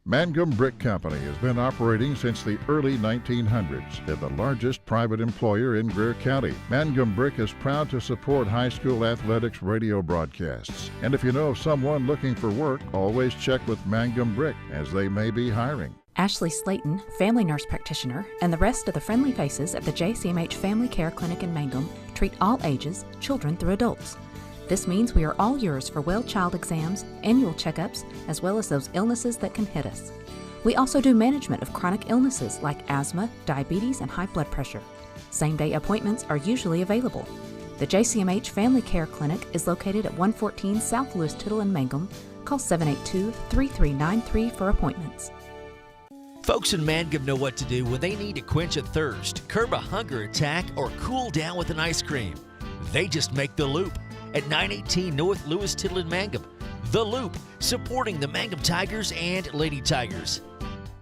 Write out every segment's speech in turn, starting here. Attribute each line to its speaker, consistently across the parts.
Speaker 1: Mangum Brick Company has been operating since the early 1900s. They're the largest private employer in Greer County. Mangum Brick is proud to support high school athletics radio broadcasts. And if you know of someone looking for work, always check with Mangum Brick, as they may be hiring.
Speaker 2: Ashley Slayton, family nurse practitioner, and the rest of the friendly faces at the JCMH Family Care Clinic in Mangum treat all ages, children through adults. This means we are all yours for well child exams, annual checkups, as well as those illnesses that can hit us. We also do management of chronic illnesses like asthma, diabetes, and high blood pressure. Same-day appointments are usually available. The JCMH Family Care Clinic is located at 114 South Lewis Tittle in Mangum. Call 782-3393 for appointments.
Speaker 3: Folks in Mangum know what to do when they need to quench a thirst, curb a hunger attack, or cool down with an ice cream. They just make the Loop at 918 North Lewis Tittle in Mangum. The Loop, supporting the Mangum Tigers and Lady Tigers.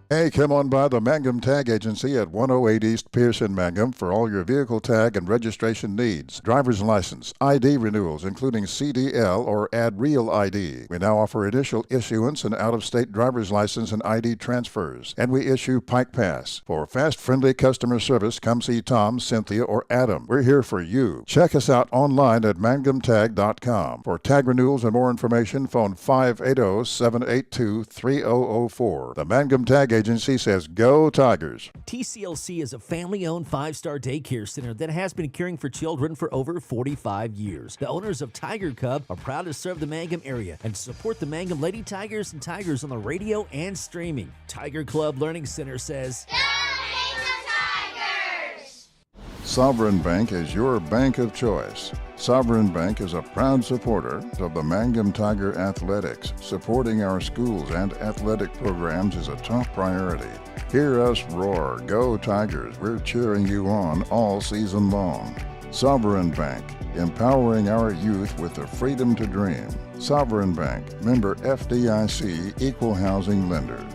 Speaker 1: Hey, come on by the Mangum Tag Agency at 108 East Pierce in Mangum for all your vehicle tag and registration needs. Driver's license, ID renewals, including CDL or Add Real ID. We now offer initial issuance and out-of-state driver's license and ID transfers. And we issue Pike Pass. For fast, friendly customer service, come see Tom, Cynthia, or Adam. We're here for you. Check us out online at mangumtag.com. For tag renewals and more information, phone 580-782-3004. The Mangum Tag Agency says go Tigers.
Speaker 3: TCLC is a family-owned 5-star daycare center that has been caring for children for over 45 years. The owners of Tiger Cub are proud to serve the Mangum area and support the Mangum Lady Tigers and Tigers on the radio and streaming. Tiger Club Learning Center says,
Speaker 4: Go Tigers!
Speaker 1: Sovereign Bank is your bank of choice. Sovereign Bank is a proud supporter of the Mangum Tiger Athletics. Supporting our schools and athletic programs is a top priority. Hear us roar, go Tigers. We're cheering you on all season long. Sovereign Bank, empowering our youth with the freedom to dream. Sovereign Bank, member FDIC, equal housing lender.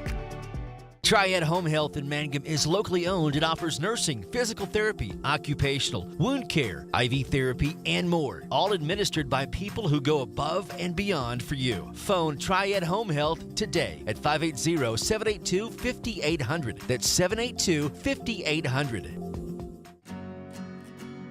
Speaker 3: Triad Home Health in Mangum is locally owned and offers nursing, physical therapy, occupational, wound care, IV therapy, and more. All administered by people who go above and beyond for you. Phone Triad Home Health today at 580-782-5800. That's 782-5800.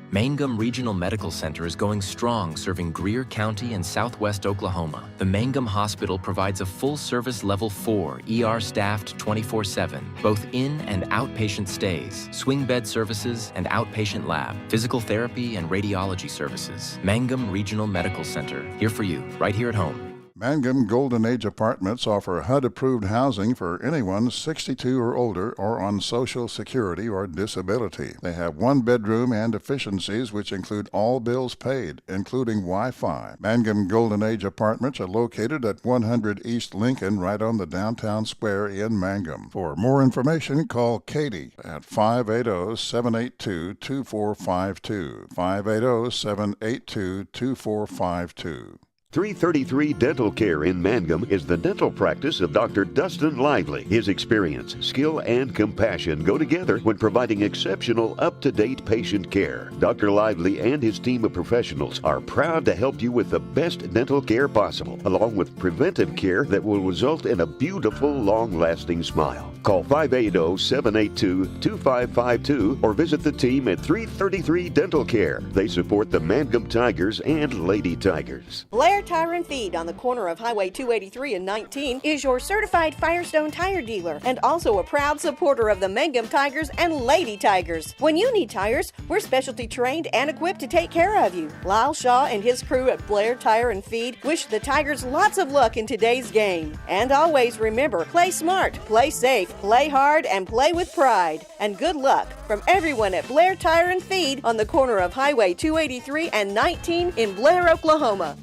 Speaker 5: Mangum Regional Medical Center is going strong, serving Greer County and southwest Oklahoma. The Mangum Hospital provides a full-service Level 4, ER-staffed 24/7, both in- and outpatient stays, swing bed services, and outpatient lab, physical therapy, and radiology services. Mangum Regional Medical Center, here for you, right here at home.
Speaker 1: Mangum Golden Age Apartments offer HUD-approved housing for anyone 62 or older or on Social Security or disability. They have one bedroom and efficiencies which include all bills paid, including Wi-Fi. Mangum Golden Age Apartments are located at 100 East Lincoln, right on the downtown square in Mangum. For more information, call Katie at 580-782-2452, 580-782-2452.
Speaker 6: 333 Dental Care in Mangum is the dental practice of Dr. Dustin Lively. His experience, skill, and compassion go together when providing exceptional, up-to-date patient care. Dr. Lively and his team of professionals are proud to help you with the best dental care possible, along with preventive care that will result in a beautiful, long-lasting smile. Call 580-782-2552 or visit the team at 333 Dental Care. They support the Mangum Tigers and Lady Tigers.
Speaker 7: Blair Tire and Feed on the corner of Highway 283 and 19 is your certified Firestone tire dealer and also a proud supporter of the Mangum Tigers and Lady Tigers. When you need tires, we're specialty trained and equipped to take care of you. Lyle Shaw and his crew at Blair Tire and Feed wish the Tigers lots of luck in today's game. And always remember, play smart, play safe, play hard, and play with pride. And good luck from everyone at Blair Tire and Feed on the corner of Highway 283 and 19 in Blair, Oklahoma.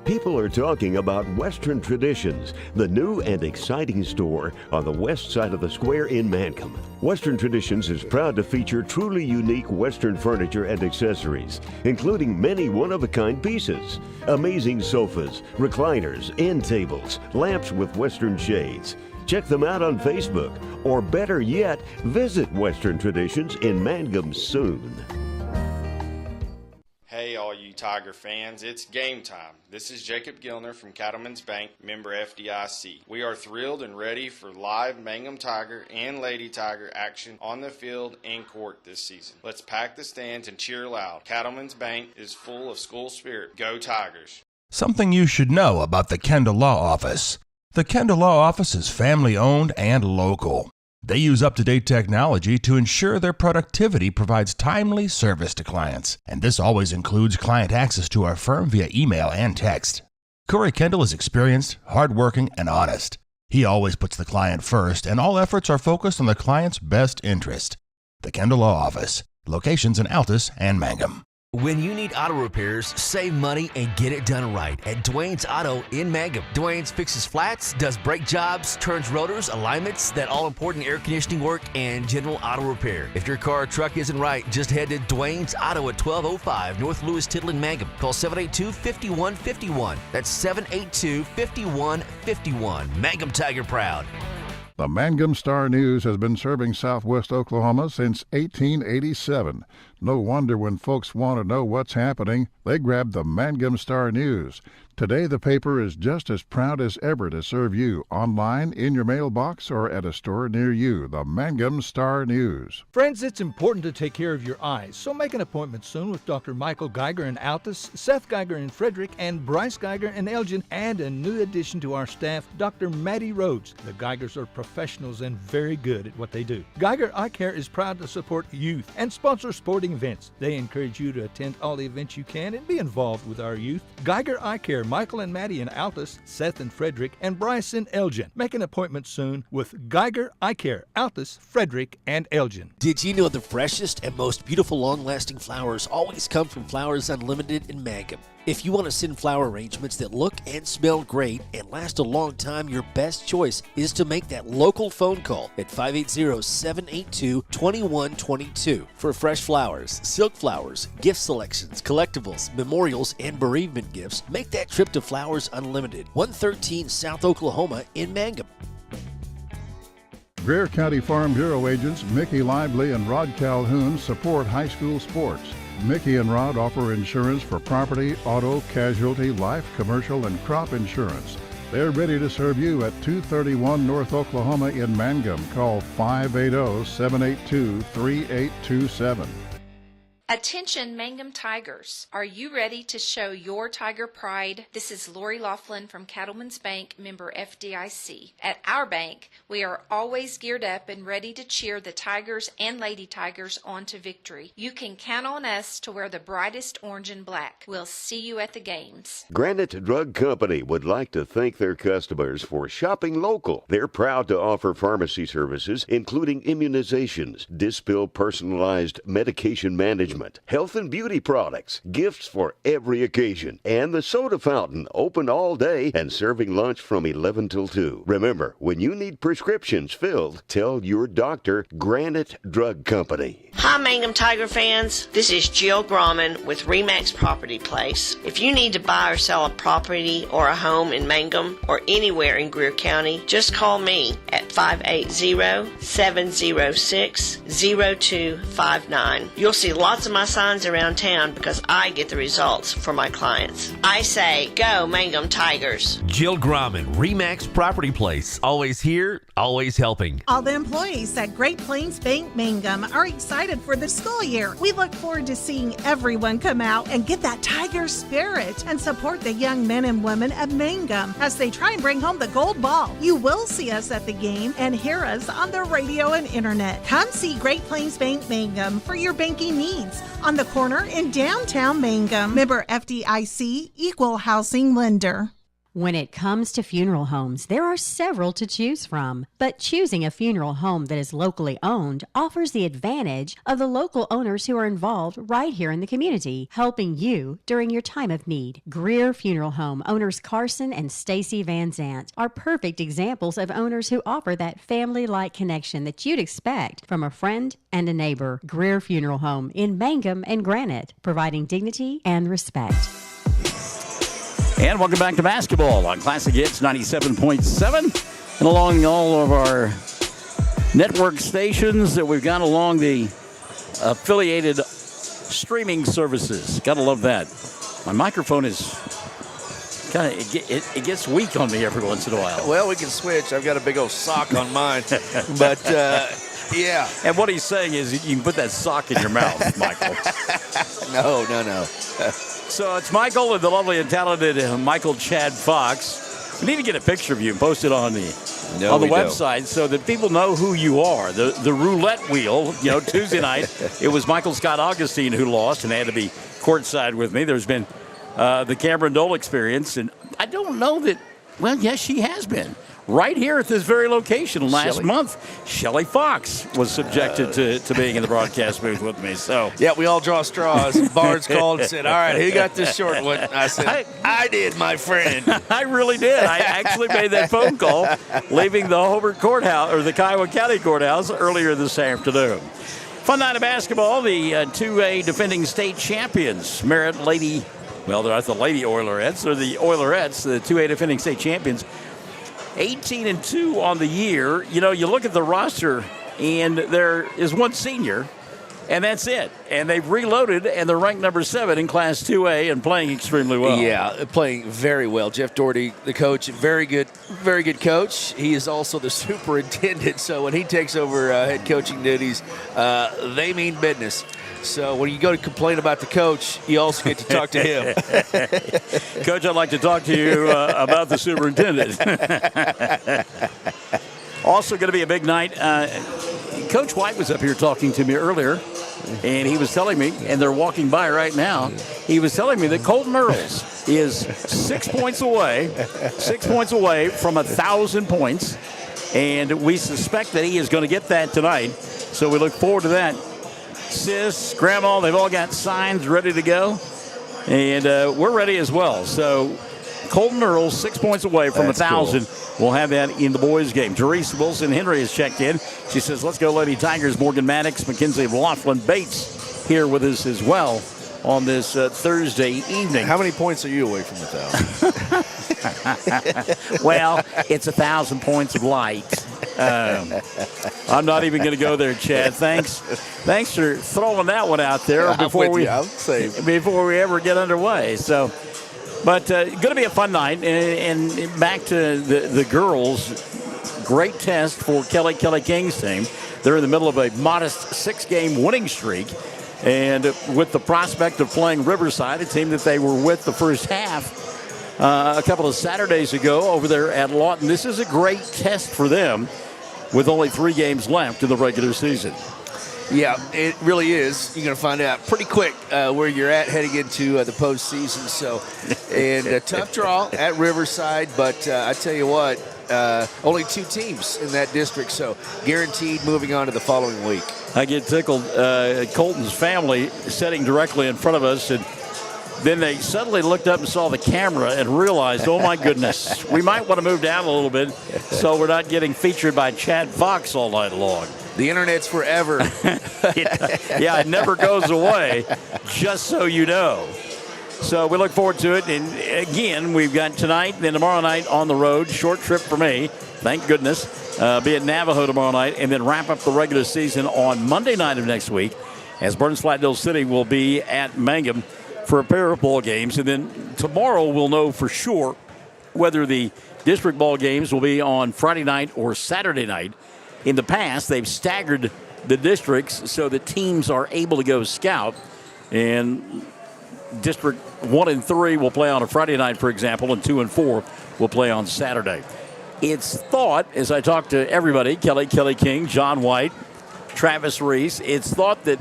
Speaker 6: People are talking about Western Traditions, the new and exciting store on the west side of the square in Mangum. Western Traditions is proud to feature truly unique Western furniture and accessories, including many one-of-a-kind pieces, amazing sofas, recliners, end tables, lamps with Western shades. Check them out on Facebook, or better yet, visit Western Traditions in Mangum soon.
Speaker 8: Hey, all you
Speaker 4: Tiger fans, it's game time. This is Jacob Gilner from Cattlemen's Bank, member FDIC. We are thrilled and ready for live Mangum Tiger and Lady Tiger action on the field and court this season. Let's pack the stands and cheer loud. Cattlemen's Bank is full of school spirit. Go Tigers!
Speaker 8: Something you should know about the Kendall Law Office. The Kendall Law Office is family-owned and local. They use up-to-date technology to ensure their productivity provides timely service to clients, and this always includes client access to our firm via email and text. Corey Kendall is experienced, hardworking, and honest. He always puts the client first, and all efforts are focused on the client's best interest. The Kendall Law Office, locations in Altus and Mangum.
Speaker 3: When you need auto repairs, save money and get it done right at Dwayne's Auto in Mangum. Dwayne's fixes flats, does brake jobs, turns rotors, alignments, that all-important air conditioning work, and general auto repair. If your car or truck isn't right, just head to Dwayne's Auto at 1205 North Lewis Tittle in Mangum. Call 782-5151. That's 782-5151. Mangum Tiger proud.
Speaker 1: The Mangum Star News has been serving southwest Oklahoma since 1887. No wonder when folks want to know what's happening, they grab the Mangum Star News. Today, the paper is just as proud as ever to serve you online, in your mailbox, or at a store near you. The Mangum Star News.
Speaker 9: Friends, it's important to take care of your eyes, so make an appointment soon with Dr. Michael Geiger in Altus, Seth Geiger in Frederick, and Bryce Geiger in Elgin, and a new addition to our staff, Dr. Maddie Rhodes. The Geigers are professionals and very good at what they do. Geiger Eye Care is proud to support youth and sponsor sporting events. They encourage you to attend all the events you can and be involved with our youth. Geiger Eye Care, Michael and Maddie in Altus, Seth and Frederick, and Bryce in Elgin. Make an appointment soon with Geiger Eye Care, Altus, Frederick, and Elgin.
Speaker 3: Did you know the freshest and most beautiful long-lasting flowers always come from Flowers Unlimited in Mangum? If you want to send flower arrangements that look and smell great and last a long time, your best choice is to make that local phone call at 580-782-2122 for fresh flowers, silk flowers, gift selections, collectibles, memorials, and bereavement gifts. Make that trip to Flowers Unlimited, 113 South Oklahoma in Mangum.
Speaker 1: Greer County Farm Bureau agents Mickey Lively and Rod Calhoun support high school sports. Mickey and Rod offer insurance for property, auto, casualty, life, commercial, and crop insurance. They're ready to serve you at 231 North Oklahoma in Mangum. Call 580-782-3827.
Speaker 10: Attention Mangum Tigers. Are you ready to show your Tiger pride? This is Lori Laughlin from Cattlemen's Bank, member FDIC. At our bank, we are always geared up and ready to cheer the Tigers and Lady Tigers on to victory. You can count on us to wear the brightest orange and black. We'll see you at the games.
Speaker 6: Granite Drug Company would like to thank their customers for shopping local. They're proud to offer pharmacy services, including immunizations, Dispill personalized medication management, health and beauty products, gifts for every occasion, and the soda fountain, open all day and serving lunch from 11 till 2. Remember, when you need prescriptions filled, tell your doctor Granite Drug Company.
Speaker 11: Hi Mangum Tiger fans, this is Jill Grauman with RE/MAX Property Place. If you need to buy or sell a property or a home in Mangum or anywhere in Greer County, just call me at 580-706-0259. You'll see lots of my signs around town because I get the results for my clients. I say, go Mangum Tigers.
Speaker 3: Jill Grauman, RE/MAX Property Place. Always here, always helping.
Speaker 12: All the employees at Great Plains Bank Mangum are excited for the school year. We look forward to seeing everyone come out and get that Tiger spirit and support the young men and women of Mangum as they try and bring home the gold ball. You will see us at the game and hear us on the radio and internet. Come see Great Plains Bank Mangum for your banking needs on the corner in downtown Mangum. Member FDIC, Equal Housing Lender.
Speaker 13: When it comes to funeral homes, there are several to choose from, but choosing a funeral home that is locally owned offers the advantage of the local owners who are involved right here in the community, helping you during your time of need. Greer Funeral Home owners Carson and Stacy Van Zant are perfect examples of owners who offer that family-like connection that you'd expect from a friend and a neighbor. Greer Funeral Home in Mangum and Granite, providing dignity and respect.
Speaker 14: And welcome back to basketball on Classic Hits 97.7. And along all of our network stations that we've got along the affiliated streaming services. Gotta love that. My microphone is kind of, it gets weak on me every once in a while.
Speaker 15: Well, we can switch. I've got a big old sock on mine. But, yeah.
Speaker 14: And what he's saying is you can put that sock in your mouth, Michael.
Speaker 15: No.
Speaker 14: So it's Michael and the lovely and talented Michael Chad Fox. We need to get a picture of you and post it on the website so that people know who you are. The roulette wheel, Tuesday night, it was Michael Scott Augustine who lost and had to be courtside with me. There's been the Cameron Dole experience, and I don't know that, well, yes, she has been. Right here at this very location last month, Shelley Fox was subjected to being in the broadcast booth with me. So
Speaker 15: yeah, we all draw straws. Barnes called and said, all right, who got this short one? I said, I did, my friend.
Speaker 14: I really did. I actually made that phone call leaving the Hobart Courthouse, or the Kiowa County Courthouse, earlier this afternoon. Fun night of basketball. The 2A defending state champions, Merritt Lady, well, they're not the Lady Oilerettes, they're the Oilerettes, the 2A defending state champions. 18-2 on the year. You look at the roster, and there is one senior, and that's it. And they've reloaded, and they're ranked number 7 in Class 2A and playing extremely well.
Speaker 15: Yeah, playing very well. Jeff Doherty, the coach, very good coach. He is also the superintendent, so when he takes over head coaching duties, they mean business. So when you go to complain about the coach, you also get to talk to him.
Speaker 14: Coach, I'd like to talk to you about the superintendent. Also going to be a big night. Coach White was up here talking to me earlier, and he was telling me, and they're walking by right now, he was telling me that Colton Earls is 6 points away from 1,000 points, and we suspect that he is going to get that tonight. So we look forward to that. Sis, Grandma, they've all got signs ready to go, and we're ready as well. So Colton Earls, 6 points away from 1,000. Cool. We'll have that in the boys' game. Therese Wilson-Henry has checked in. She says, let's go, Lady Tigers. Morgan Maddox, Mackenzie Laughlin Bates here with us as well on this Thursday evening.
Speaker 15: How many points are you away from 1,000?
Speaker 14: Well, it's 1,000 points of light. I'm not even going to go there, Chad. Thanks for throwing that one out there before we ever get underway. So, but going to be a fun night. And back to the girls, great test for Kelly King's team. They're in the middle of a modest 6-game winning streak. And with the prospect of playing Riverside, a team that they were with the first half a couple of Saturdays ago over there at Lawton, this is a great test for them with only 3 games left in the regular season.
Speaker 15: Yeah, it really is. You're going to find out pretty quick where you're at heading into the postseason. So, and a tough draw at Riverside, but I tell you what, only 2 teams in that district, so guaranteed moving on to the following week.
Speaker 14: I get tickled. Colton's family sitting directly in front of us, and then they suddenly looked up and saw the camera and realized, oh, my goodness, we might want to move down a little bit so we're not getting featured by Chad Fox all night long.
Speaker 15: The Internet's forever.
Speaker 14: Yeah, it never goes away, just so you know. So we look forward to it. And, again, we've got tonight and then tomorrow night on the road. Short trip for me, thank goodness. Be at Navajo tomorrow night, and then wrap up the regular season on Monday night of next week as Burns-Flatdale City will be at Mangum for a pair of ball games. And then tomorrow we'll know for sure whether the district ball games will be on Friday night or Saturday night. In the past, they've staggered the districts so that teams are able to go scout. And District 1 and 3 will play on a Friday night, for example, and 2 and 4 will play on Saturday. It's thought, as I talk to everybody, Kelly King, John White, Travis Reese, it's thought that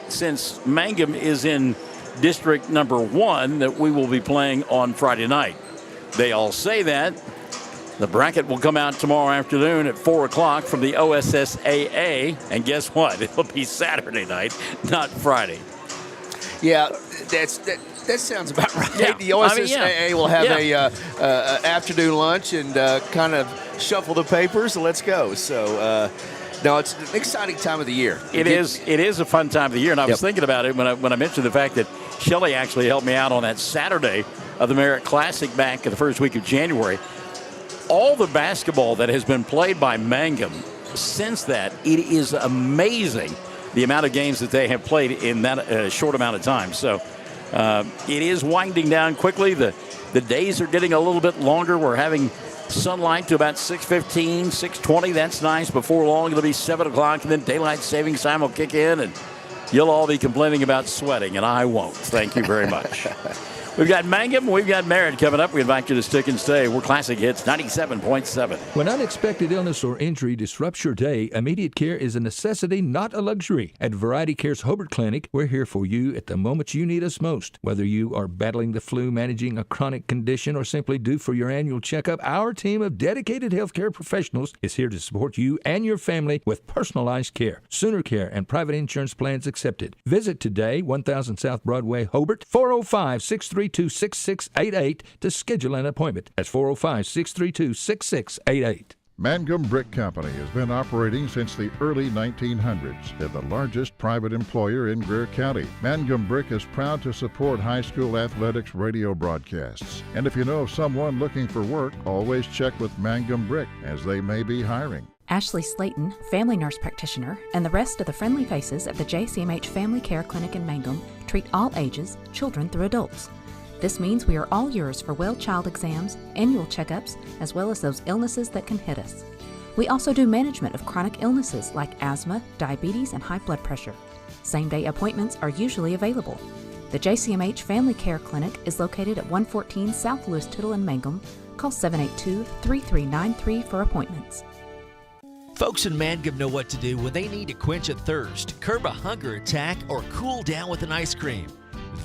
Speaker 14: since Mangum is in District number 1, that we will be playing on Friday night. They all say that. The bracket will come out tomorrow afternoon at 4 o'clock from the OSSAA. And guess what? It'll be Saturday night, not Friday.
Speaker 15: Yeah, that sounds about right.
Speaker 14: Yeah.
Speaker 15: The OSSAA will have a afternoon lunch and kind of shuffle the papers and let's go. So, no, it's an exciting time of the year.
Speaker 14: It is a fun time of the year, and I was thinking about it when I mentioned the fact that Shelley actually helped me out on that Saturday of the Merritt Classic back in the first week of January. All the basketball that has been played by Mangum since that, it is amazing the amount of games that they have played in that short amount of time. So It is winding down quickly. The days are getting a little bit longer. We're having sunlight to about 6:15, 6:20. That's nice. Before long, it'll be 7 o'clock, and then daylight savings time will kick in, and you'll all be complaining about sweating, and I won't. Thank you very much. We've got Mangum, we've got Merritt coming up. We invite you to stick and stay. We're Classic Hits 97.7.
Speaker 9: When unexpected illness or injury disrupts your day, immediate care is a necessity, not a luxury. At Variety Care's Hobart Clinic, we're here for you at the moment you need us most. Whether you are battling the flu, managing a chronic condition, or simply due for your annual checkup, our team of dedicated healthcare professionals is here to support you and your family with personalized care, Sooner Care, and private insurance plans accepted. Visit today, 1000 South Broadway, Hobart, 405-632-6688 to schedule an appointment. That's 405-632-6688.
Speaker 1: Mangum Brick Company has been operating since the early 1900s. They're the largest private employer in Greer County. Mangum Brick is proud to support high school athletics radio broadcasts. And if you know of someone looking for work, always check with Mangum Brick, as they may be hiring.
Speaker 2: Ashley Slayton, family nurse practitioner, and the rest of the friendly faces at the JCMH Family Care Clinic in Mangum treat all ages, children through adults. This means we are all yours for well child exams, annual checkups, as well as those illnesses that can hit us. We also do management of chronic illnesses like asthma, diabetes, and high blood pressure. Same-day appointments are usually available. The JCMH Family Care Clinic is located at 114 South Lewis Tittle in Mangum. Call 782-3393 for appointments.
Speaker 3: Folks in Mangum know what to do when they need to quench a thirst, curb a hunger attack, or cool down with an ice cream.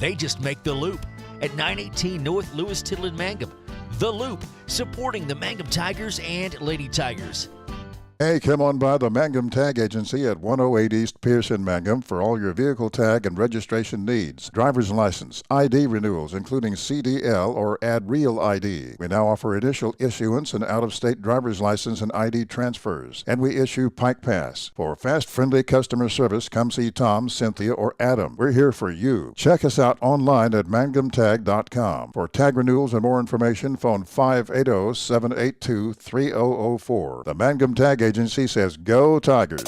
Speaker 3: They just make the Loop at 918 North Lewis Tittle in Mangum. The Loop, supporting the Mangum Tigers and Lady Tigers.
Speaker 1: Hey, come on by the Mangum Tag Agency at 108 East Pierce in Mangum for all your vehicle tag and registration needs. Driver's license, ID renewals, including CDL or Add Real ID. We now offer initial issuance and out-of-state driver's license and ID transfers. And we issue Pike Pass. For fast, friendly customer service, come see Tom, Cynthia, or Adam. We're here for you. Check us out online at mangumtag.com. For tag renewals and more information, phone 580-782-3004. The Mangum Tag Agency says, go Tigers.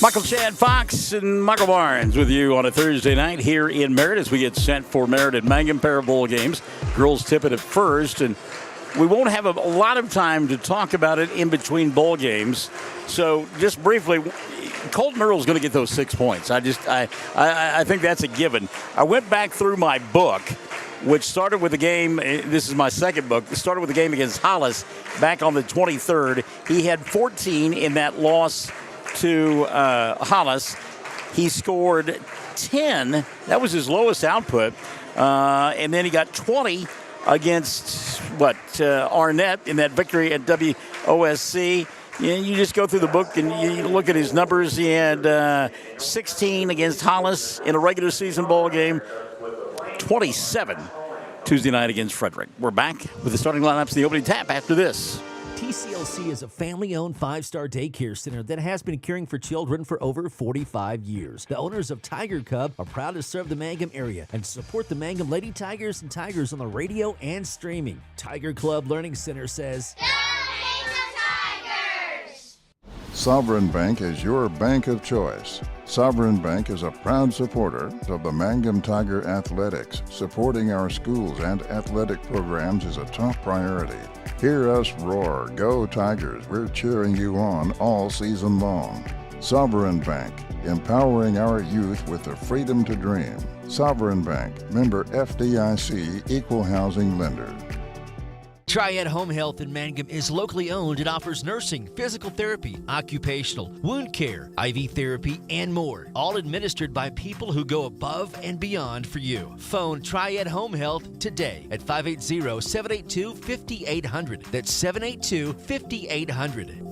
Speaker 14: Michael Chad Fox and Michael Barnes with you on a Thursday night here in Merritt as we get set for Merritt and Mangum pair of bowl games. Girls tip it at first, and we won't have a lot of time to talk about it in between bowl games. So just briefly, Colton Earl's going to get those 6 points. I think that's a given. I went back through my book, which started with the game. This is my second book. It started with the game against Hollis back on the 23rd. He had 14 in that loss to Hollis. He scored 10. That was his lowest output. And then he got 20 against, Arnett in that victory at WOSC. You just go through the book and you look at his numbers. He had 16 against Hollis in a regular season ball game. 27 Tuesday night against Frederick. We're back with the starting lineups and the opening tap after this.
Speaker 3: TCLC is a family-owned 5-star daycare center that has been caring for children for over 45 years. The owners of Tiger Cub are proud to serve the Mangum area and support the Mangum Lady Tigers and Tigers on the radio and streaming. Tiger Club Learning Center says,
Speaker 1: Sovereign Bank is your bank of choice. Sovereign Bank is a proud supporter of the Mangum Tiger Athletics. Supporting our schools and athletic programs is a top priority. Hear us roar, go Tigers. We're cheering you on all season long. Sovereign Bank, empowering our youth with the freedom to dream. Sovereign Bank, member FDIC, equal housing lender.
Speaker 3: Triad Home Health in Mangum is locally owned and offers nursing, physical therapy, occupational, wound care, IV therapy, and more. All administered by people who go above and beyond for you. Phone Triad Home Health today at 580-782-5800. That's 782-5800.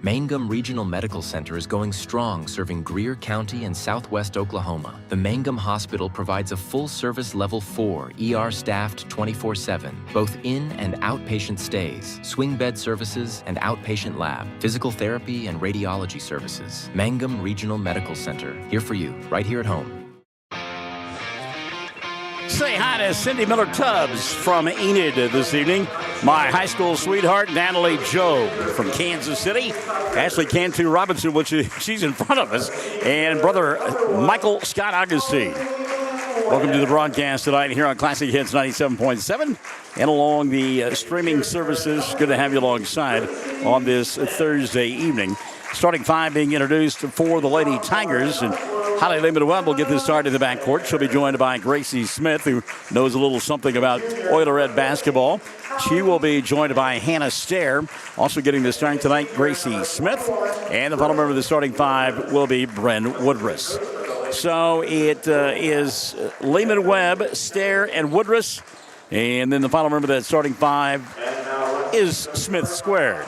Speaker 5: Mangum Regional Medical Center is going strong, serving Greer County and southwest Oklahoma. The Mangum Hospital provides a full-service Level 4, ER-staffed 24/7, both in and outpatient stays, swing bed services, and outpatient lab, physical therapy, and radiology services. Mangum Regional Medical Center, here for you, right here at home.
Speaker 14: Say hi to Cindy Miller-Tubbs from Enid this evening. my high school sweetheart, Natalie Joe from Kansas City. Ashley Cantu Robinson, which she's in front of us. And brother Michael Scott Augustine. Welcome to the broadcast tonight here on Classic Hits 97.7 and along the streaming services. Good to have you alongside on this Thursday evening. Starting five being introduced for the Lady Tigers. And Holly Lehman-Webb will get this started in the backcourt. She'll be joined by Gracie Smith, who knows a little something about Oilerette basketball. She will be joined by Hannah Stair. Also getting this start tonight, Gracie Smith. And the final member of the starting five will be Bren Woodruss. So it is Lehman-Webb, Stair, and Woodruss. And then the final member of that starting five is Smith squared.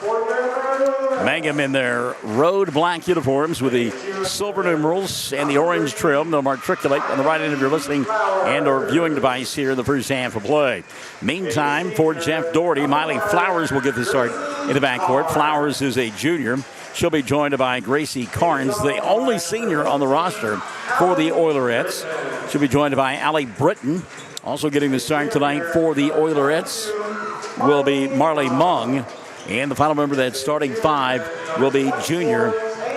Speaker 14: Mangum in their road black uniforms with the silver numerals and the orange trim. They'll matriculate on the right end of your listening and or viewing device here in the first half of play. Meantime, for Jeff Doherty, Miley Flowers will get the start in the backcourt. Flowers is a junior. She'll be joined by Gracie Carnes, the only senior on the roster for the Oilerettes. She'll be joined by Allie Britton. Also getting the start tonight for the Oilerettes will be Marley Mung. And the final member of that starting five will be junior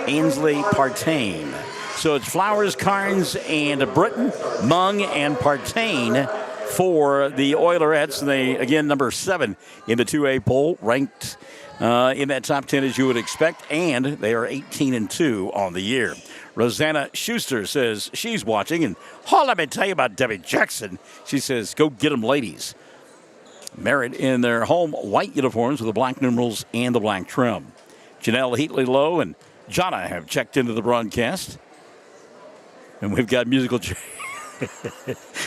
Speaker 14: Ainsley Partain. So it's Flowers, Carnes, and Britton, Mung, and Partain for the Oilerettes. They, again, number 7 in the 2A poll, ranked in that top 10 as you would expect, and they are 18-2 on the year. Rosanna Schuster says she's watching, and let me tell you about Debbie Jackson. She says, go get them, ladies. Merritt in their home white uniforms with the black numerals and the black trim. Janelle Heatley-Lowe and Jonna have checked into the broadcast. And we've got musical chair.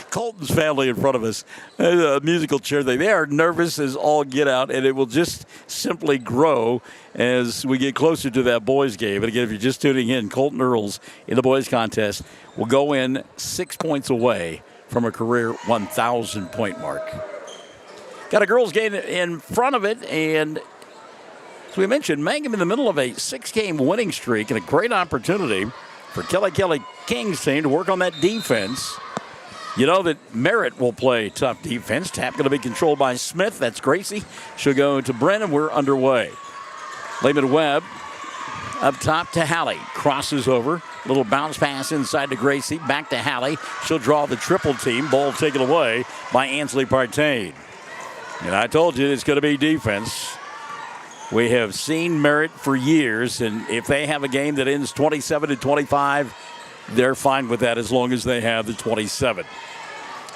Speaker 14: Colton's family in front of us. A musical chair thing. They are nervous as all get out, and it will just simply grow as we get closer to that boys game. And again, if you're just tuning in, Colton Earls in the boys contest will go in 6 points away from a career 1,000-point mark. Got a girls' game in front of it, and as we mentioned, Mangum in the middle of a 6-game winning streak and a great opportunity for Kelly King's team to work on that defense. You know that Merritt will play tough defense. Tap going to be controlled by Smith. That's Gracie. She'll go to Brennan. We're underway. Lehman-Webb up top to Hallie. Crosses over. Little bounce pass inside to Gracie. Back to Hallie. She'll draw the triple team. Ball taken away by Ainsley Partain. And I told you it's going to be defense. We have seen Merritt for years, and if they have a game that ends 27-25, they're fine with that as long as they have the 27.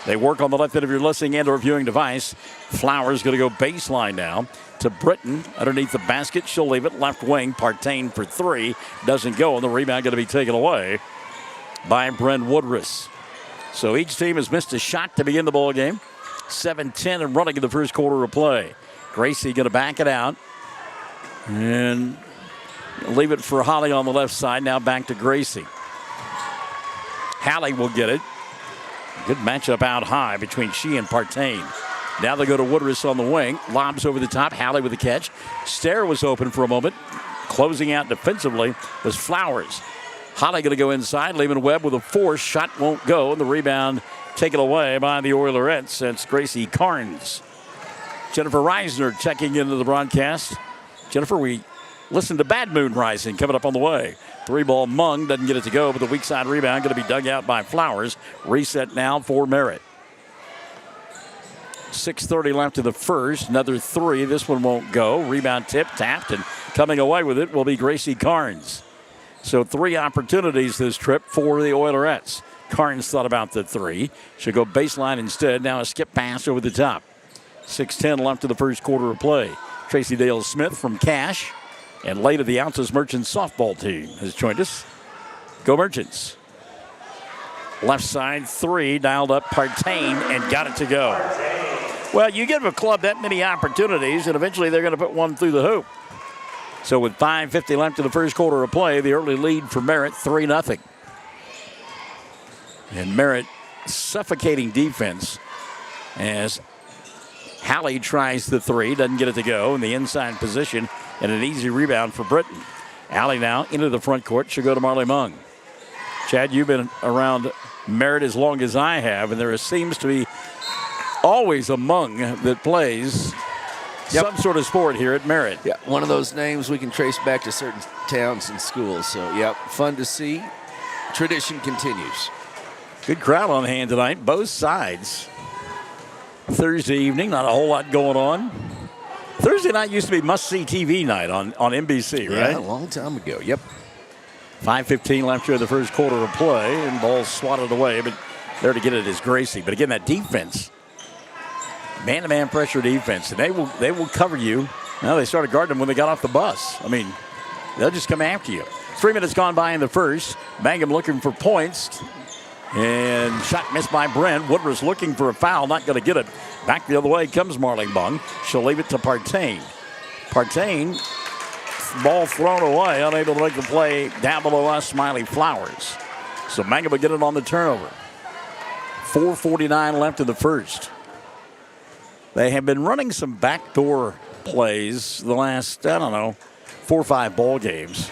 Speaker 14: They work on the left end of your listening and or viewing device. Flowers going to go baseline now to Britton underneath the basket. She'll leave it left wing. Partain for 3. Doesn't go, and the rebound going to be taken away by Bren Woodruss. So each team has missed a shot to begin the ball game. 7-10 and running in the first quarter of play. Gracie going to back it out and leave it for Holly on the left side. Now back to Gracie. Hallie will get it. Good matchup out high between she and Partain. Now they go to Woodruss on the wing. Lobs over the top. Hallie with the catch. Stair was open for a moment. Closing out defensively was Flowers. Holly going to go inside. Lehman-Webb with a force. Shot won't go. And the rebound taken away by the Oilerettes. That's Gracie Carnes. Jennifer Reisner checking into the broadcast. Jennifer, we listened to Bad Moon Rising coming up on the way. 3-ball Mung doesn't get it to go, but the weak side rebound going to be dug out by Flowers. Reset now for Merritt. 6:30 left in the first. Another 3. This one won't go. Rebound tip, tapped, and coming away with it will be Gracie Carnes. So 3 opportunities this trip for the Oilerettes. Carnes thought about the 3. She'll go baseline instead. Now a skip pass over the top. 6:10 left in the first quarter of play. Tracy Dale Smith from Cash and late of the Ounces Merchants softball team has joined us. Go Merchants. Left side 3, dialed up Partain and got it to go. Well, you give a club that many opportunities and eventually they're going to put one through the hoop. So with 5:50 left in the first quarter of play, the early lead for Merritt, 3-0. And Merritt suffocating defense as Hallie tries the 3, doesn't get it to go in the inside position, and an easy rebound for Britton. Hallie now into the front court. She'll go to Marley Mung. Chad, you've been around Merritt as long as I have, and there seems to be always a Mung that plays some sort of sport here at Merritt.
Speaker 15: Yeah, one of those names we can trace back to certain towns and schools. So, yep, fun to see. Tradition continues.
Speaker 14: Good crowd on hand tonight, both sides. Thursday evening, not a whole lot going on. Thursday night used to be must-see TV night on NBC, right?
Speaker 15: Yeah, a long time ago, yep.
Speaker 14: 5:15 left here in the first quarter of play, and ball swatted away, but there to get it is Gracie. But again, that defense, man-to-man pressure defense, and they will cover you. Now they started guarding them when they got off the bus. I mean, they'll just come after you. 3 minutes gone by in the first. Mangum looking for points. And shot missed by Brent. Woodruff's looking for a foul, not going to get it. Back the other way comes Marlingbung. She'll leave it to Partain. Partain, ball thrown away, unable to make the play down below us, Smiley Flowers. So Mangum will get it on the turnover. 4:49 left in the first. They have been running some backdoor plays the last, 4 or 5 ball games.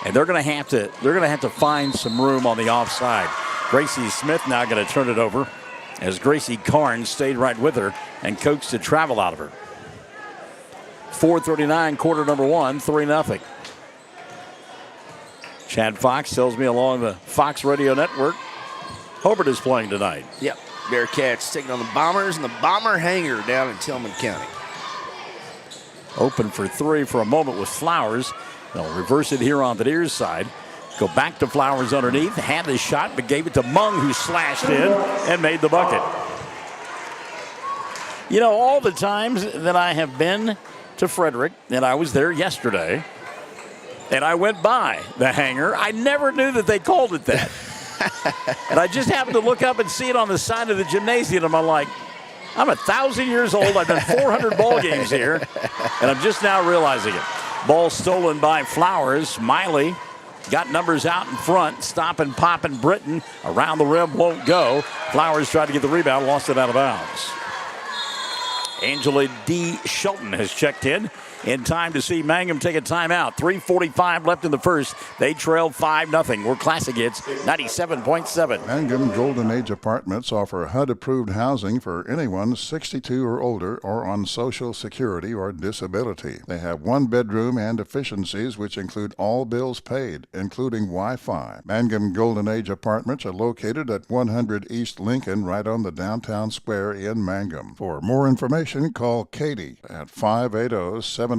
Speaker 14: And they're going to have to find some room on the offside. Gracie Smith now going to turn it over as Gracie Carnes stayed right with her and coaxed the travel out of her. 4:39, quarter number 1, 3-0. Chad Fox tells me along the Fox Radio Network, Hobart is playing tonight.
Speaker 15: Yep, Bearcats taking on the Bombers and the Bomber Hangar down in Tillman County.
Speaker 14: Open for 3 for a moment with Flowers. They'll reverse it here on the near side. Go back to Flowers underneath. Had the shot, but gave it to Mung, who slashed in and made the bucket. You know, all the times that I have been to Frederick, and I was there yesterday, and I went by the hangar, I never knew that they called it that. And I just happened to look up and see it on the side of the gymnasium, and I'm like, I'm 1,000 years old. I've done 400 ball games here, and I'm just now realizing it. Ball stolen by Flowers. Miley got numbers out in front. Stopping, popping Britton. Around the rim, won't go. Flowers tried to get the rebound, lost it out of bounds. Angela D. Shelton has checked in time to see Mangum take a timeout. 3:45 left in the first. They trail 5-0. We're Classic Hits 97.7.
Speaker 1: Mangum Golden Age Apartments offer HUD-approved housing for anyone 62 or older or on Social Security or disability. They have 1 bedroom and efficiencies which include all bills paid, including Wi-Fi. Mangum Golden Age Apartments are located at 100 East Lincoln, right on the downtown square in Mangum. For more information, call Katie at 580-782-2452.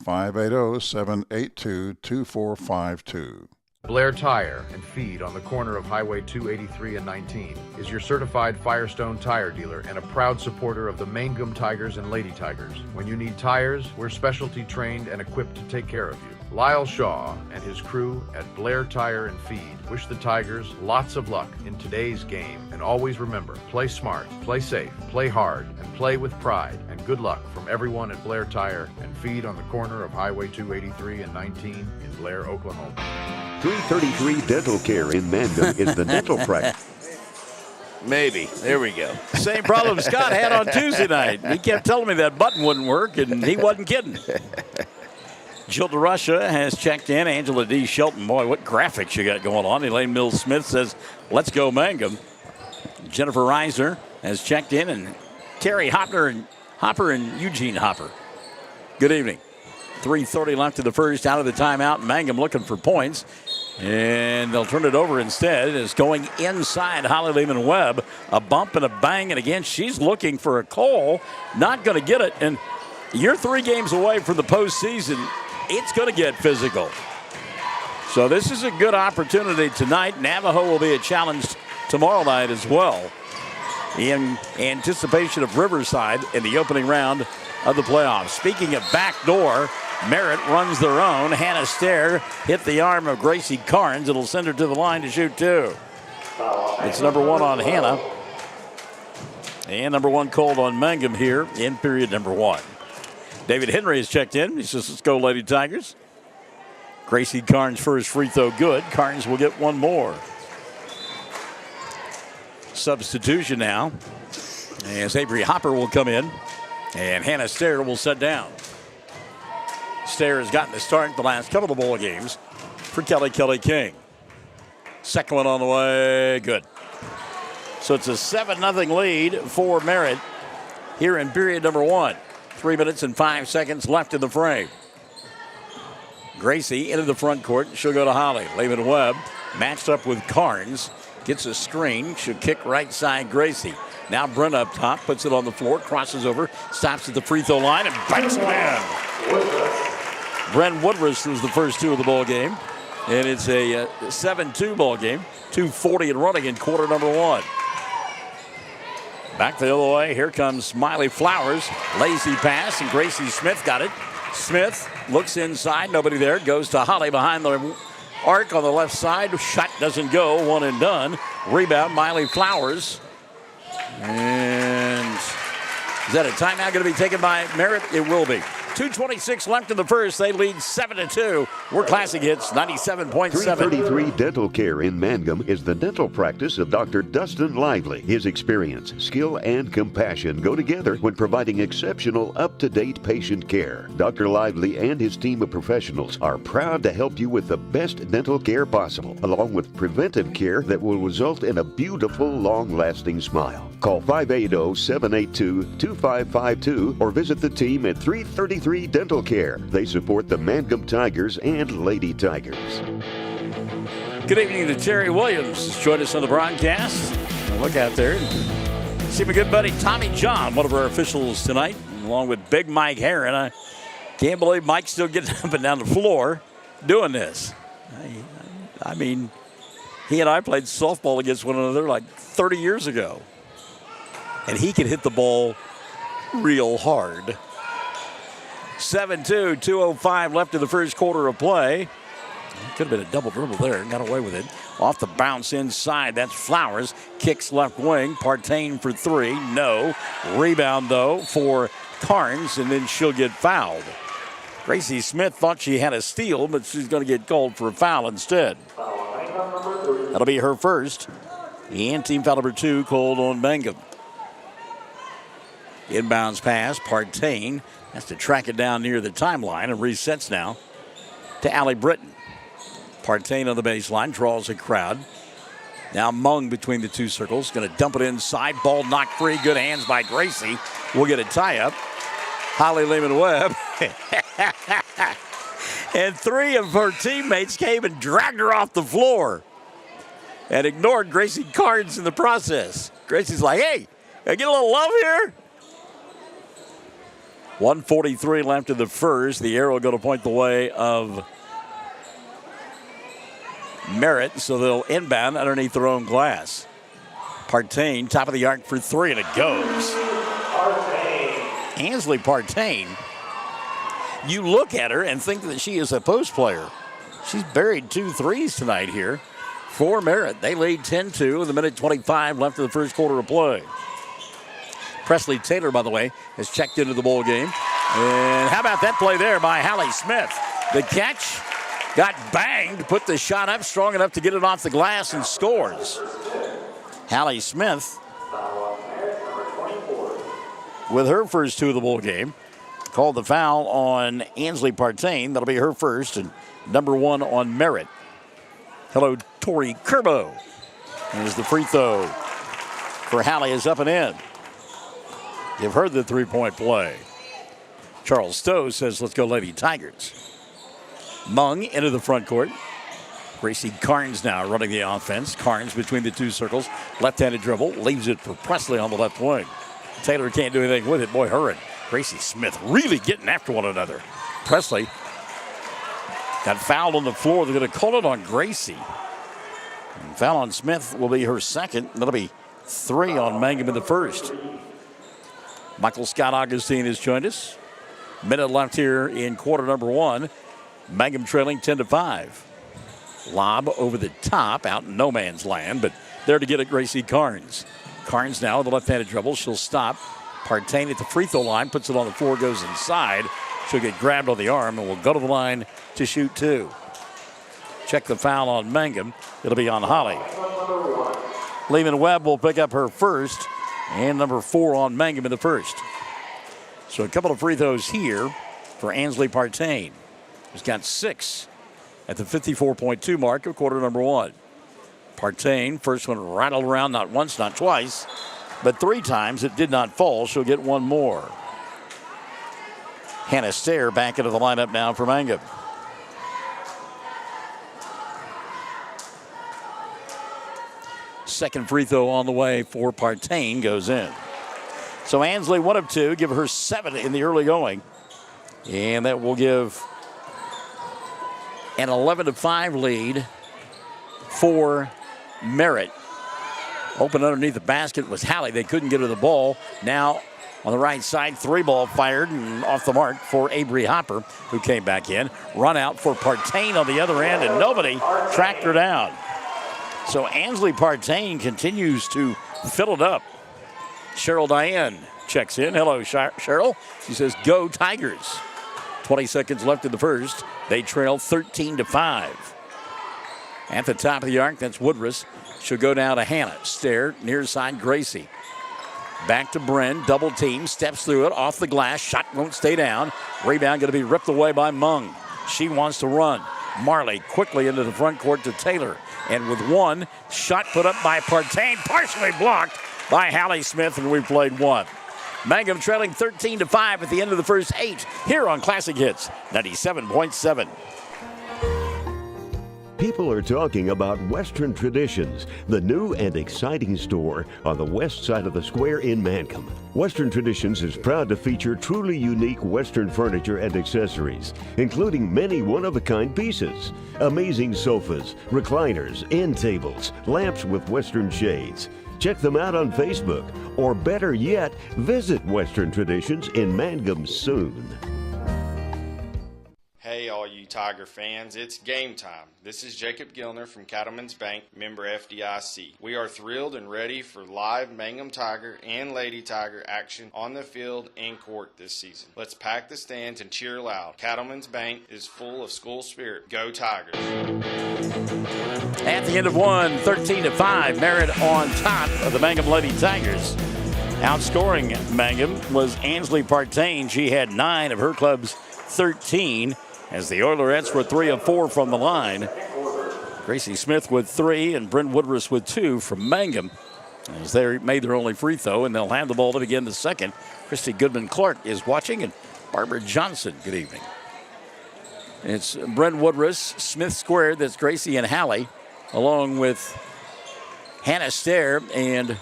Speaker 1: 580-782-2452.
Speaker 16: Blair Tire and Feed on the corner of Highway 283 and 19 is your certified Firestone tire dealer and a proud supporter of the Mangum Tigers and Lady Tigers. When you need tires, we're specialty trained and equipped to take care of you. Lyle Shaw and his crew at Blair Tire and Feed wish the Tigers lots of luck in today's game, and always remember, play smart, play safe, play hard, and play with pride. And good luck from everyone at Blair Tire and Feed on the corner of Highway 283 and 19 in Blair, Oklahoma.
Speaker 6: 333 Dental Care in Mangum is the dental practice.
Speaker 15: Maybe. There we go.
Speaker 14: Same problem Scott had on Tuesday night. He kept telling me that button wouldn't work, and he wasn't kidding. Jill DeRusha has checked in. Angela D. Shelton, boy, what graphics you got going on. Elaine Mills-Smith says, let's go Mangum. Jennifer Reiser has checked in, and Terry Hopper and Eugene Hopper. Good evening. 3:30 left in the first, out of the timeout. Mangum looking for points, and they'll turn it over instead. It's going inside Holly Lehman-Webb. A bump and a bang, and again, she's looking for a call. Not going to get it, and you're 3 games away from the postseason. It's going to get physical. So this is a good opportunity tonight. Navajo will be a challenge tomorrow night as well, in anticipation of Riverside in the opening round of the playoffs. Speaking of backdoor, Merritt runs their own. Hannah Stair hit the arm of Gracie Carnes. It'll send her to the line to shoot 2. It's number 1 on Hannah. And number 1 called on Mangum here in period number 1. David Henry has checked in. He says, let's go, Lady Tigers. Gracie Carnes' first free throw good. Carnes will get 1 more. Substitution now, as Avery Hopper will come in, and Hannah Stair will sit down. Stair has gotten the start the last couple of ball games for Kelly King. Second one on the way, good. So it's a 7-0 lead for Merritt here in period number 1. 3 minutes and 5 seconds left in the frame. Gracie into the front court. She'll go to Holly. Lehman Webb matched up with Carnes. Gets a screen. She'll kick right side Gracie. Now Brent up top. Puts it on the floor. Crosses over. Stops at the free throw line and banks it in. Brent Woodruff was the first 2 of the ball game. And it's a 7-2 ball game. 2:40 and running in quarter number 1. Back the other way. Here comes Miley Flowers. Lazy pass, and Gracie Smith got it. Smith looks inside. Nobody there. Goes to Holly behind the arc on the left side. Shot doesn't go. One and done. Rebound, Miley Flowers. And is that a timeout going to be taken by Merritt? It will be. 2:26 left in the first. They lead 7-2. We're Classic Hits 97.7.
Speaker 6: 333 Dental Care in Mangum is the dental practice of Dr. Dustin Lively. His experience, skill, and compassion go together when providing exceptional, up-to-date patient care. Dr. Lively and his team of professionals are proud to help you with the best dental care possible, along with preventive care that will result in a beautiful, long-lasting smile. Call 580-782-2552 or visit the team at 333 Dental Care. They support the Mangum Tigers and Lady Tigers.
Speaker 14: Good evening to Terry Williams. Join us on the broadcast. Look out there and see my good buddy Tommy John, one of our officials tonight, along with Big Mike Herron. I can't believe Mike's still getting up and down the floor doing this. I mean, he and I played softball against one another like 30 years ago. And he can hit the ball real hard. 7-2, 2:05 left in the first quarter of play. Could have been a double dribble there. Got away with it. Off the bounce inside. That's Flowers. Kicks left wing. Partain for 3. No. Rebound, though, for Carnes, and then she'll get fouled. Gracie Smith thought she had a steal, but she's going to get called for a foul instead. That'll be her first. And team foul number 2 called on Mangum. Inbounds pass, Partain has to track it down near the timeline and resets now to Allie Britton. Partain on the baseline, draws a crowd. Now Mung between the 2 circles, going to dump it inside. Ball knocked free, good hands by Gracie. We'll get a tie-up. Holly Lehman-Webb. And 3 of her teammates came and dragged her off the floor and ignored Gracie Carnes in the process. Gracie's like, hey, can I get a little love here? 1:43 left in the first. The arrow going to point the way of Merritt, so they'll inbound underneath their own glass. Partain, top of the arc for 3, and it goes. Ansley Partain, you look at her and think that she is a post player. She's buried 2 threes tonight here for Merritt. They lead 10-2 with 1:25 left in the first quarter of play. Presley Taylor, by the way, has checked into the ball game. And how about that play there by Hallie Smith? The catch got banged, put the shot up strong enough to get it off the glass and scores. Hallie Smith with her first 2 of the ball game. Called the foul on Ansley Partain. That'll be her first, and number 1 on Merritt. Hello, Tori Kerbo. There's the free throw for Hallie is up and in. You've heard the 3-point play. Charles Stowe says, let's go Lady Tigers. Mung into the front court. Gracie Carnes now running the offense. Carnes between the 2 circles. Left-handed dribble. Leaves it for Presley on the left wing. Taylor can't do anything with it. Boy, her and Gracie Smith really getting after one another. Presley got fouled on the floor. They're going to call it on Gracie. And foul on Smith will be her second. That'll be 3 on Mangum in the first. Michael Scott Augustine has joined us. Minute left here in quarter number 1. Mangum trailing 10-5. Lob over the top out in no man's land, but there to get it, Gracie Carnes. Carnes now with the left-handed dribble. She'll stop. Partain at the free throw line, puts it on the floor, goes inside. She'll get grabbed on the arm and will go to the line to shoot 2. Check the foul on Mangum. It'll be on Holly. Lehman Webb will pick up her first. And number 4 on Mangum in the first. So a couple of free throws here for Ansley Partain, who's got 6 at the 54.2 mark of quarter number 1. Partain, first one rattled around not once, not twice. but 3 times it did not fall. She'll get 1 more. Hannah Stair back into the lineup now for Mangum. Second free throw on the way for Partain goes in. So Ansley 1 of 2, give her 7 in the early going. And that will give an 11-5 lead for Merritt. Open underneath the basket was Halley. They couldn't get her the ball. Now on the right side, 3 ball fired and off the mark for Avery Hopper, who came back in. Run out for Partain on the other end, and nobody tracked her down. So Ansley Partain continues to fill it up. Cheryl Diane checks in. Hello, Cheryl. She says, go Tigers. 20 seconds left in the first. They trail 13-5. At the top of the arc, that's Woodruss. She'll go down to Hannah. Stair, near side, Gracie. Back to Bren, double team, steps through it, off the glass, shot won't stay down. Rebound going to be ripped away by Mung. She wants to run. Marley quickly into the front court to Taylor. And with 1, shot put up by Partain, partially blocked by Hallie Smith, and we've played 1. Mangum trailing 13-5 at the end of the first 8 here on Classic Hits 97.7.
Speaker 6: People are talking about Western Traditions, the new and exciting store on the west side of the square in Mangum. Western Traditions is proud to feature truly unique Western furniture and accessories, including many one-of-a-kind pieces, amazing sofas, recliners, end tables, lamps with Western shades. Check them out on Facebook, or better yet, visit Western Traditions in Mangum soon.
Speaker 4: Hey, all you Tiger fans, it's game time. This is Jacob Gilner from Cattlemen's Bank, member FDIC. We are thrilled and ready for live Mangum Tiger and Lady Tiger action on the field and court this season. Let's pack the stands and cheer loud. Cattlemen's Bank is full of school spirit. Go Tigers.
Speaker 14: At the end of 1, 13-5, Merritt on top of the Mangum Lady Tigers. Outscoring Mangum was Ansley Partain. She had 9 of her club's 13, as the Oilerettes were 3 of 4 from the line. Gracie Smith with 3 and Brent Woodruss with 2 from Mangum, as they made their only free throw, and they'll have the ball to begin the second. Christy Goodman-Clark is watching, and Barbara Johnson, good evening. It's Brent Woodruss, Smith squared, that's Gracie and Halley, along with Hannah Stair and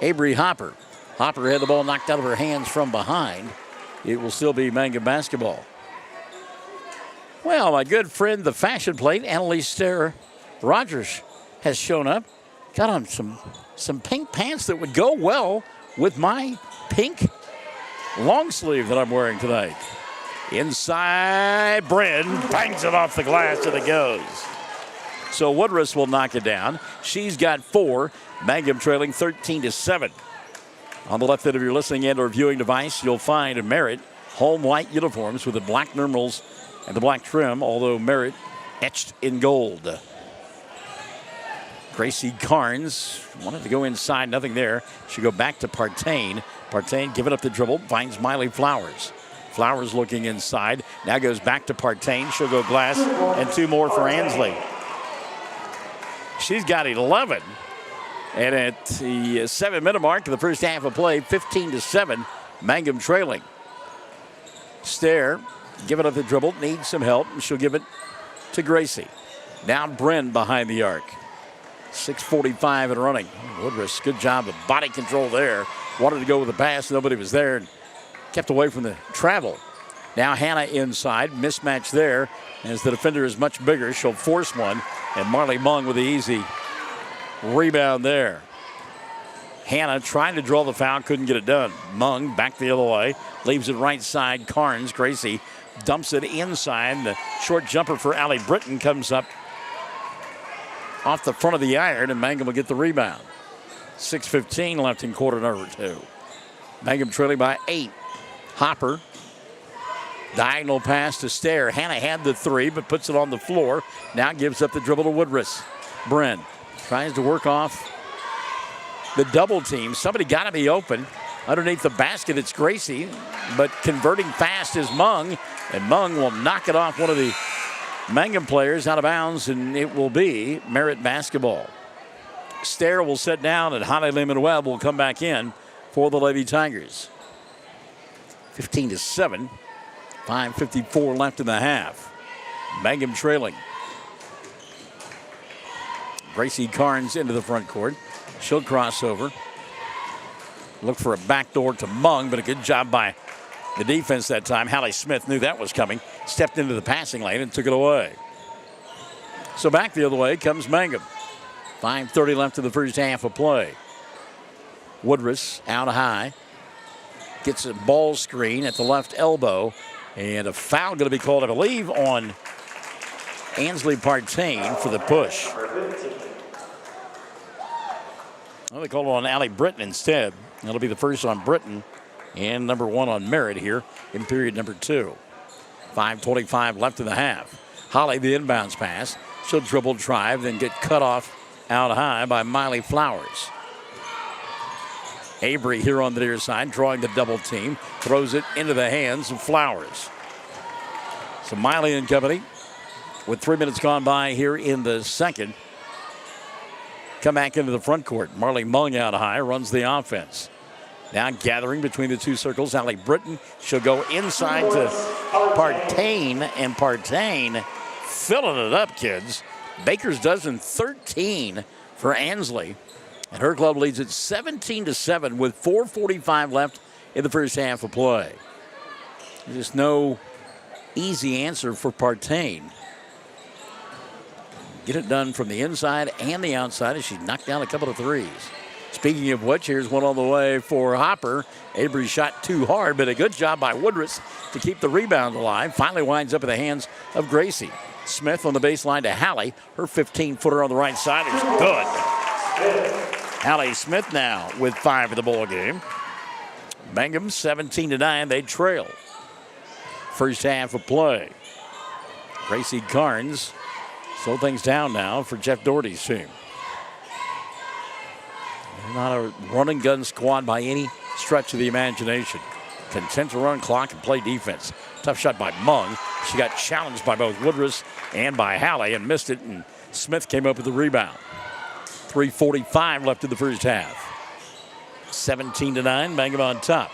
Speaker 14: Avery Hopper. Hopper had the ball knocked out of her hands from behind. It will still be Mangum basketball. Well, my good friend, the fashion plate, Annalise Stair Rogers, has shown up. Got on some pink pants that would go well with my pink long sleeve that I'm wearing tonight. Inside, Bren bangs it off the glass and it goes. So Woodruss will knock it down. She's got 4. Mangum trailing 13-7. On the left end of your listening and or viewing device, you'll find Merritt home white uniforms with the black numerals and the black trim, although Merritt etched in gold. Gracie Carnes wanted to go inside, nothing there. She'll go back to Partain. Partain giving up the dribble, finds Miley Flowers. Flowers looking inside, now goes back to Partain. She'll go glass, and 2 more for Ansley. She's got 11. And at the 7-minute mark of the first half of play, 15-7, Mangum trailing. Stair giving up the dribble, needs some help, and she'll give it to Gracie. Now Bren behind the arc. 6:45 and running. Woodruss, good job of body control there. Wanted to go with the pass, nobody was there, and kept away from the travel. Now Hannah inside, mismatch there. As the defender is much bigger, she'll force one, and Marley Mung with the easy rebound there. Hannah trying to draw the foul, couldn't get it done. Mung back the other way, leaves it right side. Carnes, Gracie dumps it inside. The short jumper for Allie Britton comes up off the front of the iron, and Mangum will get the rebound. 6:15 left in quarter number 2. Mangum trailing by 8. Hopper, diagonal pass to Stair. Hannah had the 3, but puts it on the floor. Now gives up the dribble to Woodruss. Bren tries to work off the double team. Somebody got to be open. Underneath the basket, it's Gracie, but converting fast is Mung, and Mung will knock it off one of the Mangum players out of bounds, and it will be Merritt basketball. Stair will sit down, and Holly Lehman-Webb will come back in for the Lady Tigers. 15-7. 5:54 left in the half. Mangum trailing. Gracie Carnes into the front court. She'll cross over. Look for a backdoor to Mung, but a good job by the defense that time. Hallie Smith knew that was coming. Stepped into the passing lane and took it away. So back the other way comes Mangum. 5:30 left in the first half of play. Woodruss out high. Gets a ball screen at the left elbow. And a foul going to be called, I believe, on Ansley Partain for the push. Well, they called it on Allie Britton instead. That'll be the first on Britton and number 1 on Merritt here in period number 2. 5:25 left in the half. Holly, the inbounds pass. She'll dribble, drive, then get cut off out high by Miley Flowers. Avery here on the near side, drawing the double team, throws it into the hands of Flowers. So Miley and company, with 3 minutes gone by here in the second, come back into the front court. Marley Mung out high, runs the offense. Now gathering between the two circles, Allie Britton. She'll go inside to Partain, and Partain filling it up, kids. Baker's dozen 13 for Ansley. And her club leads it 17-7 with 4:45 left in the first half of play. There's just no easy answer for Partain. Get it done from the inside and the outside as she knocked down a couple of threes. Speaking of which, here's one on the way for Hopper. Avery shot too hard, but a good job by Woodruss to keep the rebound alive. Finally winds up in the hands of Gracie. Smith on the baseline to Hallie. Her 15-footer on the right side is good. Hallie Smith now with 5 in the ball game. Mangum 17-9. They trail. First half of play. Gracie Carnes slow things down now for Jeff Doherty's team. They're not a run and gun squad by any stretch of the imagination. Content to run clock and play defense. Tough shot by Mung. She got challenged by both Woodruss and by Hallie and missed it, and Smith came up with the rebound. 3:45 left in the first half. 17-9, Mangum on top.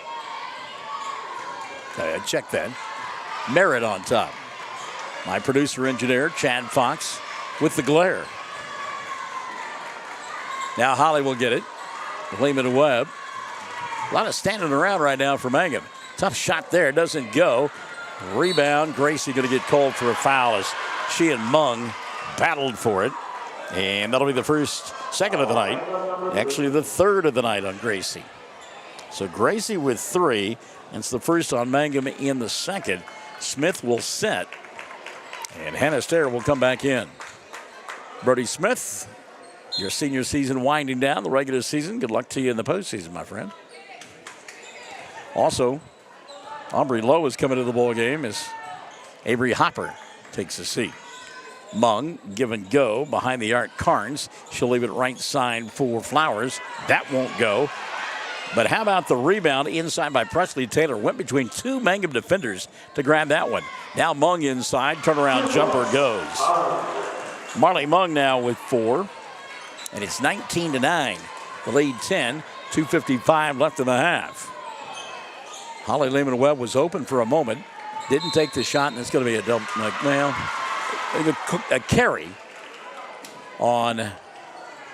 Speaker 14: Check that. Merritt on top. My producer engineer, Chad Fox, with the glare. Now Holly will get it. Lehman Webb. A lot of standing around right now for Mangum. Tough shot there, doesn't go. Rebound, Gracie going to get called for a foul as she and Mung battled for it. And that'll be the second of the night. Actually, the third of the night on Gracie. So Gracie with 3. And it's the first on Mangum in the second. Smith will set. And Hannah Stair will come back in. Brody Smith, your senior season winding down, the regular season. Good luck to you in the postseason, my friend. Also, Aubrey Lowe is coming to the ball game as Avery Hopper takes a seat. Mung, give and go behind the arc. Carnes, she'll leave it right side for Flowers. That won't go. But how about the rebound inside by Presley Taylor? Went between 2 Mangum defenders to grab that one. Now Mung inside, turnaround jumper goes. Marley Mung now with 4. And it's 19-9. The lead 10, 2:55 left in the half. Holly Lehman-Webb was open for a moment. Didn't take the shot, and it's going to be a carry on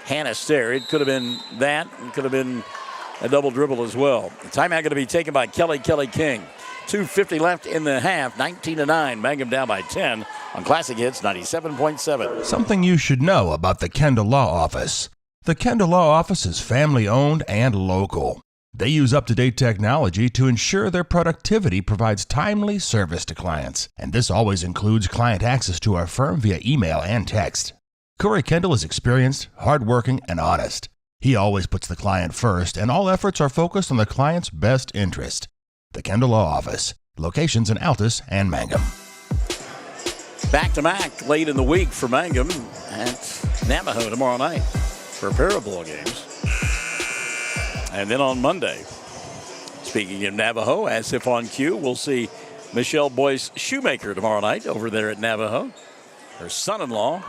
Speaker 14: Hannah Stair. It could have been that. It could have been a double dribble as well. The timeout going to be taken by Kelly King. 2:50 left in the half. 19-9. Mangum down by 10 on Classic Hits 97.7.
Speaker 8: Something you should know about the Kendall Law Office. The Kendall Law Office is family-owned and local. They use up-to-date technology to ensure their productivity provides timely service to clients, and this always includes client access to our firm via email and text. Corey Kendall is experienced, hardworking, and honest. He always puts the client first, and all efforts are focused on the client's best interest. The Kendall Law Office, locations in Altus and Mangum.
Speaker 14: Back-to-back late in the week for Mangum at Navajo tomorrow night for a pair of ball games. And then on Monday, speaking of Navajo, as if on cue, we'll see Michelle Boyce Shoemaker tomorrow night over there at Navajo. Her son-in-law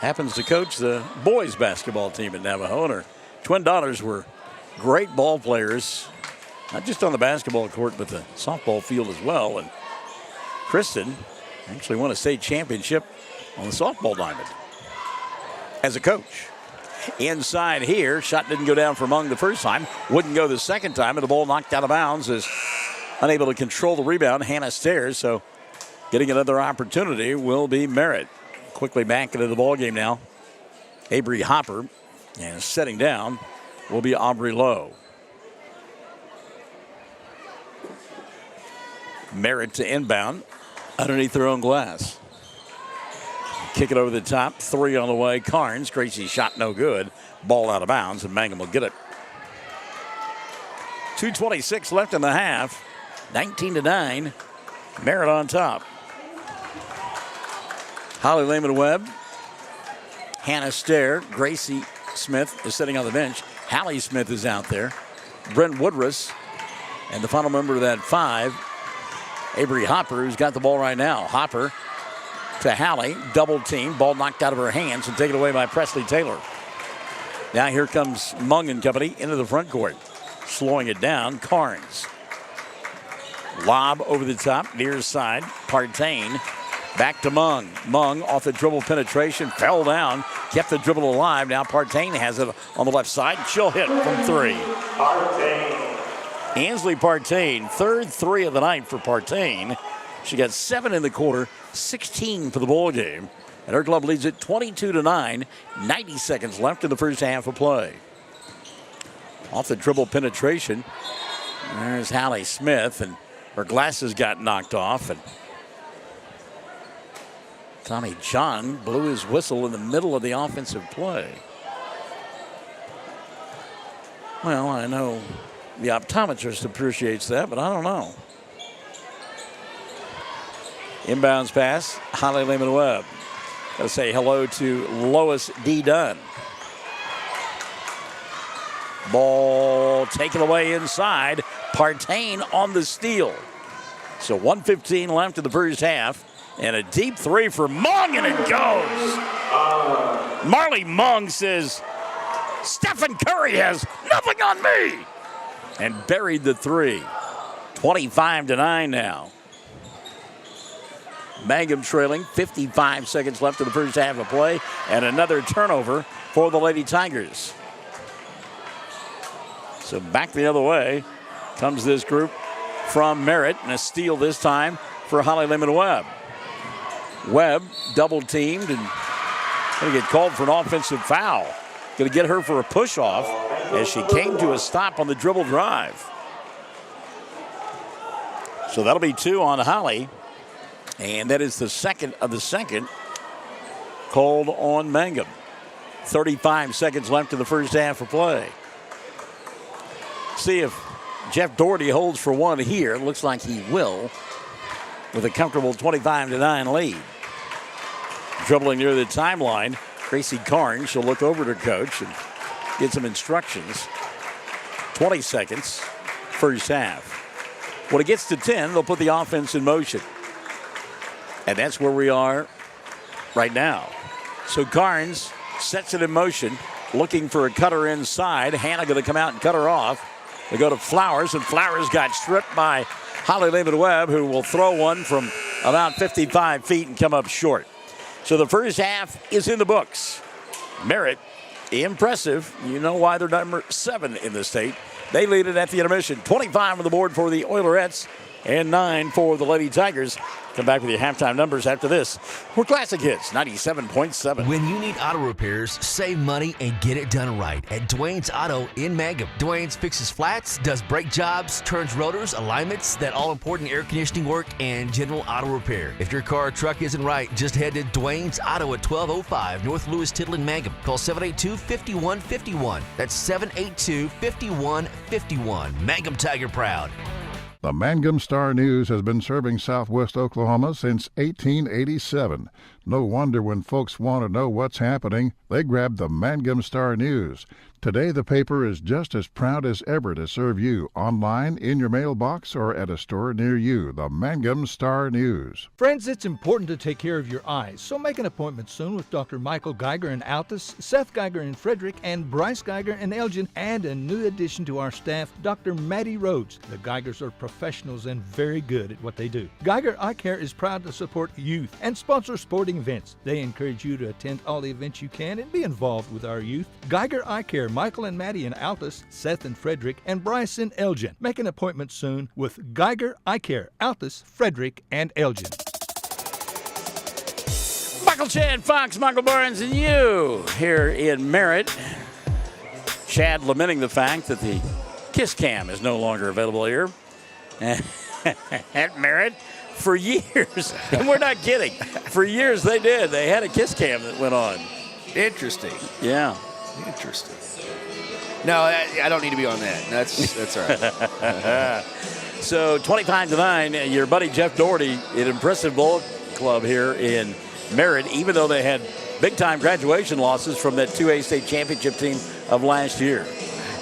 Speaker 14: happens to coach the boys basketball team at Navajo, and her twin daughters were great ball players, not just on the basketball court, but the softball field as well. And Kristen actually won a state championship on the softball diamond as a coach. Inside here, shot didn't go down for Mung the first time, wouldn't go the second time, and the ball knocked out of bounds is unable to control the rebound. Hannah Stairs, so getting another opportunity will be Merritt. Quickly back into the ball game now. Avery Hopper, and setting down will be Aubrey Lowe. Merritt to inbound underneath their own glass. Kick it over the top. 3 on the way. Carnes. Gracie shot no good. Ball out of bounds, and Mangum will get it. 2:26 left in the half. 19-9. Merritt on top. Holly Lehman-Webb. Hannah Stair. Gracie Smith is sitting on the bench. Hallie Smith is out there. Brent Woodruss. And the final member of that 5, Avery Hopper, who's got the ball right now. Hopper to Hallie, double team, ball knocked out of her hands and taken away by Presley Taylor. Now here comes Mung and company into the front court. Slowing it down, Carnes. Lob over the top, near side, Partain. Back to Mung. Mung off the dribble penetration, fell down, kept the dribble alive. Now Partain has it on the left side. She'll hit from 3. Ansley Partain, third 3 of the night for Partain. She got 7 in the quarter, 16 for the ball game. And her club leads it 22-9, 90 seconds left in the first half of play. Off the dribble penetration, there's Hallie Smith, and her glasses got knocked off. And Tommy John blew his whistle in the middle of the offensive play. Well, I know the optometrist appreciates that, but I don't know. Inbounds pass, Holly Lehman-Webb. Got to say hello to Lois D. Dunn. Ball taken away inside. Partain on the steal. So 1:15 left in the first half. And a deep 3 for Mung, and it goes. Marley Mung says, Stephen Curry has nothing on me. And buried the 3. 25-9 now. Mangum trailing, 55 seconds left in the first half of play, and another turnover for the Lady Tigers. So back the other way comes this group from Merritt, and a steal this time for Holly Lehman-Webb. Webb double teamed and going to get called for an offensive foul. Going to get her for a push-off as she came to a stop on the dribble drive. So that'll be 2 on Holly. And that is the second of the second called on Mangum. 35 seconds left in the first half of play. See if Jeff Doherty holds for one here. Looks like he will, with a comfortable 25-9 lead. Dribbling near the timeline, Gracie Carnes. She'll look over to coach and get some instructions. 20 seconds, first half. When it gets to 10, they'll put the offense in motion. And that's where we are right now. So Carnes sets it in motion, looking for a cutter inside. Hannah going to come out and cut her off. They go to Flowers, and Flowers got stripped by Holly Lehman-Webb, who will throw one from about 55 feet and come up short. So the first half is in the books. Merritt, impressive. You know why they're number 7 in the state. They lead it at the intermission. 25 on the board for the Oilerettes and 9 for the Lady Tigers. Come back with your halftime numbers after this. We're Classic Hits 97.7.
Speaker 3: When you need auto repairs, save money and get it done right at Dwayne's Auto in Mangum. Dwayne's fixes flats, does brake jobs, turns rotors, alignments, that all-important air conditioning work, and general auto repair. If your car or truck isn't right, just head to Dwayne's Auto at 1205 North Lewis Tittle in Mangum. Call 782-5151. That's 782-5151. Mangum Tiger proud.
Speaker 1: The Mangum Star News has been serving southwest Oklahoma since 1887. No wonder when folks want to know what's happening, they grab the Mangum Star News. Today, the paper is just as proud as ever to serve you online, in your mailbox, or at a store near you. The Mangum Star News.
Speaker 9: Friends, it's important to take care of your eyes, so make an appointment soon with Dr. Michael Geiger in Altus, Seth Geiger in Frederick, and Bryce Geiger in Elgin, and a new addition to our staff, Dr. Maddie Rhodes. The Geigers are professionals and very good at what they do. Geiger Eye Care is proud to support youth and sponsor sporting events. They encourage you to attend all the events you can and be involved with our youth. Geiger Eye Care, Michael and Maddie in Altus, Seth in Frederick, and Bryce in Elgin. Make an appointment soon with Geiger Eye Care, Altus, Frederick, and Elgin.
Speaker 14: Michael Chad Fox, Michael Barnes, and you here in Merritt. Chad lamenting the fact that the Kiss Cam is no longer available here at Merritt. For years, and we're not kidding, for years they did. They had a Kiss Cam that went on.
Speaker 15: Interesting.
Speaker 14: Yeah.
Speaker 15: Interesting. No, I don't need to be on that. That's all right.
Speaker 14: So 25-9, your buddy Jeff Doherty, an impressive ball club here in Merritt, even though they had big-time graduation losses from that 2A state championship team of last year.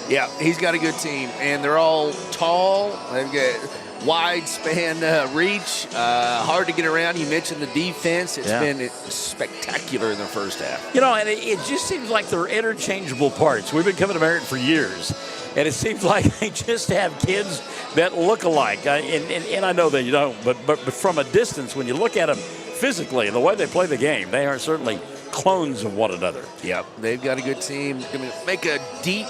Speaker 15: Yeah, he's got a good team, and they're all tall. They've got wide span reach, hard to get around. You mentioned the defense. It's been spectacular in the first half.
Speaker 14: You know, and it just seems like they're interchangeable parts. We've been coming to Merritt for years, and it seems like they just have kids that look alike. And I know they don't, but from a distance, when you look at them physically and the way they play the game, they are certainly clones of one another.
Speaker 15: Yep, they've got a good team. Going to make a deep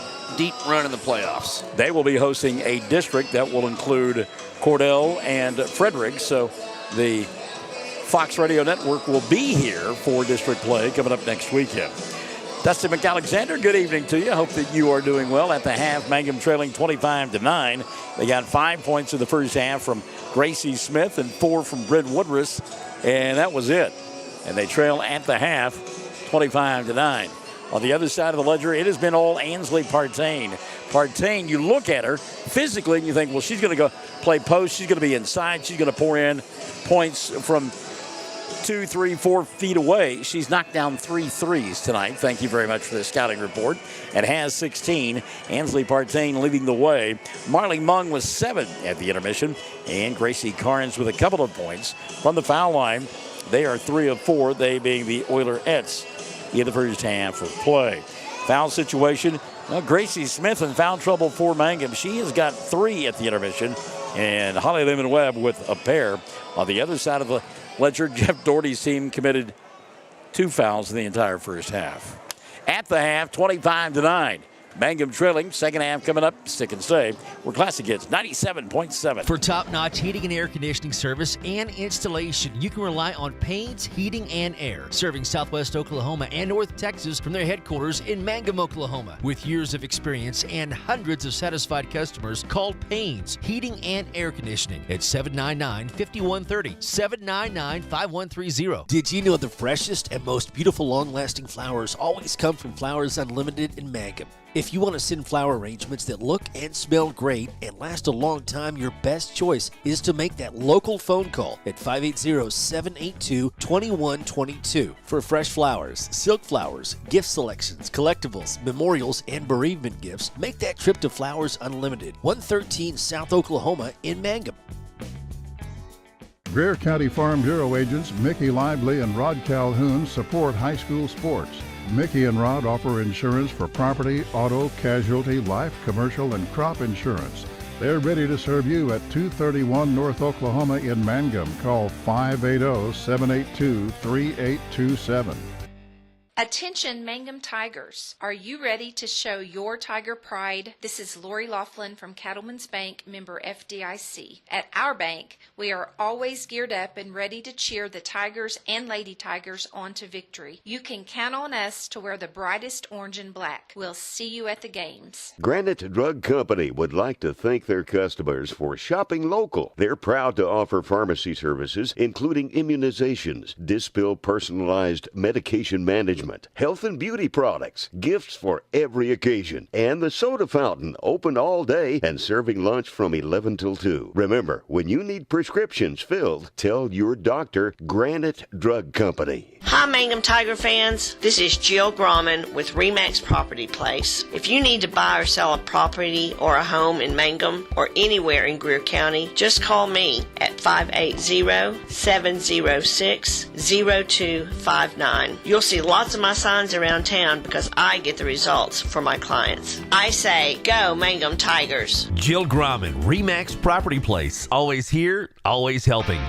Speaker 15: run in the playoffs.
Speaker 14: They will be hosting a district that will include Cordell and Frederick, so the Fox Radio Network will be here for district play coming up next weekend. Dustin McAlexander, good evening to you. Hope that you are doing well. At the half, Mangum trailing 25-9. They got 5 points in the first half from Gracie Smith and 4 from Bryn Woodruss, and that was it. And they trail at the half 25-9. On the other side of the ledger, it has been all Ansley Partain. Partain, you look at her physically and you think, well, she's going to go play post. She's going to be inside. She's going to pour in points from 2, 3, 4 feet away. She's knocked down 3 threes tonight. Thank you very much for the scouting report. And has 16. Ansley Partain leading the way. Marley Mung was 7 at the intermission. And Gracie Carnes with a couple of points from the foul line. They are 3 of 4, they being the Oilerettes in the first half of play. Foul situation, Gracie Smith in foul trouble for Mangum. She has got 3 at the intermission, and Holly Lemon-Webb with a pair. On the other side of the ledger, Jeff Doherty's team committed 2 fouls in the entire first half. At the half, 25-9. Mangum trailing. Second half coming up. Stick and stay. We're Classic Hits 97.7.
Speaker 3: For top-notch heating and air conditioning service and installation, you can rely on Payne's Heating and Air, serving Southwest Oklahoma and North Texas from their headquarters in Mangum, Oklahoma. With years of experience and hundreds of satisfied customers, call Payne's Heating and Air Conditioning at 799-5130, 799-5130.
Speaker 17: Did you know the freshest and most beautiful long-lasting flowers always come from Flowers Unlimited in Mangum? If you want to send flower arrangements that look and smell great and last a long time, your best choice is to make that local phone call at 580-782-2122 for fresh flowers, silk flowers, gift selections, collectibles, memorials, and bereavement gifts. Make that trip to Flowers Unlimited, 113 South Oklahoma in Mangum.
Speaker 1: Greer County Farm Bureau agents Mickey Lively and Rod Calhoun support high school sports. Mickey and Rod offer insurance for property, auto, casualty, life, commercial, and crop insurance. They're ready to serve you at 231 North Oklahoma in Mangum. Call 580-782-3827.
Speaker 10: Attention Mangum Tigers. Are you ready to show your Tiger pride? This is Lori Laughlin from Cattlemen's Bank, member FDIC. At our bank, we are always geared up and ready to cheer the Tigers and Lady Tigers on to victory. You can count on us to wear the brightest orange and black. We'll see you at the games.
Speaker 6: Granite Drug Company would like to thank their customers for shopping local. They're proud to offer pharmacy services, including immunizations, Dispill personalized medication management, entertainment, health and beauty products, gifts for every occasion, and the soda fountain open all day and serving lunch from 11 till 2. Remember, when you need prescriptions filled, tell your doctor Granite Drug Company.
Speaker 11: Hi, Mangum Tiger fans. This is Jill Grauman with RE/MAX Property Place. If you need to buy or sell a property or a home in Mangum or anywhere in Greer County, just call me at 580-706-0259. You'll see lots of my signs around town because I get the results for my clients. I say, go Mangum Tigers.
Speaker 3: Jill Grauman, RE/MAX Property Place. Always here, always helping.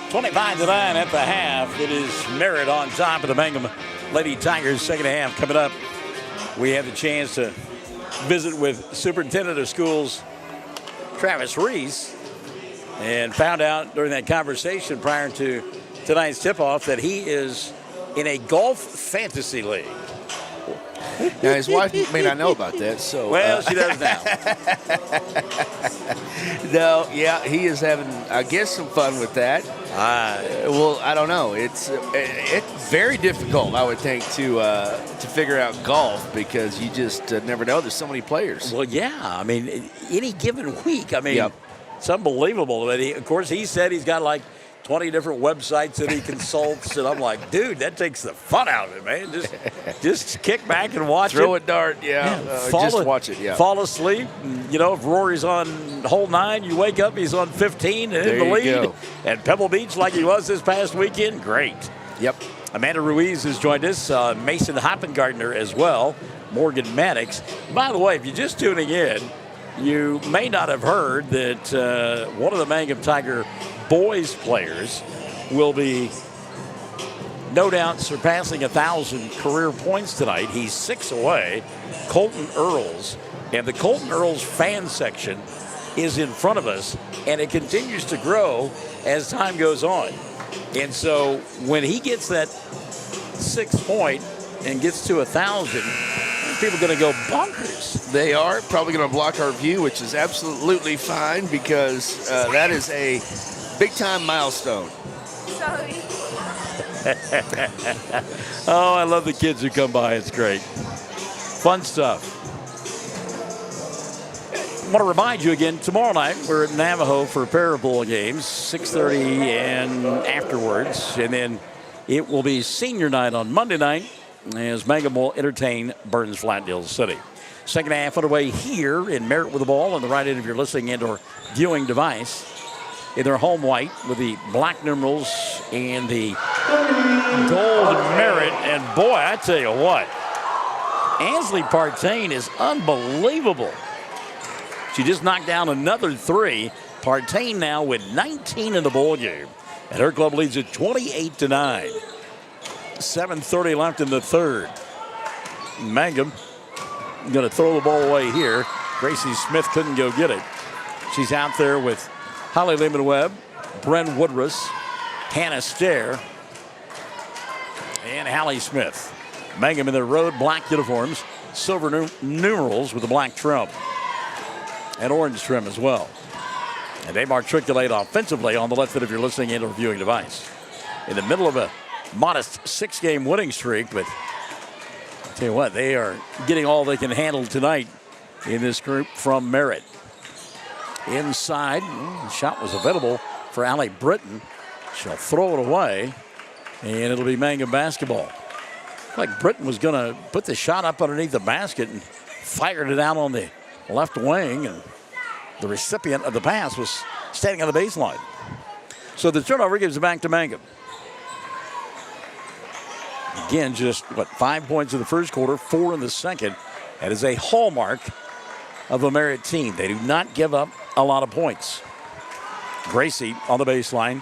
Speaker 14: 25-9 at the half. It is Merritt on top of the Mangum Lady Tigers. Second half coming up. We have the chance to visit with Superintendent of Schools Travis Reese and found out during that conversation prior to tonight's tip-off that he is in a golf fantasy league.
Speaker 15: Now, his wife may not know about that, so...
Speaker 14: Well, she does now.
Speaker 15: No, yeah, he is having, I guess, some fun with that. Well, I don't know. It's very difficult, I would think, to figure out golf because you just never know. There's so many players.
Speaker 14: Well, yeah. I mean, any given week, it's unbelievable. Of course, he said he's got like 20 different websites that he consults, and I'm like, dude, that takes the fun out of it, man. Just kick back and watch
Speaker 15: Throw a dart, just watch it,
Speaker 14: Fall asleep. And, if Rory's on hole 9, you wake up, he's on 15 and in the lead.
Speaker 15: Go.
Speaker 14: At Pebble Beach like he was this past weekend, great.
Speaker 15: Yep.
Speaker 14: Amanda Ruiz has joined us, Mason Hoppengardner as well, Morgan Maddox. By the way, if you're just tuning in, you may not have heard that one of the Mangum Tiger boys players will be no doubt surpassing 1,000 career points tonight. He's 6 away. Colton Earls. And the Colton Earls fan section is in front of us, and it continues to grow as time goes on. And so when he gets that 6 point and gets to 1,000, people are going to go bonkers.
Speaker 15: They are probably going to block our view, which is absolutely fine because that is a big-time milestone.
Speaker 18: Sorry.
Speaker 14: Oh, I love the kids who come by. It's great. Fun stuff. I want to remind you again, tomorrow night we're at Navajo for a pair of bowl games, 6:30 and afterwards. And then it will be senior night on Monday night as Mangum will entertain Burns Flat-Hill City. Second half underway here in Merritt with the ball on the right end of your listening and or viewing device. In their home white with the black numerals and the gold Merritt. And boy, I tell you what, Ansley Partain is unbelievable. She just knocked down another 3. Partain now with 19 in the ball game. And her club leads it 28-9. 7:30 left in the third. Mangum going to throw the ball away here. Gracie Smith couldn't go get it. She's out there with Holly Lehman-Webb, Bren Woodruss, Hannah Stair, and Hallie Smith. Mangum in their road black uniforms, silver numerals with the black trim, and orange trim as well. And they matriculate offensively on the left end of your listening and or viewing device. In the middle of a modest 6-game winning streak, but I'll tell you what, they are getting all they can handle tonight in this group from Merritt. Inside, the shot was available for Allie Britton. She'll throw it away, and it'll be Mangum basketball. Like Britton was going to put the shot up underneath the basket and fired it out on the left wing, and the recipient of the pass was standing on the baseline. So the turnover gives it back to Mangum. Again, just, 5 points in the first quarter, 4 in the second. That is a hallmark of a Merritt team. They do not give up a lot of points. Gracie on the baseline,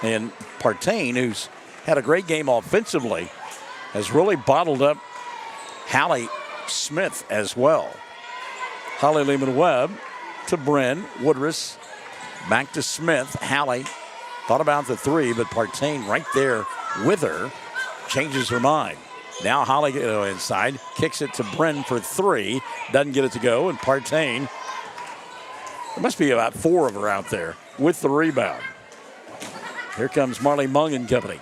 Speaker 14: and Partain, who's had a great game offensively, has really bottled up Hallie Smith as well. Holly Lehman-Webb to Bren Woodruss, back to Smith. Hallie thought about the 3, but Partain right there with her changes her mind. Now Holly inside, kicks it to Bren for 3, doesn't get it to go, and Partain, there must be about 4 of her out there with the rebound. Here comes Marley Mung and company.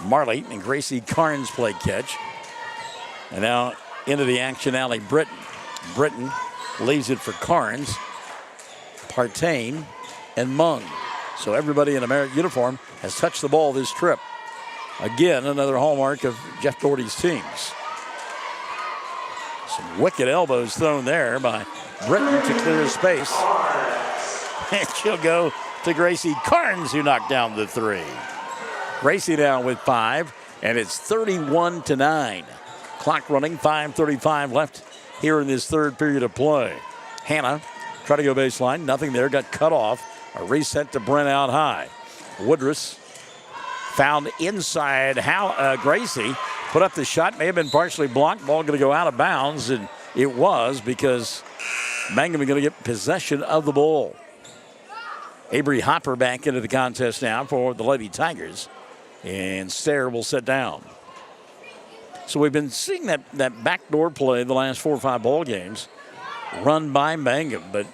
Speaker 14: Marley and Gracie Carnes play catch. And now into the action alley, Britton. Britton leaves it for Carnes, Partain, and Mung. So everybody in a Merritt uniform has touched the ball this trip. Again, another hallmark of Jeff Doherty's teams. Some wicked elbows thrown there by Britton to clear space. And she'll go to Gracie Carnes, who knocked down the three. Gracie down with 5, and it's 31-9. Clock running, 5:35 left here in this third period of play. Hannah tried to go baseline, nothing there, got cut off. A reset to Brent out high. Woodruss found inside Gracie, put up the shot, may have been partially blocked, ball going to go out of bounds, and it was because Mangum is going to get possession of the ball. Avery Hopper back into the contest now for the Lady Tigers, and Stair will sit down. So we've been seeing that backdoor play the last 4 or 5 ball games run by Mangum, but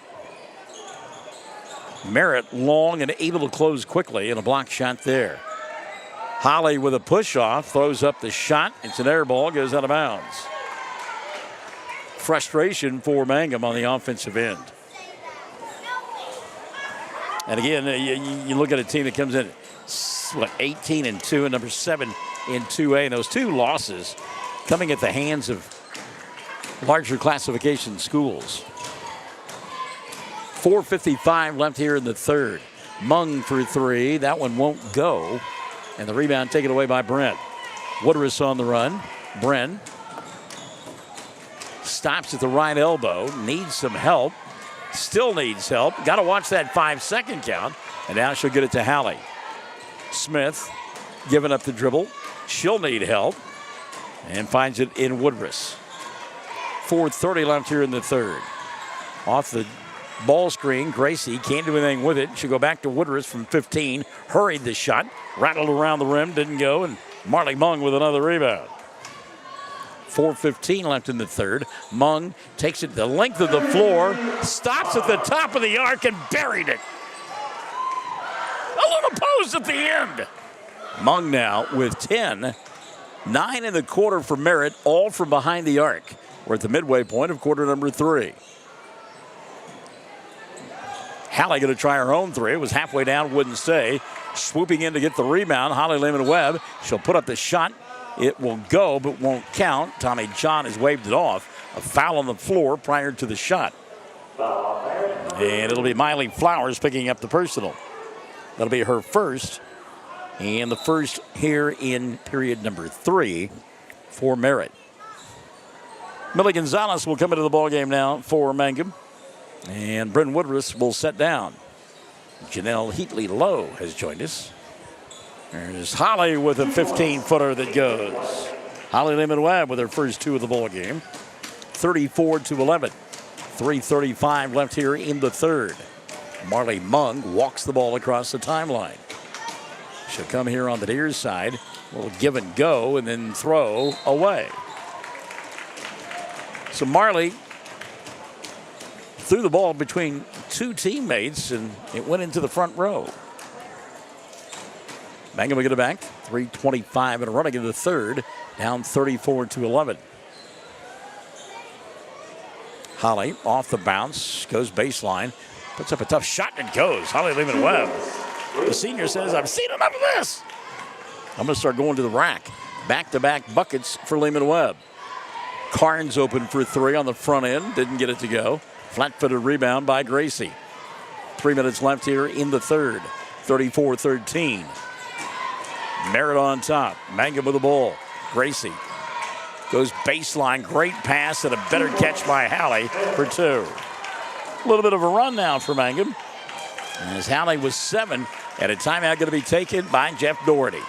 Speaker 14: Merritt long and able to close quickly, and a block shot there. Holly with a push-off, throws up the shot. It's an air ball, goes out of bounds. Frustration for Mangum on the offensive end. And again, you look at a team that comes in, 18-2 and number 7 in 2A. And those 2 losses coming at the hands of larger classification schools. 4:55 left here in the third. Mung for 3. That one won't go. And the rebound taken away by Brent. Woodruss on the run. Bren stops at the right elbow. Needs some help. Still needs help. Got to watch that 5-second count. And now she'll get it to Hallie. Smith giving up the dribble. She'll need help. And finds it in Woodruss. 4:30 left here in the third. Off the ball screen, Gracie can't do anything with it. She'll go back to Woodruss from 15. Hurried the shot. Rattled around the rim. Didn't go. And Marley Mung with another rebound. 4:15 left in the third. Mung takes it the length of the floor. Stops at the top of the arc and buried it. A little post at the end. Mung now with 10. 9 in the quarter for Merritt, all from behind the arc. We're at the midway point of quarter number 3. Hallie going to try her own 3. It was halfway down, wouldn't stay. Swooping in to get the rebound, Holly Lehman-Webb. She'll put up the shot. It will go, but won't count. Tommy John has waved it off. A foul on the floor prior to the shot. And it'll be Miley Flowers picking up the personal. That'll be her first. And the first here in period number 3 for Merritt. Millie Gonzalez will come into the ballgame now for Mangum. And Bryn Woodruss will set down. Janelle Heatley Lowe has joined us. There's Holly with a 15-footer that goes. Holly Lehman-Webb with her first 2 of the ballgame. 34-11. 3:35 left here in the third. Marley Mung walks the ball across the timeline. She'll come here on the near side. A little give and go and then throw away. So Marley threw the ball between 2 teammates and it went into the front row. Mangum will get it back. 3:25 and running into the third. Down 34-11. Holly off the bounce. Goes baseline. Puts up a tough shot and goes. Holly Lehman-Webb. The senior says, I've seen enough of this. I'm going to start going to the rack. Back-to-back buckets for Lehman-Webb. Carnes open for 3 on the front end. Didn't get it to go. Flat-footed rebound by Gracie. 3 minutes left here in the third. 34-13. Merritt on top. Mangum with the ball. Gracie goes baseline. Great pass and a better catch by Hallie for 2. A little bit of a run now for Mangum. As Hallie was 7, and a timeout going to be taken by Jeff Doherty.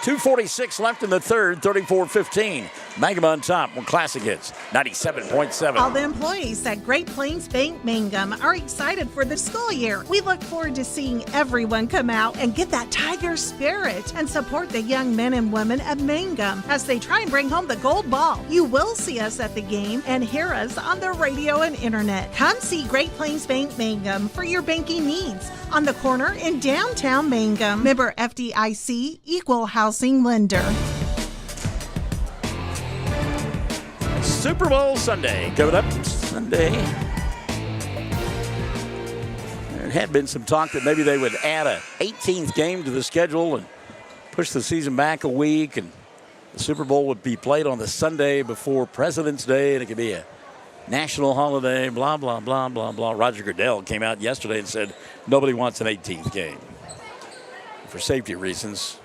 Speaker 14: 2:46 left in the third, 34-15. Mangum on top with classic hits, 97.7.
Speaker 12: All the employees at Great Plains Bank Mangum are excited for the school year. We look forward to seeing everyone come out and get that Tiger spirit and support the young men and women at Mangum as they try and bring home the gold ball. You will see us at the game and hear us on the radio and internet. Come see Great Plains Bank Mangum for your banking needs on the corner in downtown Mangum. Member FDIC, Equal Housing Lender.
Speaker 14: Super Bowl Sunday coming up Sunday. There had been some talk that maybe they would add a 18th game to the schedule and push the season back a week, and the Super Bowl would be played on the Sunday before President's Day, and it could be a national holiday, blah, blah, blah, blah, blah. Roger Goodell came out yesterday and said nobody wants an 18th game. For safety reasons,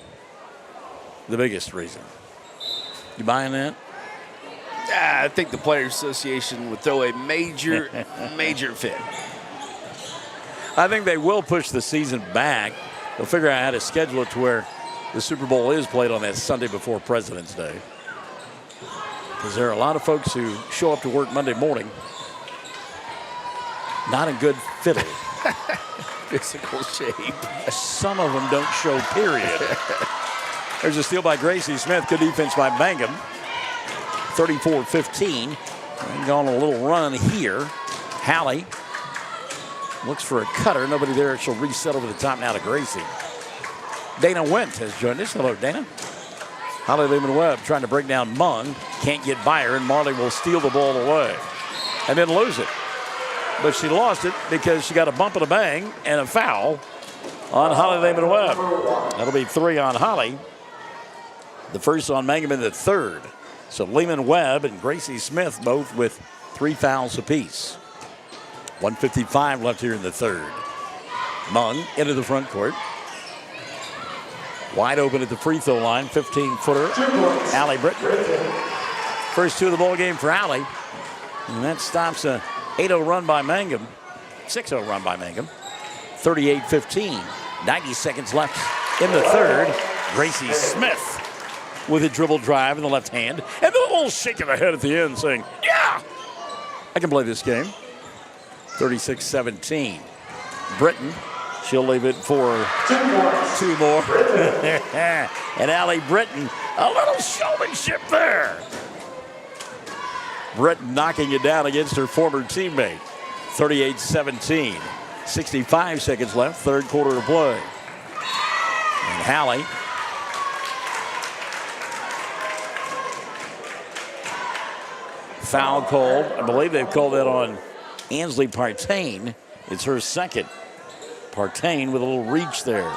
Speaker 14: the biggest reason. You buying that?
Speaker 15: I think the Players Association would throw a major fit.
Speaker 14: I think they will push the season back. They'll figure out how to schedule it to where the Super Bowl is played on that Sunday before President's Day. Because there are a lot of folks who show up to work Monday morning not in good
Speaker 15: physical shape.
Speaker 14: Some of them don't show, period. There's a steal by Gracie Smith. Good defense by Mangum. 34-15. And going a little run here. Hallie looks for a cutter. Nobody there. She'll reset over the top now to Gracie. Dana Wentz has joined us. Hello, Dana. Holly Lehman-Webb trying to break down Mung. Can't get by her, and Marley will steal the ball away and then lose it. But she lost it because she got a bump and a bang and a foul on Holly Lehman-Webb. That'll be 3 on Holly. The first on Mangum in the third. So Lehman-Webb and Gracie Smith both with 3 fouls apiece. 1:55 left here in the third. Mung into the front court. Wide open at the free throw line. 15-footer. Allie Britton. First 2 of the ball game for Allie. And that stops a 8-0 run by Mangum. 6-0 run by Mangum. 38-15. 90 seconds left in the third. Gracie Smith with a dribble drive in the left hand. And the little shake of the head at the end saying, yeah, I can play this game. 36-17. Britton, she'll leave it for 2 more. And Allie Britton, a little showmanship there. Britton knocking it down against her former teammate. 38-17. 65 seconds left, third quarter of play. And Hallie foul called. I believe they've called that on Ansley Partain. It's her second. Partain with a little reach there.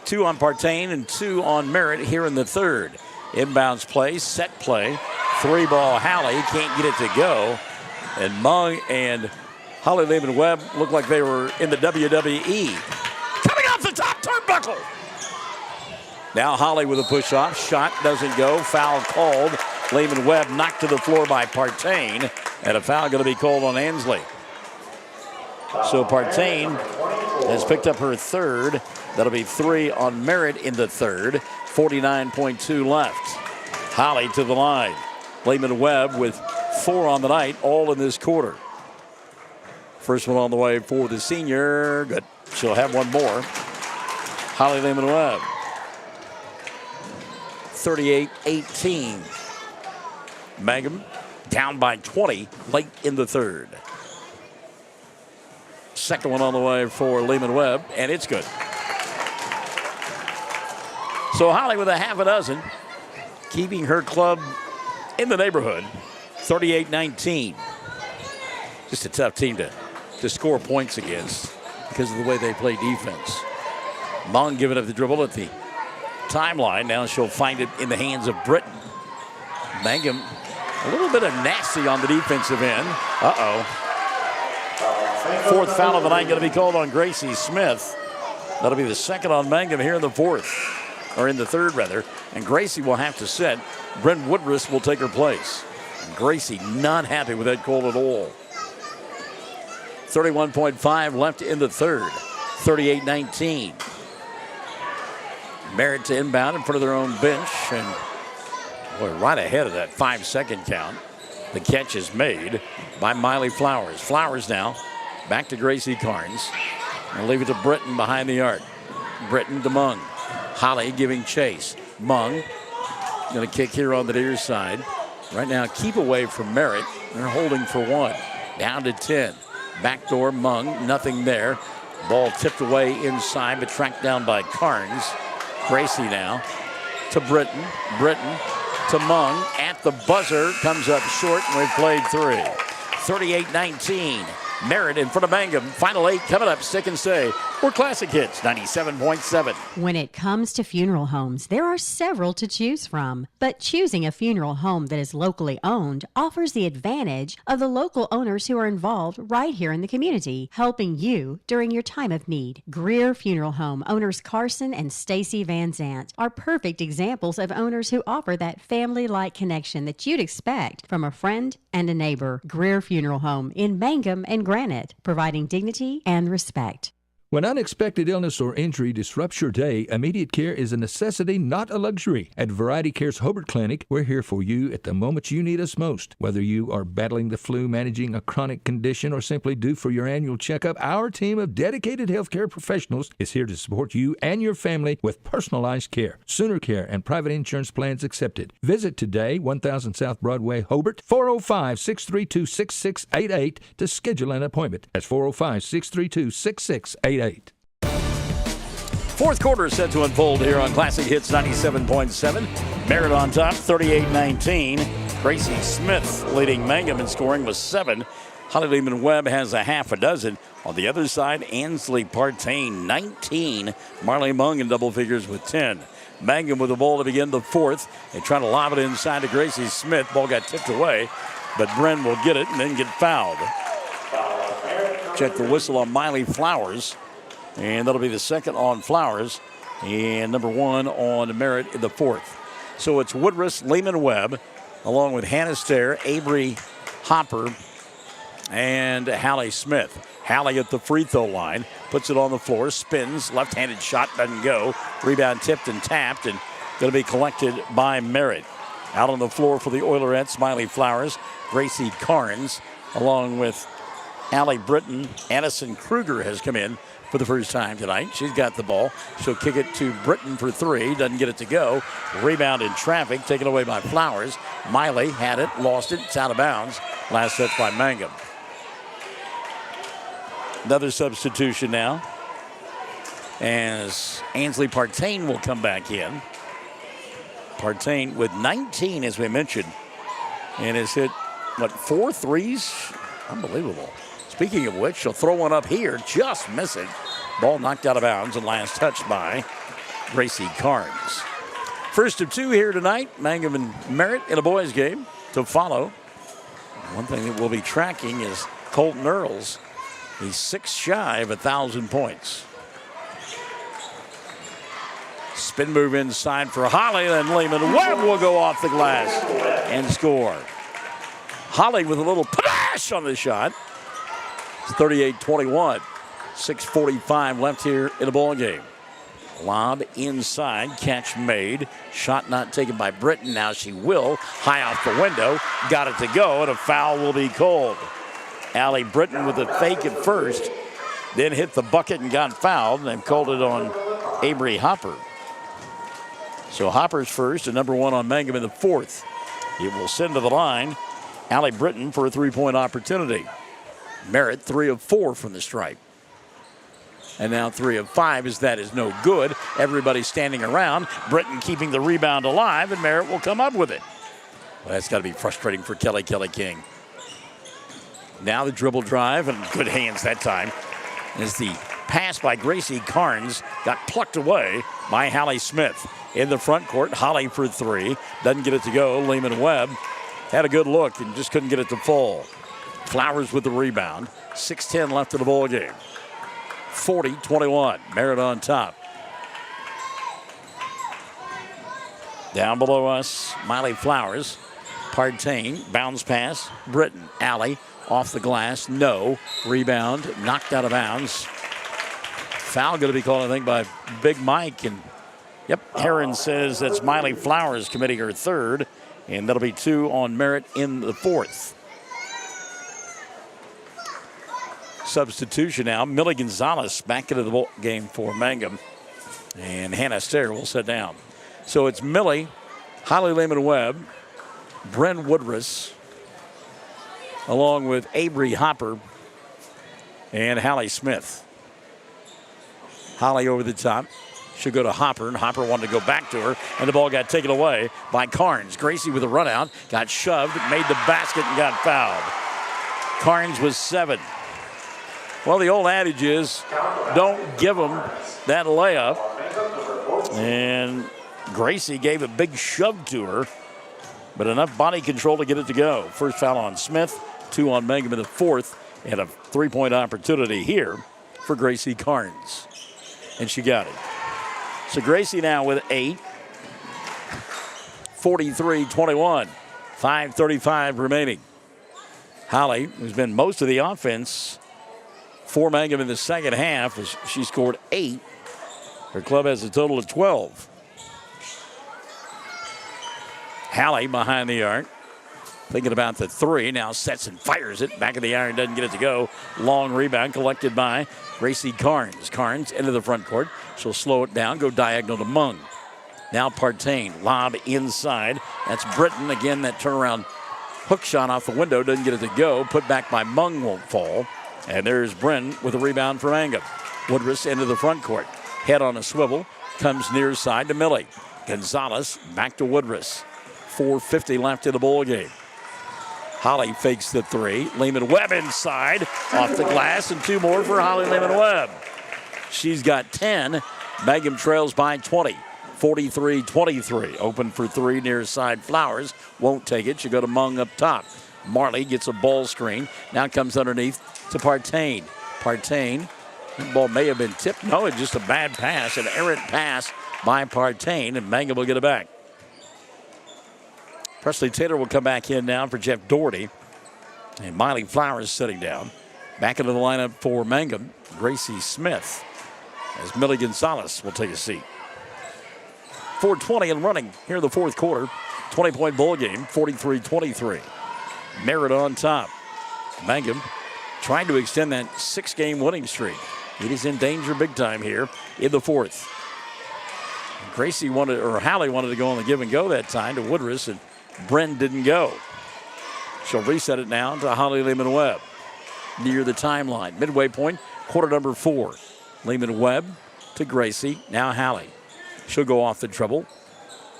Speaker 14: 2 on Partain and 2 on Merritt here in the third. Inbounds play, set play. 3-ball Hallie can't get it to go. And Mung and Holly Lehman-Webb look like they were in the WWE. Coming off the top turnbuckle. Now Holly with a push-off. Shot doesn't go. Foul called. Lehman-Webb knocked to the floor by Partain. And a foul going to be called on Ansley. So Partain has picked up her third. That'll be 3 on Merritt in the third. 49.2 left. Holly to the line. Lehman-Webb with 4 on the night, all in this quarter. First one on the way for the senior. Good. She'll have one more. Holly Lehman-Webb. 38-18. Mangum down by 20 late in the third. Second one on the way for Lehman-Webb, and it's good. So Holly with a half a dozen, keeping her club in the neighborhood. 38-19. Just a tough team to score points against because of the way they play defense. Mung giving up the dribble at the timeline. Now she'll find it in the hands of Britton. Mangum, a little bit of nasty on the defensive end. Uh-oh. Fourth foul of the night going to be called on Gracie Smith. That'll be the second on Mangum here in the fourth. Or in the third, rather. And Gracie will have to sit. Brent Woodruss will take her place. And Gracie not happy with that call at all. 31.5 left in the third. 38-19. Merritt to inbound in front of their own bench. And Boy, right ahead of that 5-second count. The catch is made by Miley Flowers. Flowers now back to Gracie Carnes. And leave it to Britton behind the arc. Britton to Mung. Holly giving chase. Mung going to kick here on the near side. Right now, keep away from Merritt. They're holding for 1. Down to 10. Backdoor Mung, nothing there. Ball tipped away inside, but tracked down by Carnes. Gracie now to Britton. Britton to Mung at the buzzer. Comes up short, and we've played 3. 38-19. Merritt in front of Mangum. Final 8 coming up. Stick and stay. We're Classic Hits 97.7.
Speaker 13: When it comes to funeral homes, there are several to choose from. But choosing a funeral home that is locally owned offers the advantage of the local owners who are involved right here in the community, helping you during your time of need. Greer Funeral Home owners Carson and Stacy Van Zant are perfect examples of owners who offer that family-like connection that you'd expect from a friend and a neighbor. Greer Funeral Home in Mangum and Granite, providing dignity and respect.
Speaker 9: When unexpected illness or injury disrupts your day, immediate care is a necessity, not a luxury. At Variety Care's Hobart Clinic, we're here for you at the moment you need us most. Whether you are battling the flu, managing a chronic condition, or simply due for your annual checkup, our team of dedicated healthcare professionals is here to support you and your family with personalized care. Sooner Care and private insurance plans accepted. Visit today, 1000 South Broadway, Hobart, 405-632-6688 to schedule an appointment. That's 405-632-6688.
Speaker 14: Fourth quarter is set to unfold here on Classic Hits 97.7. Merritt on top, 38-19. Gracie Smith leading Mangum in scoring with 7. Holly Lehman-Webb has a half a dozen. On the other side, Ansley Partain, 19. Marley Mung in double figures with 10. Mangum with the ball to begin the fourth. They try to lob it inside to Gracie Smith. Ball got tipped away, but Bren will get it and then get fouled. Check the whistle on Miley Flowers. And that'll be the second on Flowers. And number 1 on Merritt in the fourth. So it's Woodruss, Lehman-Webb, along with Hannah Stair, Avery Hopper, and Hallie Smith. Hallie at the free throw line, puts it on the floor, spins, left-handed shot, doesn't go. Rebound tipped and tapped, and going to be collected by Merritt. Out on the floor for the Oilerettes, Miley Flowers, Gracie Carnes, along with Allie Britton. Addison Kruger has come in for the first time tonight. She's got the ball. She'll kick it to Britton for 3. Doesn't get it to go. Rebound in traffic, taken away by Flowers. Miley had it, lost it. It's out of bounds. Last touch by Mangum. Another substitution now, as Ansley Partain will come back in. Partain with 19, as we mentioned, and has hit, 4 threes? Unbelievable. Speaking of which, she'll throw one up here, just missing. Ball knocked out of bounds and last touched by Gracie Carnes. First of 2 here tonight, Mangum and Merritt in a boys game to follow. One thing that we'll be tracking is Colton Earls. He's 6 shy of 1,000 points. Spin move inside for Holly, then Lehman-Webb will go off the glass and score. Holly with a little panache on the shot. 38-21. 6:45 left here in the ball game. Lob inside, catch made. Shot not taken by Britton. Now she will. High off the window. Got it to go, and a foul will be called. Allie Britton with a fake at first, then hit the bucket and got fouled, and they've called it on Avery Hopper. So Hopper's first, and number 1 on Mangum in the fourth. It will send to the line Allie Britton for a 3-point opportunity. Merritt 3 of 4 from the stripe. And now 3 of 5 as that is no good. Everybody standing around. Britton keeping the rebound alive, and Merritt will come up with it. Well, that's got to be frustrating for Kelly King. Now the dribble drive, and good hands that time, as the pass by Gracie Carnes got plucked away by Hallie Smith. In the front court, Holly for 3. Doesn't get it to go. Lehman-Webb had a good look and just couldn't get it to fall. Flowers with the rebound. 6:10 left in the ball game. 40-21. Merritt on top. Down below us, Miley Flowers. Partain, bounce pass. Britton, Allie, off the glass. No. Rebound, knocked out of bounds. Foul going to be called, I think, by Big Mike. And, yep, Heron says that's Miley Flowers committing her 3rd. And that'll be 2 on Merritt in the 4th. Substitution now. Millie Gonzalez back into the ball game for Mangum. And Hannah Stair will sit down. So it's Millie, Holly Lehman-Webb, Bren Woodruss, along with Avery Hopper and Hallie Smith. Holly over the top. She'll go to Hopper, and Hopper wanted to go back to her, and the ball got taken away by Carnes. Gracie with a run out, got shoved, made the basket, and got fouled. Carnes was 7. Well, the old adage is, don't give them that layup. And Gracie gave a big shove to her, but enough body control to get it to go. First foul on Smith, 2 on Mangum in the 4th, and a 3-point opportunity here for Gracie Carnes. And she got it. So Gracie now with 8, 43-21, 5:35 remaining. Holly, who's been most of the offense for Mangum in the second half, she scored 8. Her club has a total of 12. Hallie behind the arc, thinking about the 3. Now sets and fires it. Back of the iron, doesn't get it to go. Long rebound collected by Gracie Carnes. Carnes into the front court. She'll slow it down, go diagonal to Mung. Now Partain, lob inside. That's Britton. Again, that turnaround hook shot off the window, doesn't get it to go. Put back by Mung, won't fall. And there's Bren with a rebound for Mangum. Woodruss into the front court. Head on a swivel. Comes near side to Millie. Gonzalez back to Woodruss. 4:50 left in the ball game. Holly fakes the 3. Lehman-Webb inside. Off the glass, and 2 more for Holly Lehman-Webb. She's got 10. Mangum trails by 20. 43-23. Open for 3 near side. Flowers won't take it. She'll go to Mung up top. Marley gets a ball screen. Now comes underneath to Partain. Partain. The ball may have been tipped. No, it's just a bad pass. An errant pass by Partain, and Mangum will get it back. Presley Taylor will come back in now for Jeff Doherty. And Miley Flowers sitting down. Back into the lineup for Mangum, Gracie Smith, as Millie Gonzalez will take a seat. 4:20 and running here in the 4th quarter. 20-point ball game, 43-23. Merritt on top. Mangum trying to extend that 6-game winning streak. It is in danger big time here in the 4th. Hallie wanted to go on the give and go that time to Woodruss, and Bren didn't go. She'll reset it now to Holly Lehman-Webb near the timeline. Midway point, quarter number 4. Lehman-Webb to Gracie, now Hallie. She'll go off the dribble.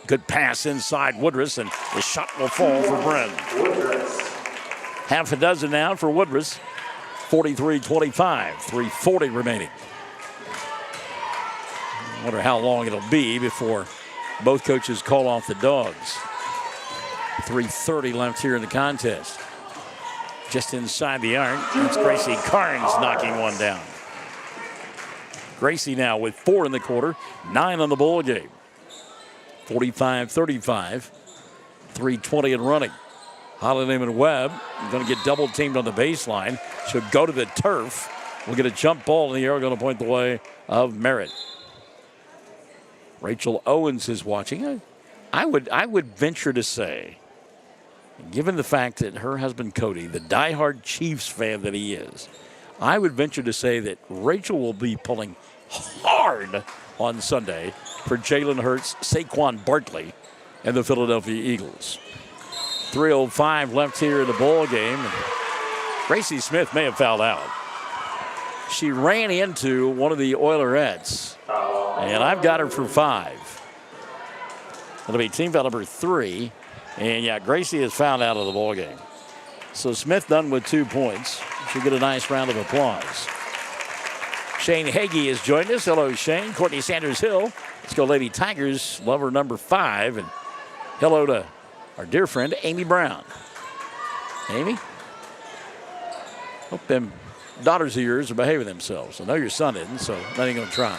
Speaker 14: Good pass inside Woodruss, and the shot will fall for Bren. Half a dozen now for Woodruss. 43-25, 3:40 remaining. I wonder how long it'll be before both coaches call off the dogs. 3:30 left here in the contest. Just inside the arc, it's Gracie Carnes knocking one down. Gracie now with 4 in the quarter, 9 on the ball game. 45-35, 3:20 and running. Holly Lehman-Webb going to get double teamed on the baseline. She'll go to the turf. We'll get a jump ball in the air, going to point the way of Merritt. Rachel Owens is watching. I would venture to say, given the fact that her husband Cody, the diehard Chiefs fan that he is, I would venture to say that Rachel will be pulling hard on Sunday for Jalen Hurts, Saquon Barkley, and the Philadelphia Eagles. 3:05 left here in the ball game. Gracie Smith may have fouled out. She ran into one of the Oilerettes, and I've got her for 5. It'll be team foul number 3, and yeah, Gracie is fouled out of the ball game. So Smith done with 2 points. She'll get a nice round of applause. Shane Hagee has joined us. Hello, Shane. Courtney Sanders-Hill. Let's go Lady Tigers, lover number 5, and hello to our dear friend, Amy Brown. Amy? Hope them daughters of yours are behaving themselves. I know your son isn't, so not even going to try.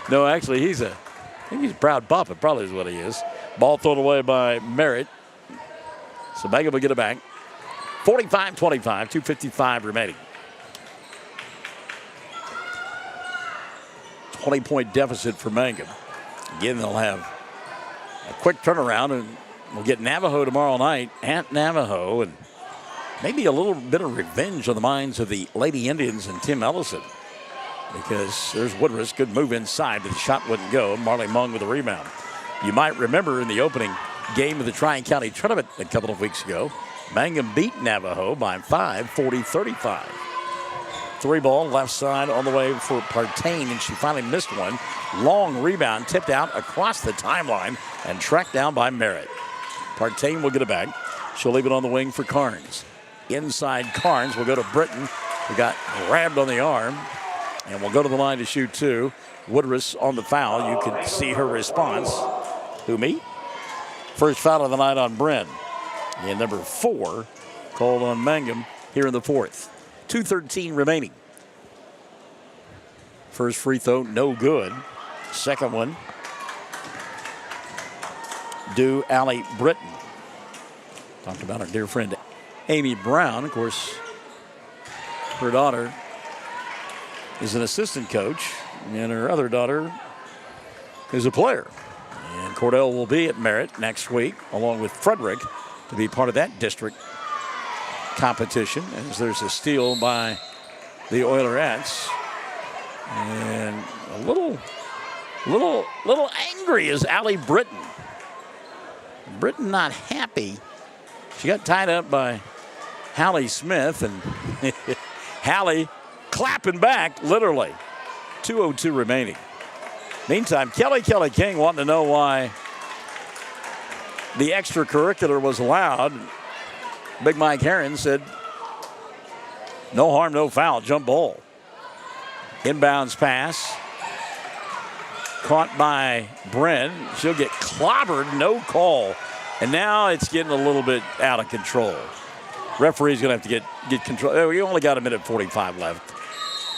Speaker 14: No, actually, I think he's a proud papa, probably is what he is. Ball thrown away by Merritt. So Mangum will get it back. 45-25, 2:55 remaining. 20-point deficit for Mangum. Again, they'll have a quick turnaround, and we'll get Navajo tomorrow night at Navajo, and maybe a little bit of revenge on the minds of the Lady Indians and Tim Ellison, because there's Woodruss. Good move inside, but the shot wouldn't go. Marley Mung with a rebound. You might remember in the opening game of the Tri-County Tournament a couple of weeks ago, Mangum beat Navajo by 5, 40-35. 3-ball left side on the way for Partain, and she finally missed one. Long rebound tipped out across the timeline and tracked down by Merritt. Partain will get it back. She'll leave it on the wing for Carnes. Inside Carnes will go to Britton, who got grabbed on the arm, and will go to the line to shoot two. Woodruss on the foul. You can see her response. Who, me? First foul of the night on Bryn. And number 4 called on Mangum here in the fourth. 2:13 remaining. First free throw, no good. Second one, due Allie Britton. Talked about our dear friend Amy Brown. Of course, her daughter is an assistant coach, and her other daughter is a player. And Cordell will be at Merritt next week, along with Frederick, to be part of that district competition, as there's a steal by the Oilerettes. And a little angry is Allie Britton. Britton not happy. She got tied up by Hallie Smith, and Hallie clapping back, literally. 2:02 remaining. Meantime, Kelly King wanting to know why the extracurricular was allowed. Big Mike Herron said, no harm, no foul, jump ball. Inbounds pass. Caught by Bryn. She'll get clobbered, no call. And now it's getting a little bit out of control. Referee's going to have to get control. We only got a minute 45 left.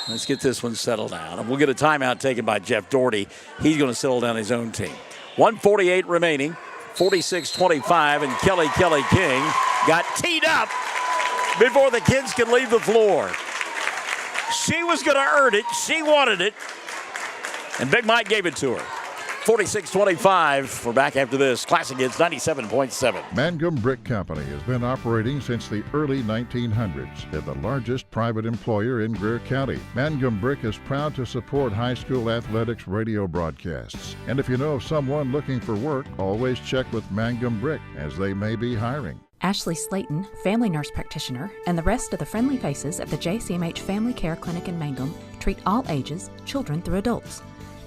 Speaker 14: Let's get this one settled down. And we'll get a timeout taken by Jeff Doherty. He's going to settle down his own team. 1:48 remaining. 46-25, and Kelly King got teed up before the kids could leave the floor. She was going to earn it. She wanted it. And Big Mike gave it to her. 46-25. We're back after this. Classic Hits 97.7.
Speaker 1: Mangum Brick Company has been operating since the early 1900s. They're the largest private employer in Greer County. Mangum Brick is proud to support high school athletics radio broadcasts. And if you know of someone looking for work, always check with Mangum Brick, as they may be hiring.
Speaker 2: Ashley Slayton, family nurse practitioner, and the rest of the friendly faces at the JCMH Family Care Clinic in Mangum treat all ages, children through adults.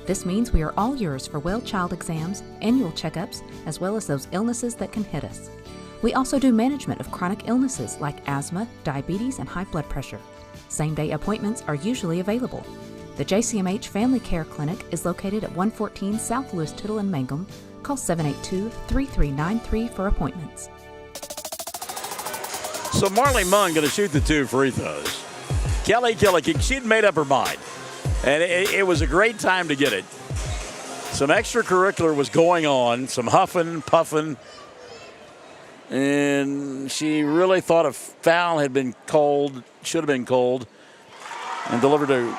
Speaker 2: This means we are all yours for well child exams, annual checkups, as well as those illnesses that can hit us. We also do management of chronic illnesses like asthma, diabetes, and high blood pressure. Same-day appointments are usually available. The JCMH Family Care Clinic is located at 114 South Lewis Tittle in Mangum. Call 782-3393 for appointments.
Speaker 14: So Marley Mung going to shoot the 2 free throws. Kelly King, she'd made up her mind. And it was a great time to get it. Some extracurricular was going on, some huffing, puffing. And she really thought a foul had been called, should have been called, and delivered to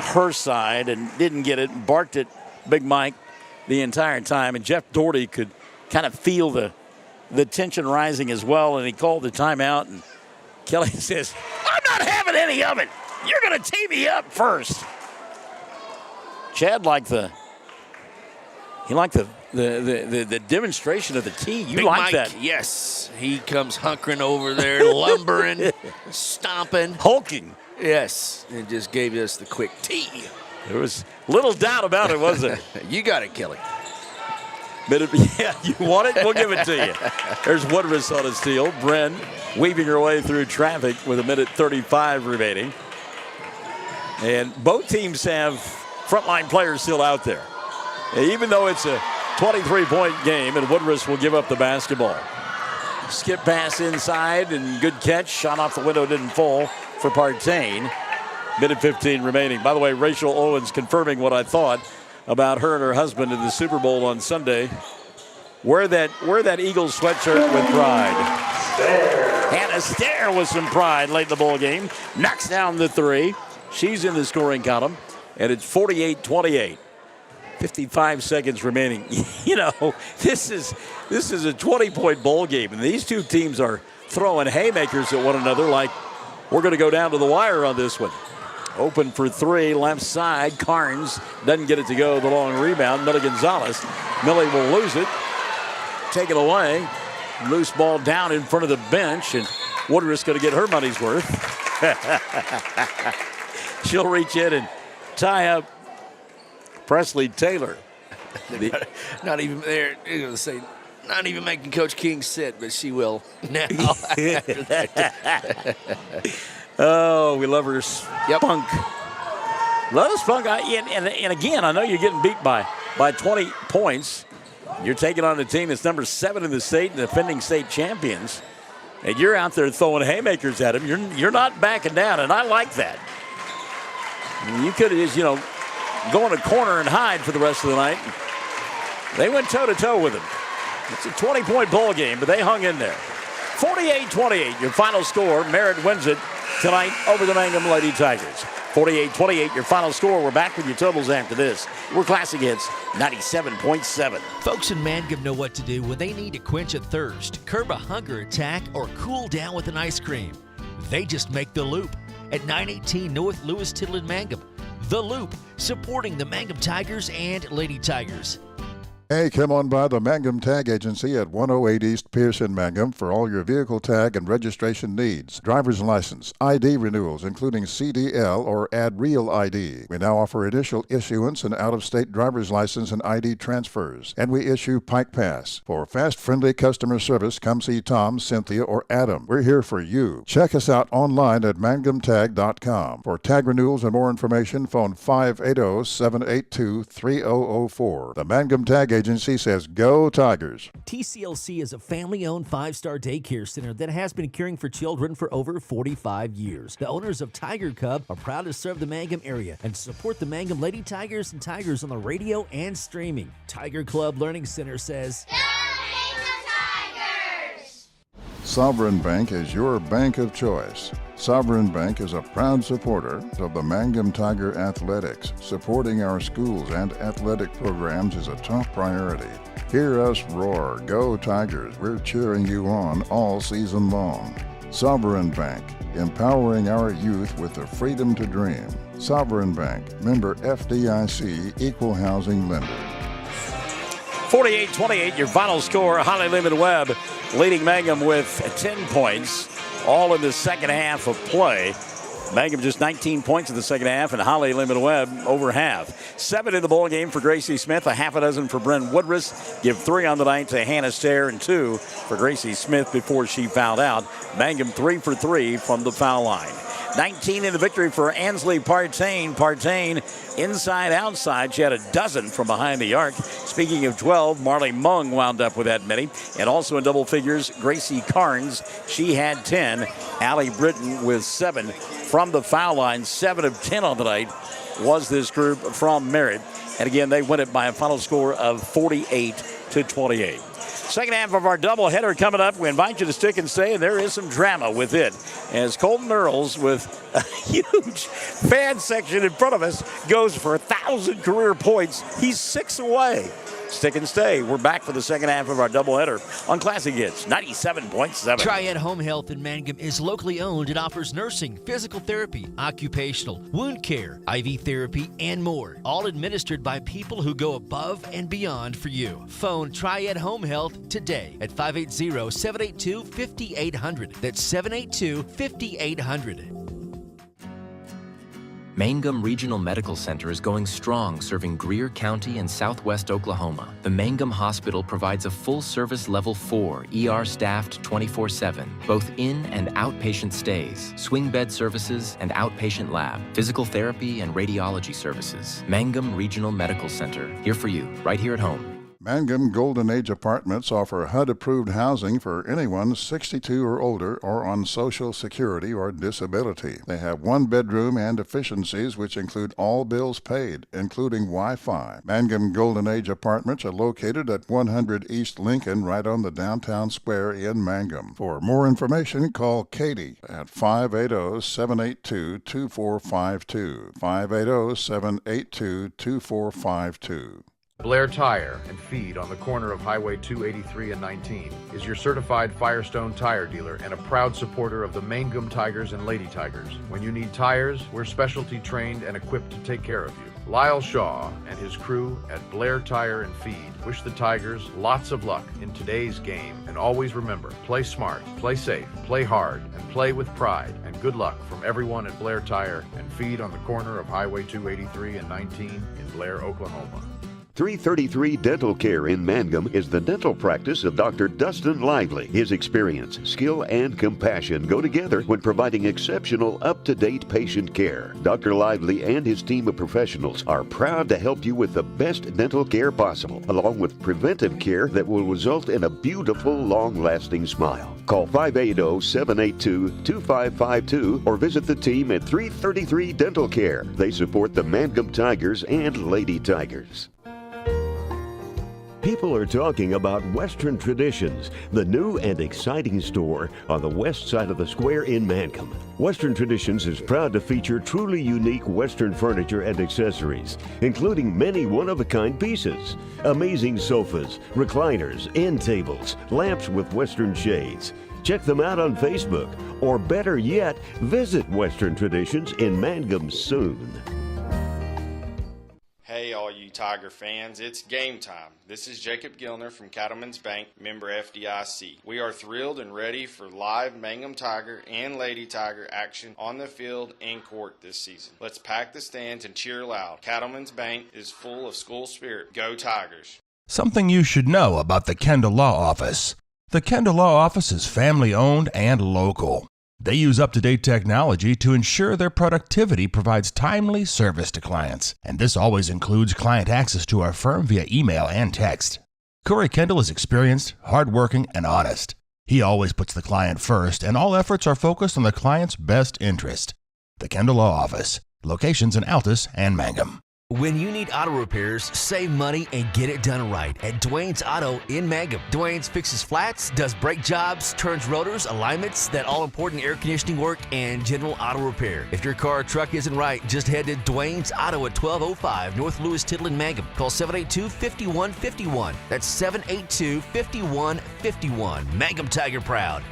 Speaker 14: her side and didn't get it, and barked at Big Mike the entire time. And Jeff Doherty could kind of feel the tension rising as well, and he called the timeout. And Kelly says, I'm not having any of it. You're going to tee me up first. Chad liked the demonstration of the tee. You
Speaker 15: Big
Speaker 14: like
Speaker 15: Mike,
Speaker 14: that?
Speaker 15: Yes. He comes hunkering over there, lumbering, stomping.
Speaker 14: Hulking.
Speaker 15: Yes. And just gave us the quick tee.
Speaker 14: There was little doubt about it, was there?
Speaker 15: You got it, Kelly.
Speaker 14: Yeah, you want it? We'll give it to you. There's Woodruss on a steal. Bren weaving her way through traffic with a minute 35 remaining. And both teams have frontline players still out there. Even though it's a 23-point game, and Woodruss will give up the basketball. Skip pass inside and good catch. Shot off the window, didn't fall for Partain. Minute 15 remaining. By the way, Rachel Owens confirming what I thought about her and her husband in the Super Bowl on Sunday. Wear that Eagles sweatshirt with pride. Hannah Stair with some pride late in the ball game. Knocks down the three. She's in the scoring column, and it's 48-28. 55 seconds remaining. You know, this is a 20-point bowl game, and these two teams are throwing haymakers at one another like we're going to go down to the wire on this one. Open for three, left side. Carnes doesn't get it to go. The long rebound. Millie Gonzalez. Millie will lose it. Take it away. Loose ball down in front of the bench, and Woodruff's going to get her money's worth. She'll reach in and tie up Presley Taylor.
Speaker 15: Not even there. You're going to say, not even making Coach King sit, but she will now.
Speaker 14: Oh, we love her spunk. Love her spunk. And again, I know you're getting beat by 20 points. You're taking on a team that's number 7 in the state and defending state champions. And you're out there throwing haymakers at them. You're not backing down, and I like that. You could have just, go in a corner and hide for the rest of the night. They went toe-to-toe with them. It's a 20-point ball game, but they hung in there. 48-28, your final score. Merritt wins it tonight over the Mangum Lady Tigers. 48-28, your final score. We're back with your totals after this. We're Classic Hits 97.7.
Speaker 3: Folks in Mangum know what to do when they need to quench a thirst, curb a hunger attack, or cool down with an ice cream. They just make the Loop at 918 North Lewis Tittle in Mangum. The Loop, supporting the Mangum Tigers and Lady Tigers.
Speaker 1: Hey, come on by the Mangum Tag Agency at 108 East Pierce in Mangum for all your vehicle tag and registration needs. Driver's license, ID renewals, including CDL or Add Real ID. We now offer initial issuance and out-of-state driver's license and ID transfers. And we issue Pike Pass. For fast, friendly customer service, come see Tom, Cynthia, or Adam. We're here for you. Check us out online at mangumtag.com. For tag renewals and more information, phone 580-782-3004. The Mangum Tag Agency says go Tigers.
Speaker 17: TCLC is a family-owned 5-star daycare center that has been caring for children for over 45 years. The owners of Tiger Cub are proud to serve the Mangum area and support the Mangum Lady Tigers and Tigers on the radio and streaming. Tiger Club Learning Center says,
Speaker 1: Sovereign Bank is your bank of choice. Sovereign Bank is a proud supporter of the Mangum Tiger Athletics. Supporting our schools and athletic programs is a top priority. Hear us roar, go Tigers. We're cheering you on all season long. Sovereign Bank, empowering our youth with the freedom to dream. Sovereign Bank, member FDIC, equal housing lender.
Speaker 14: 48-28, your final score. Holly Lehman Webb leading Mangum with 10 points, all in the second half of play. Mangum just 19 points in the second half, and Holly Lehman Webb over half. 7 in the ball game for Gracie Smith, a half a dozen for Bryn Woodruff. Give 3 on the night to Hannah Stair and 2 for Gracie Smith before she fouled out. Mangum 3 for 3 from the foul line. 19 in the victory for Ansley Partain. Partain inside, outside. She had a dozen from behind the arc. Speaking of 12, Marley Mung wound up with that many. And also in double figures, Gracie Carnes. She had 10. Allie Britton with 7 from the foul line. 7 of 10 on the night was this group from Merritt. And again, they win it by a final score of 48-28. Second half of our doubleheader coming up. We invite you to stick and stay, and there is some drama with it. As Colton Earls, with a huge fan section in front of us, goes for 1,000 career points. He's 6 away. Stick and stay. We're back for the second half of our doubleheader on Classic Hits 97.7.
Speaker 3: Triad Home Health in Mangum is locally owned and offers nursing, physical therapy, occupational, wound care, IV therapy, and more. All administered by people who go above and beyond for you. Phone Triad Home Health today at 580-782-5800. That's 782-5800.
Speaker 5: Mangum Regional Medical Center is going strong, serving Greer County and southwest Oklahoma. The Mangum Hospital provides a full-service Level 4, ER staffed 24/7, both in and outpatient stays, swing bed services and outpatient lab, physical therapy and radiology services. Mangum Regional Medical Center, here for you, right here at home.
Speaker 1: Mangum Golden Age Apartments offer HUD-approved housing for anyone 62 or older or on Social Security or disability. They have one bedroom and efficiencies which include all bills paid, including Wi-Fi. Mangum Golden Age Apartments are located at 100 East Lincoln, right on the downtown square in Mangum. For more information, call Katie at 580-782-2452. 580-782-2452.
Speaker 16: Blair Tire and Feed on the corner of Highway 283 and 19 is your certified Firestone tire dealer and a proud supporter of the Mangum Tigers and Lady Tigers. When you need tires, we're specialty trained and equipped to take care of you. Lyle Shaw and his crew at Blair Tire and Feed wish the Tigers lots of luck in today's game, and always remember, play smart, play safe, play hard, and play with pride. And good luck from everyone at Blair Tire and Feed on the corner of Highway 283 and 19 in Blair, Oklahoma.
Speaker 6: 333 Dental Care in Mangum is the dental practice of Dr. Dustin Lively. His experience, skill, and compassion go together when providing exceptional, up-to-date patient care. Dr. Lively and his team of professionals are proud to help you with the best dental care possible, along with preventive care that will result in a beautiful, long-lasting smile. Call 580-782-2552 or visit the team at 333 Dental Care. They support the Mangum Tigers and Lady Tigers. People are talking about Western Traditions, the new and exciting store on the west side of the square in Mangum. Western Traditions is proud to feature truly unique Western furniture and accessories, including many one-of-a-kind pieces, amazing sofas, recliners, end tables, lamps with Western shades. Check them out on Facebook, or better yet, visit Western Traditions in Mangum soon.
Speaker 4: Hey, all you Tiger fans, it's game time. This is Jacob Gilner from Cattlemen's Bank, member FDIC. We are thrilled and ready for live Mangum Tiger and Lady Tiger action on the field and court this season. Let's pack the stands and cheer loud. Cattlemen's Bank is full of school spirit. Go Tigers!
Speaker 8: Something you should know about the Kendall Law Office. The Kendall Law Office is family-owned and local. They use up-to-date technology to ensure their productivity provides timely service to clients, and this always includes client access to our firm via email and text. Corey Kendall is experienced, hardworking, and honest. He always puts the client first, and all efforts are focused on the client's best interest. The Kendall Law Office, locations in Altus and Mangum.
Speaker 3: When you need auto repairs, save money and get it done right at Dwayne's Auto in Mangum. Dwayne's fixes flats, does brake jobs, turns rotors, alignments, that all-important air conditioning work, and general auto repair. If your car or truck isn't right, just head to Dwayne's Auto at 1205 North Lewis Tittle in Mangum. Call 782-5151. That's 782-5151. Mangum Tiger proud.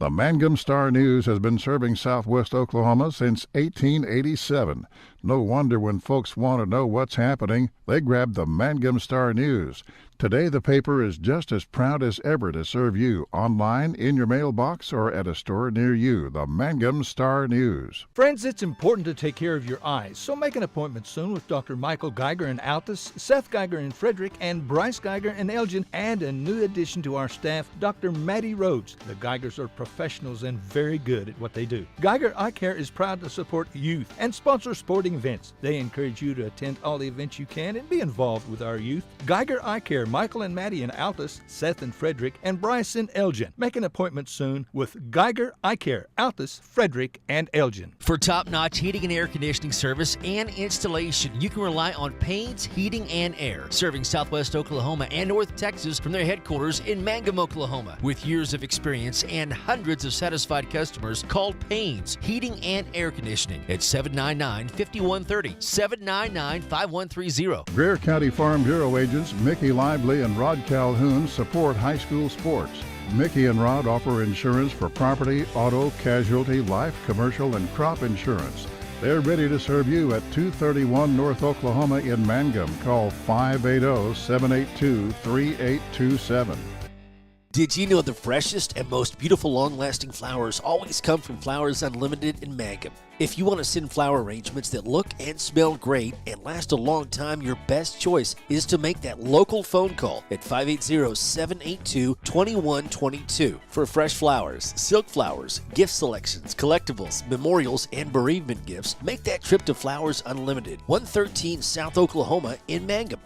Speaker 1: The Mangum Star News has been serving southwest Oklahoma since 1887. No wonder when folks want to know what's happening, they grab the Mangum Star News. Today, the paper is just as proud as ever to serve you online, in your mailbox, or at a store near you. The Mangum Star News.
Speaker 9: Friends, it's important to take care of your eyes, so make an appointment soon with Dr. Michael Geiger in Altus, Seth Geiger in Frederick, and Bryce Geiger in Elgin, and a new addition to our staff, Dr. Maddie Rhodes. The Geigers are professionals and very good at what they do. Geiger Eye Care is proud to support youth and sponsor sporting events. They encourage you to attend all the events you can and be involved with our youth. Geiger Eye Care, Michael and Maddie in Altus, Seth and Frederick, and Bryce in Elgin. Make an appointment soon with Geiger Eye Care, Altus, Frederick, and Elgin.
Speaker 3: For top-notch heating and air conditioning service and installation, you can rely on Payne's Heating and Air, serving southwest Oklahoma and North Texas from their headquarters in Mangum, Oklahoma. With years of experience and hundreds of satisfied customers, call Payne's Heating and Air Conditioning at 799-5130, 799-5130.
Speaker 1: Greer County Farm Bureau agents Mickey Lively and Rod Calhoun support high school sports. Mickey and Rod offer insurance for property, auto, casualty, life, commercial, and crop insurance. They're ready to serve you at 231 North Oklahoma in Mangum. Call 580-782-3827.
Speaker 17: Did you know the freshest and most beautiful long-lasting flowers always come from Flowers Unlimited in Mangum? If you want to send flower arrangements that look and smell great and last a long time, your best choice is to make that local phone call at 580-782-2122 for fresh flowers, silk flowers, gift selections, collectibles, memorials, and bereavement gifts. Make that trip to Flowers Unlimited, 113 South Oklahoma in Mangum.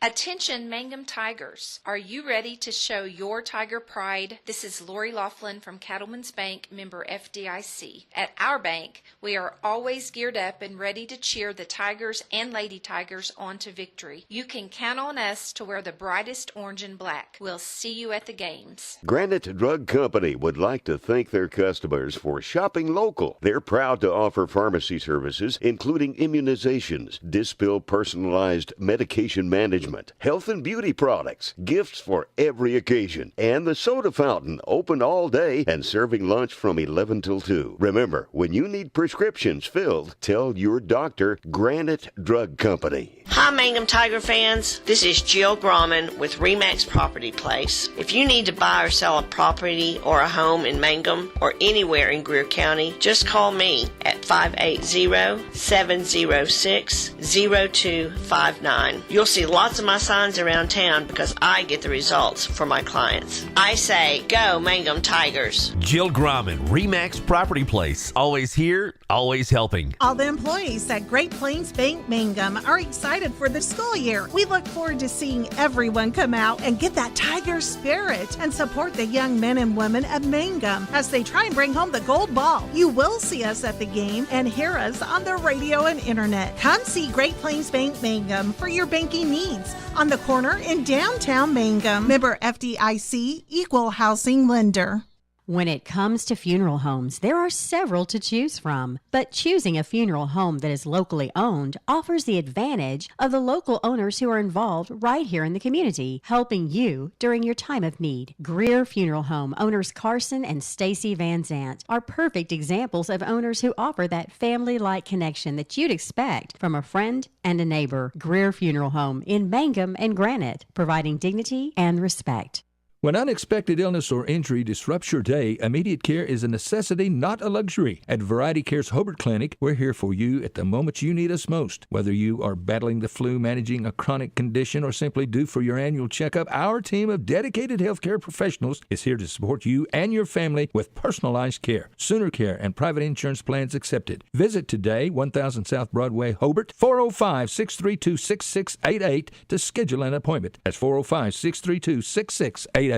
Speaker 10: Attention Mangum Tigers. Are you ready to show your tiger pride? This is Lori Laughlin from Cattlemen's Bank, member FDIC. At our bank, we are always geared up and ready to cheer the Tigers and Lady Tigers on to victory. You can count on us to wear the brightest orange and black. We'll see you at the games.
Speaker 6: Granite Drug Company would like to thank their customers for shopping local. They're proud to offer pharmacy services, including immunizations, Dispill personalized medication management, health and beauty products, gifts for every occasion, and the soda fountain, open all day and serving lunch from 11 till 2. Remember, when you need prescriptions filled, tell your doctor Granite Drug Company.
Speaker 11: Hi, Mangum Tiger fans. This is Jill Grauman with RE/MAX Property Place. If you need to buy or sell a property or a home in Mangum or anywhere in Greer County, just call me at 580-706-0259. You'll see lots of my signs around town because I get the results for my clients. I say, go Mangum Tigers.
Speaker 3: Jill Grauman, RE/MAX Property Place. Always here, always helping.
Speaker 12: All the employees at Great Plains Bank Mangum are excited for the school year. We look forward to seeing everyone come out and get that tiger spirit and support the young men and women of Mangum as they try and bring home the gold ball. You will see us at the game and hear us on the radio and internet. Come see Great Plains Bank Mangum for your banking needs on the corner in downtown Mangum. Member FDIC, Equal Housing Lender.
Speaker 13: When it comes to funeral homes, there are several to choose from, but choosing a funeral home that is locally owned offers the advantage of the local owners who are involved right here in the community, helping you during your time of need. Greer Funeral Home owners Carson and Stacy Van Zant are perfect examples of owners who offer that family-like connection that you'd expect from a friend and a neighbor. Greer Funeral Home in Mangum and Granite, providing dignity and respect.
Speaker 9: When unexpected illness or injury disrupts your day, immediate care is a necessity, not a luxury. At Variety Care's Hobart Clinic, we're here for you at the moment you need us most. Whether you are battling the flu, managing a chronic condition, or simply due for your annual checkup, our team of dedicated healthcare professionals is here to support you and your family with personalized care, Sooner Care, and private insurance plans accepted. Visit today, 1000 South Broadway, Hobart, 405-632-6688 to schedule an appointment. That's 405-632-6688.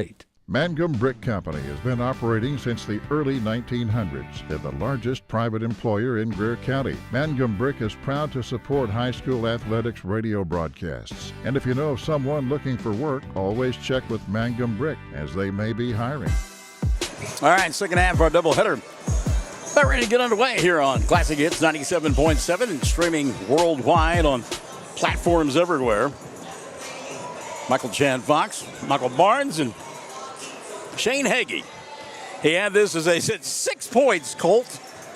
Speaker 1: Mangum Brick Company has been operating since the early 1900s. They're the largest private employer in Greer County. Mangum Brick is proud to support high school athletics radio broadcasts. And if you know of someone looking for work, always check with Mangum Brick, as they may be hiring.
Speaker 14: All right, second half of our doubleheader. About ready to get underway here on Classic Hits 97.7 and streaming worldwide on platforms everywhere. Michael Chan Fox, Michael Barnes, and Shane Hagee. He had this, as they said, 6 points, Colt.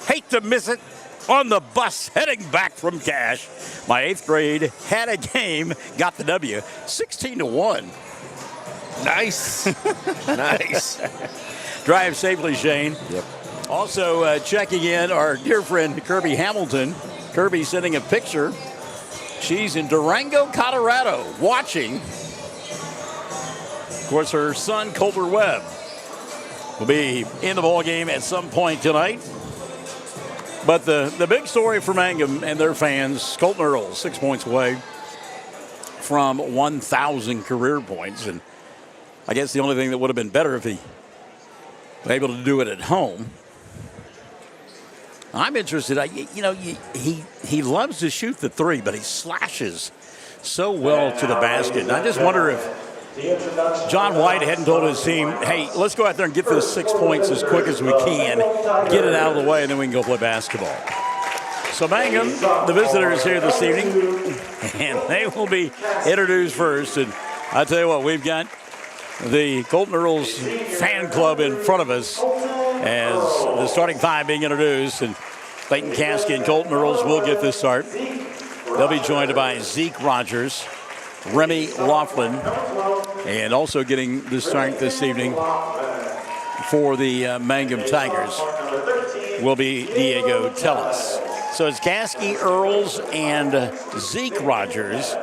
Speaker 14: Hate to miss it. On the bus, heading back from Cash. My 8th grade had a game, got the W, 16-1.
Speaker 15: Nice. Nice.
Speaker 14: Drive safely, Shane.
Speaker 15: Yep.
Speaker 14: Also checking in our dear friend Kirby Hamilton. Kirby sending a picture. She's in Durango, Colorado, watching. Of course, her son, Colter Webb, will be in the ballgame at some point tonight. But the big story for Mangum and their fans, Colton Earls, 6 points away from 1,000 career points. And I guess the only thing that would have been better if he was able to do it at home. I'm interested. He loves to shoot the three, but he slashes so well to the basket. And I just wonder if John White hadn't told his team, hey, let's go out there and get those 6 points as quick as we can, get it out of the way, and then we can go play basketball. So Mangum, the visitors here this evening, and they will be introduced first. And I tell you what, we've got the Colton Earls fan club in front of us as the starting five being introduced. And Clayton Caskey and Colton Earls will get this start. They'll be joined by Zeke Rogers, Remy Laughlin, and also getting the start this evening for the Mangum Tigers will be Diego Tellis. So it's Caskey, Earls, and Zeke Rogers,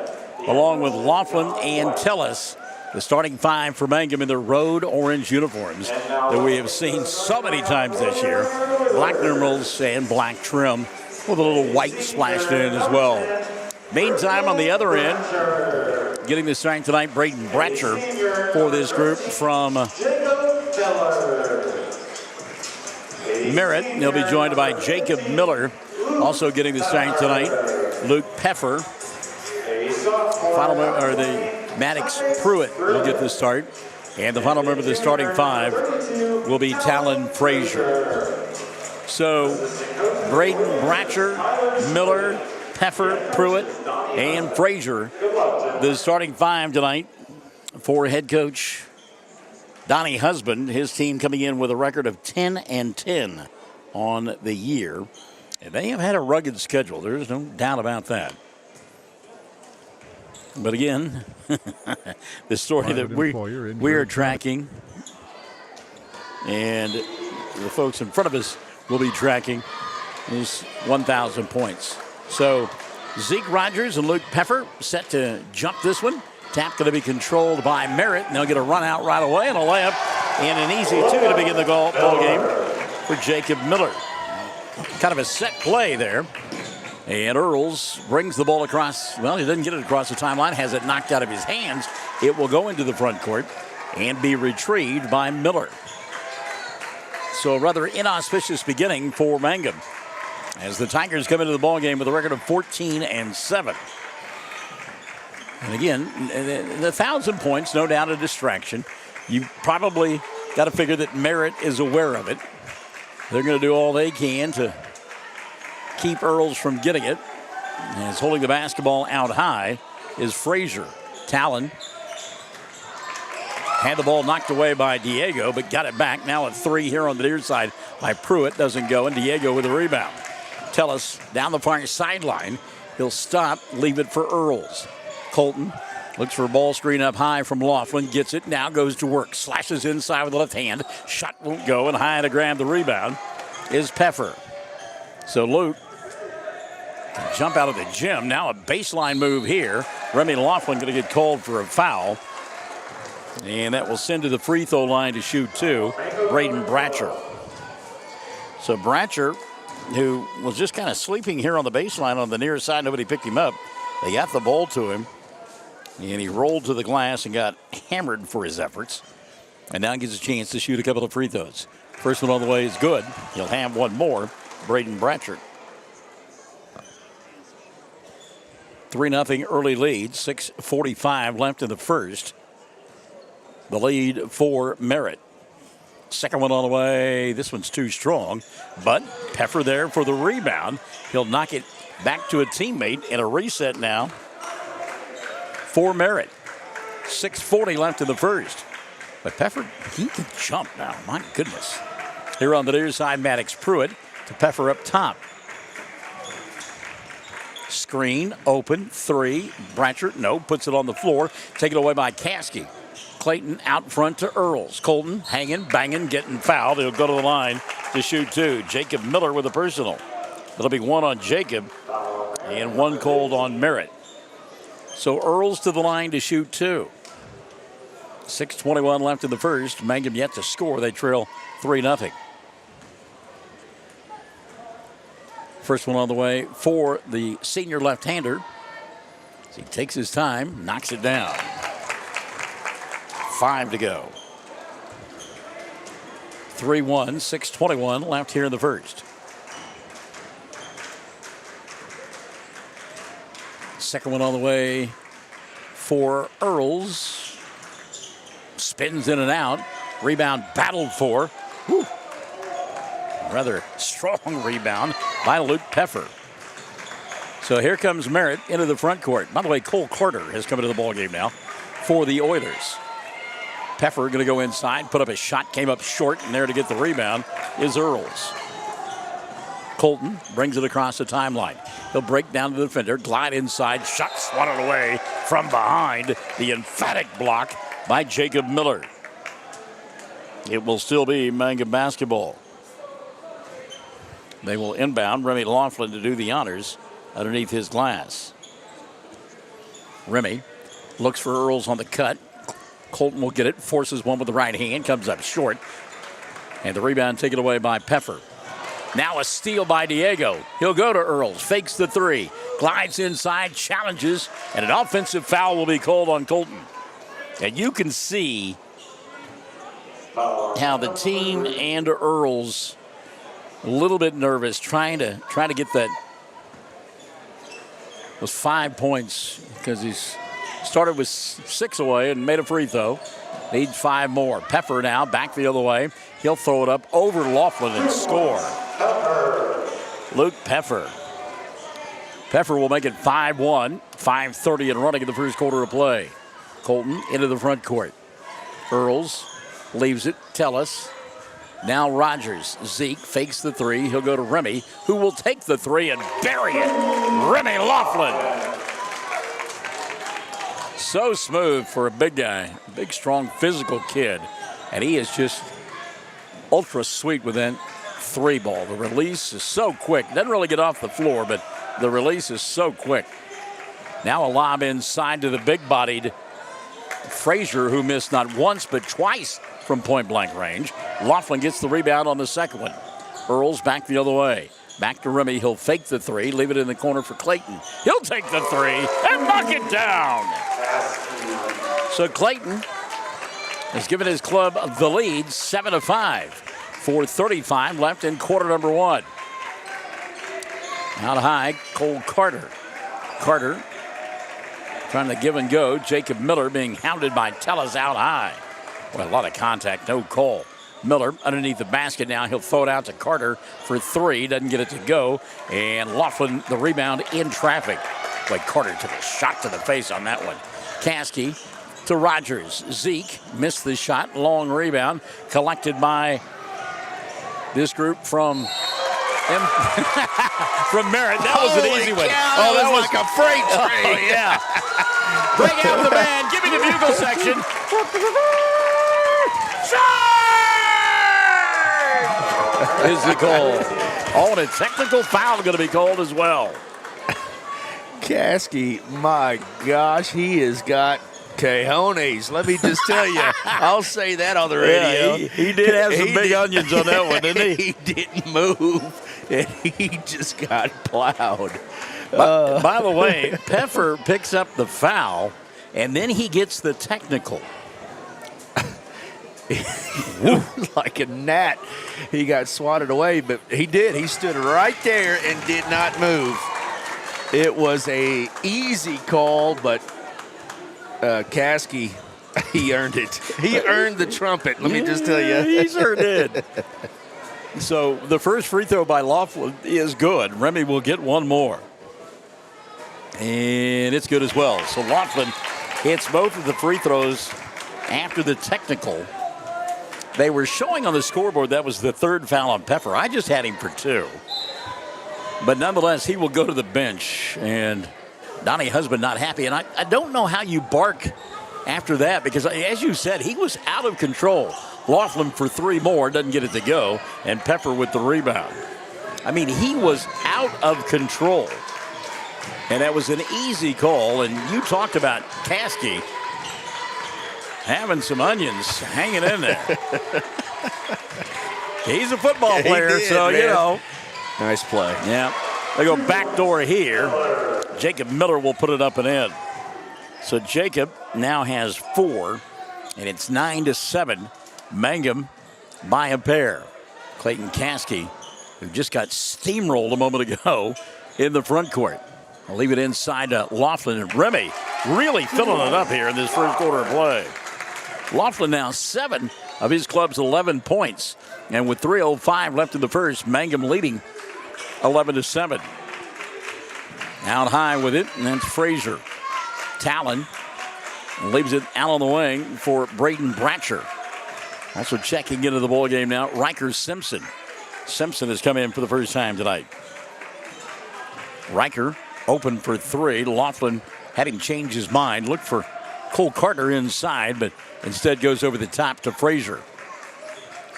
Speaker 14: along with Laughlin and Tellis, the starting five for Mangum in their road orange uniforms that we have seen so many times this year. Black numerals and black trim with a little white splashed in as well. Meantime, on the other end, getting the starting tonight, Braden Bratcher for this group from Merritt. He'll be joined by Jacob Miller. Also getting the starting tonight, Luke Peffer. Final member, or the Maddox Pruitt will get the start. And the final member of the starting five will be Talon Frazier. So Braden Bratcher, Miller, Peffer, Pruitt, and Frazier, the starting five tonight for head coach Donnie Husband. His team coming in with a record of 10-10 on the year. And they have had a rugged schedule. There's no doubt about that. But again, the story that we are tracking and the folks in front of us will be tracking is 1,000 points. So Zeke Rogers and Luke Peffer set to jump this one. Tap going to be controlled by Merritt, and they'll get a run out right away and a layup and an easy two to begin the ball game for Jacob Miller. Kind of a set play there. And Earls brings the ball across. Well, he doesn't get it across the timeline. Has it knocked out of his hands. It will go into the front court and be retrieved by Miller. So a rather inauspicious beginning for Mangum as the Tigers come into the ballgame with a record of 14-7. And again, the 1,000 points, no doubt a distraction. You probably got to figure that Merritt is aware of it. They're going to do all they can to keep Earls from getting it. As holding the basketball out high is Frazier. Talon had the ball knocked away by Diego, but got it back. Now a three here on the near side by Pruitt. Doesn't go, and Diego with a rebound. Tellis down the far sideline. He'll stop, leave it for Earls. Colton looks for a ball screen up high from Laughlin. Gets it, now goes to work. Slashes inside with the left hand. Shot won't go, and high to grab the rebound is Peffer. So Luke can jump out of the gym. Now a baseline move here. Remy Laughlin going to get called for a foul. And that will send to the free throw line to shoot two, Braden Bratcher. So Bratcher, who was just kind of sleeping here on the baseline on the near side, nobody picked him up. They got the ball to him, and he rolled to the glass and got hammered for his efforts. And now gets a chance to shoot a couple of free throws. First one on the way is good. He'll have one more, Braden Bratcher. 3-0 early lead, 6:45 left in the first. The lead for Merritt. Second one on the way. This one's too strong, but Peffer there for the rebound. He'll knock it back to a teammate, and a reset now for Merritt. 6:40 left in the first. But Peffer, he can jump now. My goodness. Here on the near side, Maddox Pruitt to Peffer up top. Screen, open, three. Bratcher, no, puts it on the floor. Taken away by Caskey. Clayton out front to Earls. Colton hanging, banging, getting fouled. He'll go to the line to shoot two. Jacob Miller with a personal. It'll be one on Jacob and one called on Merritt. So Earls to the line to shoot two. 6:21 left in the first. Mangum yet to score. They trail 3-0. First one on the way for the senior left-hander. As he takes his time, knocks it down. 5 to go. 3-1, 6:21 left here in the first. Second one on the way for Earls. Spins in and out. Rebound battled for. Whew. Rather strong rebound by Luke Peffer. So here comes Merritt into the front court. By the way, Cole Carter has come into the ballgame now for the Oilers. Peffer going to go inside, put up a shot, came up short, and there to get the rebound is Earls. Colton brings it across the timeline. He'll break down to the defender, glide inside, shot swatted away from behind. The emphatic block by Jacob Miller. It will still be Mangum basketball. They will inbound Remy Laughlin to do the honors underneath his glass. Remy looks for Earls on the cut. Colton will get it, forces one with the right hand, comes up short. And the rebound taken away by Peffer. Now a steal by Diego. He'll go to Earls, fakes the three, glides inside, challenges, and an offensive foul will be called on Colton. And you can see how the team and Earls a little bit nervous, trying to get that those 5 points, because he's started with 6 away and made a free throw. Needs 5 more. Peffer now back the other way. He'll throw it up over Laughlin and score. Luke Peffer. Peffer will make it 5-1. 5:30 and running in the first quarter of play. Colton into the front court. Earls leaves it. Tellis. Now Rogers. Zeke fakes the 3. He'll go to Remy, who will take the 3 and bury it. Remy Laughlin. So smooth for a big guy. Big, strong, physical kid. And he is just ultra sweet with that 3 ball. The release is so quick. Doesn't really get off the floor, but the release is so quick. Now a lob inside to the big-bodied Frazier, who missed not once but twice from point-blank range. Laughlin gets the rebound on the second one. Earls back the other way. Back to Remy. He'll fake the 3, leave it in the corner for Clayton. He'll take the 3 and knock it down. So Clayton has given his club the lead, 7-5. 4:35 left in quarter number 1. Out high, Cole Carter. Carter trying to give and go. Jacob Miller being hounded by Tellis out high. Well, a lot of contact, no call. Miller underneath the basket now. He'll throw it out to Carter for 3. Doesn't get it to go. And Laughlin, the rebound in traffic. Boy, Carter took a shot to the face on that one. Caskey to Rogers. Zeke missed the shot. Long rebound collected by this group from Merritt. That was an easy one.
Speaker 15: Oh, that was like a freight train.
Speaker 14: Oh, yeah. Bring out the band. Give me the bugle section. Charge! Is the call. Oh, and a technical foul going to be called as well.
Speaker 15: Caskey, my gosh, he has got cojones. Let me just tell you. I'll say that on the radio.
Speaker 14: Yeah, he did have some big onions on that one, didn't he?
Speaker 15: He didn't move, and he just got plowed.
Speaker 14: By the way, Peffer picks up the foul, and then he gets the technical.
Speaker 15: Like a gnat. He got swatted away, but he did. He stood right there and did not move. It was a easy call, but Caskey, he earned it. He earned the trumpet, let me just tell you.
Speaker 14: He sure did. So the first free throw by Laughlin is good. Remy will get one more. And it's good as well. So Laughlin hits both of the free throws after the technical. They were showing on the scoreboard that was the 3rd foul on Peffer. I just had him for 2. But nonetheless, he will go to the bench. And Donnie Husband not happy. And I don't know how you bark after that, because as you said, he was out of control. Laughlin for 3 more, doesn't get it to go. And Peffer with the rebound. I mean, he was out of control. And that was an easy call. And you talked about Caskey having some onions hanging in there. He's a football player,
Speaker 15: did,
Speaker 14: so,
Speaker 15: man.
Speaker 14: you know.
Speaker 15: Nice play.
Speaker 14: Yeah. They go backdoor here. Jacob Miller will put it up and in. So Jacob now has 4, and it's 9-7. Mangum by a pair. Clayton Caskey, who just got steamrolled a moment ago in the front court. I'll leave it inside to Laughlin, and Remy really filling it up here in this first quarter of play. Laughlin now 7 of his club's 11 points. And with 3:05 left in the first, Mangum leading 11-7. Out high with it, and that's Frazier. Talon leaves it out on the wing for Braden Bratcher. Also checking into the ball game now, Riker Simpson. Simpson has come in for the first time tonight. Riker open for 3. Laughlin had him change his mind. Looked for Cole Carter inside, but instead goes over the top to Frazier.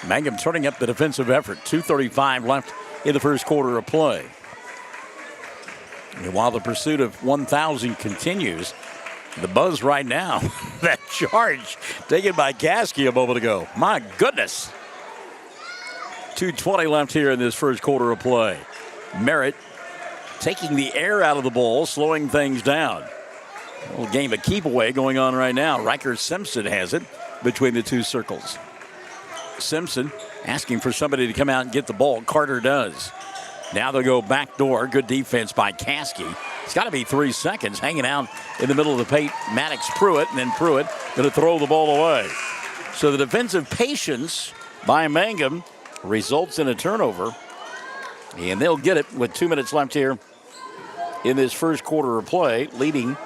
Speaker 14: Mangum turning up the defensive effort. 2:35 left in the first quarter of play. And while the pursuit of 1,000 continues, the buzz right now, that charge taken by Caskey a moment ago. My goodness. 2:20 left here in this first quarter of play. Merritt taking the air out of the ball, slowing things down. A little game of keep away going on right now. Riker Simpson has it between the two circles. Simpson asking for somebody to come out and get the ball. Carter does. Now they'll go back door. Good defense by Caskey. It's got to be 3 seconds hanging out in the middle of the paint. Maddox Pruitt, and then Pruitt going to throw the ball away. So the defensive patience by Mangum results in a turnover. And they'll get it with 2 minutes left here in this first quarter of play, leading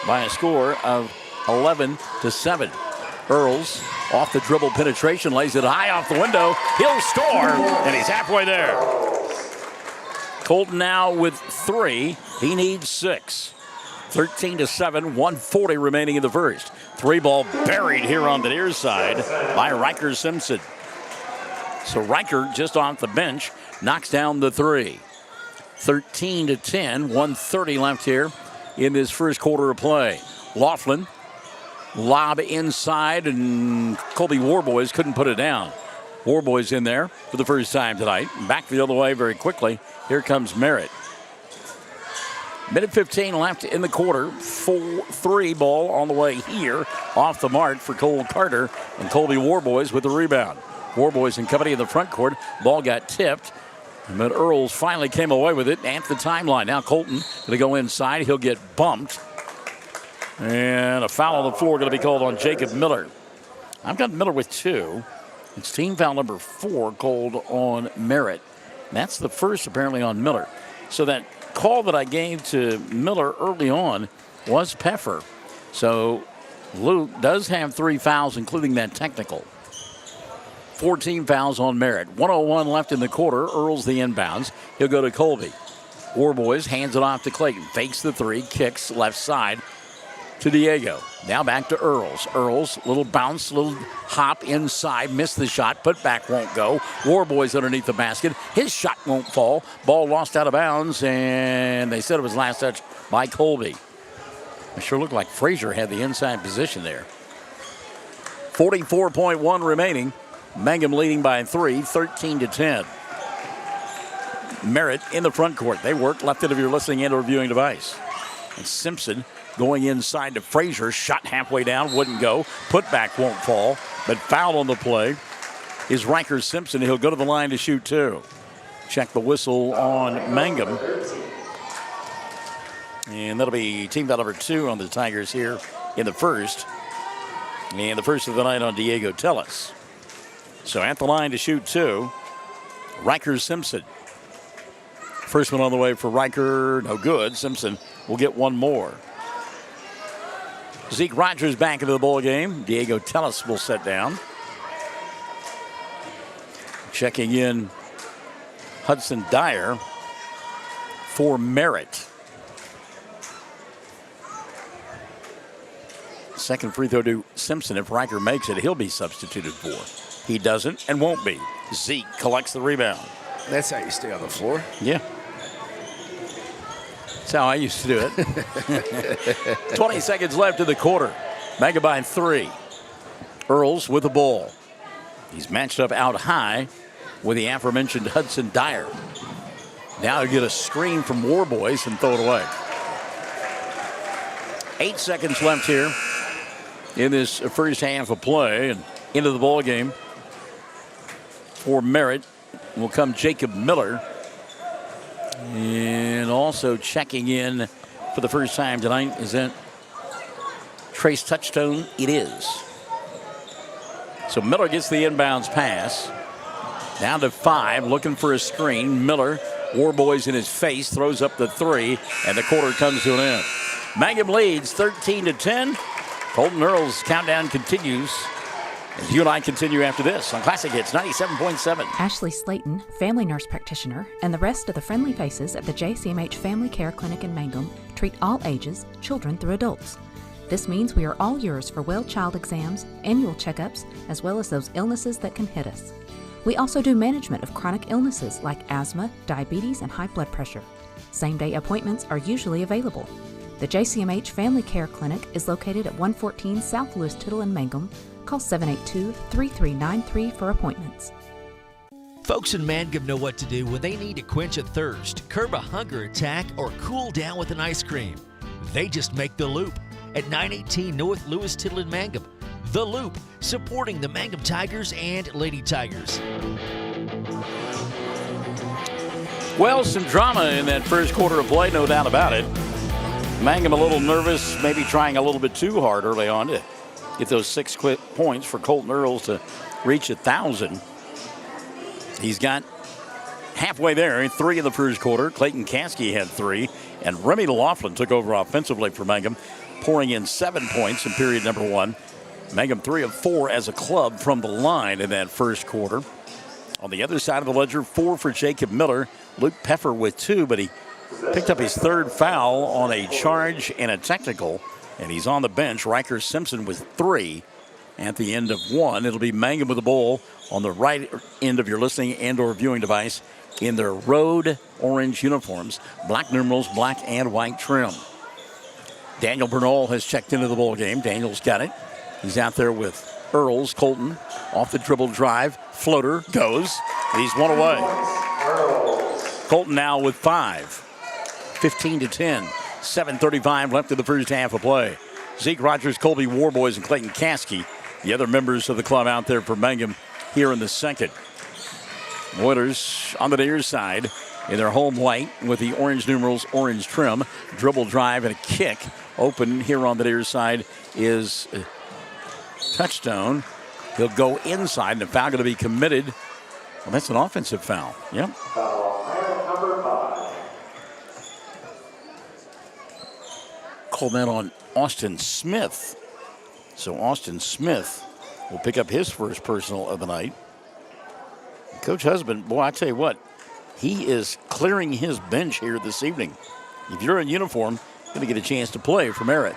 Speaker 14: by a score of 11-7. Earls off the dribble penetration, lays it high off the window. He'll score, and he's halfway there. Colton now with 3. He needs 6. 13-7, 1:40 remaining in the first. 3-ball buried here on the near side by Riker Simpson. So Riker, just off the bench, knocks down the 3. 13-10, 1:30 left here in this first quarter of play. Laughlin, lob inside, and Colby Warboys couldn't put it down. Warboys in there for the first time tonight. Back the other way very quickly. Here comes Merritt. Minute 15 left in the quarter. 4-3 ball on the way here. Off the mark for Cole Carter, and Colby Warboys with the rebound. Warboys and company in the front court. Ball got tipped, but Earls finally came away with it at the timeline. Now Colton going to go inside. He'll get bumped. And a foul on the floor going to be called on Jacob Miller. I've got Miller with 2. It's team foul number 4 called on Merritt. That's the first apparently on Miller. So that call that I gave to Miller early on was Peffer. So Luke does have 3 fouls, including that technical. 14 fouls on Merritt. 1:01 left in the quarter. Earls the inbounds. He'll go to Colby. Warboys hands it off to Clayton. Fakes the 3, kicks left side to Diego. Now back to Earls. Earls, little bounce, little hop inside. Missed the shot. Put back won't go. Warboys underneath the basket. His shot won't fall. Ball lost out of bounds, and they said it was last touch by Colby. It sure looked like Frazier had the inside position there. 44.1 remaining. Mangum leading by 3, 13-10. Merritt in the front court. They work left end of your listening and or viewing device. And Simpson going inside to Frazier. Shot halfway down, wouldn't go. Put back won't fall, but foul on the play is Riker Simpson. He'll go to the line to shoot 2. Check the whistle on Mangum. And that'll be team foul number 2 on the Tigers here in the first. And the first of the night on Diego Tellis. So at the line to shoot 2, Riker Simpson. First one on the way for Riker, no good. Simpson will get one more. Zeke Rogers back into the ball game. Diego Tellis will set down. Checking in Hudson Dyer for Merritt. Second free throw to Simpson. If Riker makes it, he'll be substituted for. He doesn't and won't be. Zeke collects the rebound.
Speaker 15: That's how you stay on the floor.
Speaker 14: Yeah. That's how I used to do it. 20 seconds left in the quarter. Mangum by 3. Earls with the ball. He's matched up out high with the aforementioned Hudson Dyer. Now he'll get a screen from Warboys and throw it away. 8 seconds left here in this first half of play, and into the ball game for Merritt will come Jacob Miller. And also checking in for the first time tonight, is that Trace Touchstone? It is. So Miller gets the inbounds pass. Down to 5, looking for a screen. Miller, Warboys in his face, throws up the 3, and the quarter comes to an end. Mangum leads 13-10. Colton Earls' countdown continues. As you and I continue after this on Classic Hits 97.7.
Speaker 2: Ashley Slayton, family nurse practitioner, and the rest of the friendly faces at the JCMH Family Care Clinic in Mangum treat all ages, children through adults. This means we are all yours for well child exams, annual checkups, as well as those illnesses that can hit us. We also do management of chronic illnesses like asthma, diabetes, and high blood pressure. Same-day appointments are usually available. The JCMH Family Care Clinic is located at 114 South Lewis Tittle in Mangum. Call 782-3393 for appointments.
Speaker 3: Folks in Mangum know what to do when they need to quench a thirst, curb a hunger attack, or cool down with an ice cream. They just make the Loop at 918 North Lewis Tittle in Mangum. The Loop, supporting the Mangum Tigers and Lady Tigers.
Speaker 14: Well, some drama in that first quarter of play, no doubt about it. Mangum a little nervous, maybe trying a little bit too hard early on to get those 6 quick points for Colton Earls to reach 1,000. He's got halfway there, 3 in the first quarter. Clayton Caskey had 3, and Remy Laughlin took over offensively for Mangum, pouring in 7 points in period number 1. Mangum 3 of 4 as a club from the line in that first quarter. On the other side of the ledger, 4 for Jacob Miller. Luke Peffer with 2, but he picked up his 3rd foul on a charge and a technical, and he's on the bench. Riker Simpson with 3 at the end of 1. It'll be Mangum with the ball on the right end of your listening and or viewing device in their road orange uniforms. Black numerals, black and white trim. Daniel Bernal has checked into the ball game. Daniel's got it. He's out there with Earls. Colton off the dribble drive. Floater goes. He's one away. Colton now with 5. 15-10. 7:35 left in the first half of play. Zeke Rogers, Colby Warboys, and Clayton Caskey, the other members of the club out there for Mangum here in the second. Oilers on the near side in their home white with the orange numerals, orange trim. Dribble drive and a kick. Open here on the near side is Touchstone. He'll go inside, and the foul going to be committed. Well, that's an offensive foul. Yep. Call that on Austin Smith. So Austin Smith will pick up his first personal of the night. Coach Husband, boy, I tell you what, he is clearing his bench here this evening. If you're in uniform, you're going to get a chance to play for Merritt.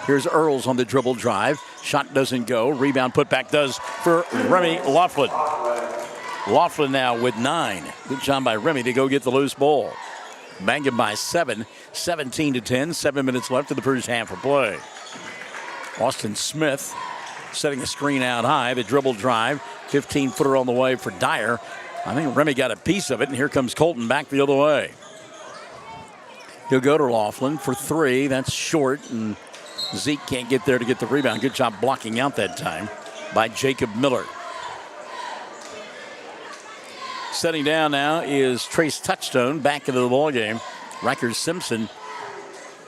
Speaker 14: Here's Earls on the dribble drive. Shot doesn't go. Rebound putback does for Remy Laughlin. Laughlin now with 9. Good job by Remy to go get the loose ball. Mangum by 7. 17-10. 7 minutes left in the first half of play. Austin Smith setting a screen out high. The dribble drive. 15-footer on the way for Dyer. I think Remy got a piece of it, and here comes Colton back the other way. He'll go to Laughlin for 3. That's short, and Zeke can't get there to get the rebound. Good job blocking out that time by Jacob Miller. Setting down now is Trace Touchstone back into the ballgame. Riker Simpson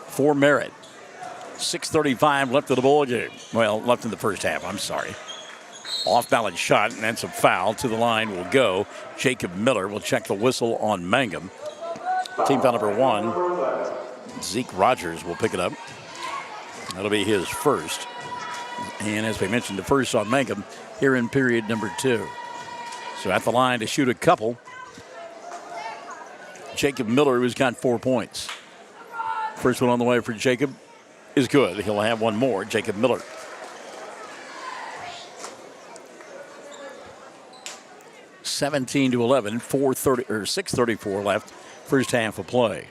Speaker 14: for Merritt. 6:35 left of the ballgame. Well, left in the first half, I'm sorry. Off-balance shot, and that's a foul. To the line will go Jacob Miller. Will check the whistle on Mangum. Team foul number 1. Zeke Rogers will pick it up. That'll be his first. And as we mentioned, the first on Mangum here in period number 2. So at the line to shoot a couple, Jacob Miller, who's got 4 points. First one on the way for Jacob is good. He'll have one more, Jacob Miller. (17-11), 4:30 or 6:34 left, first half of play.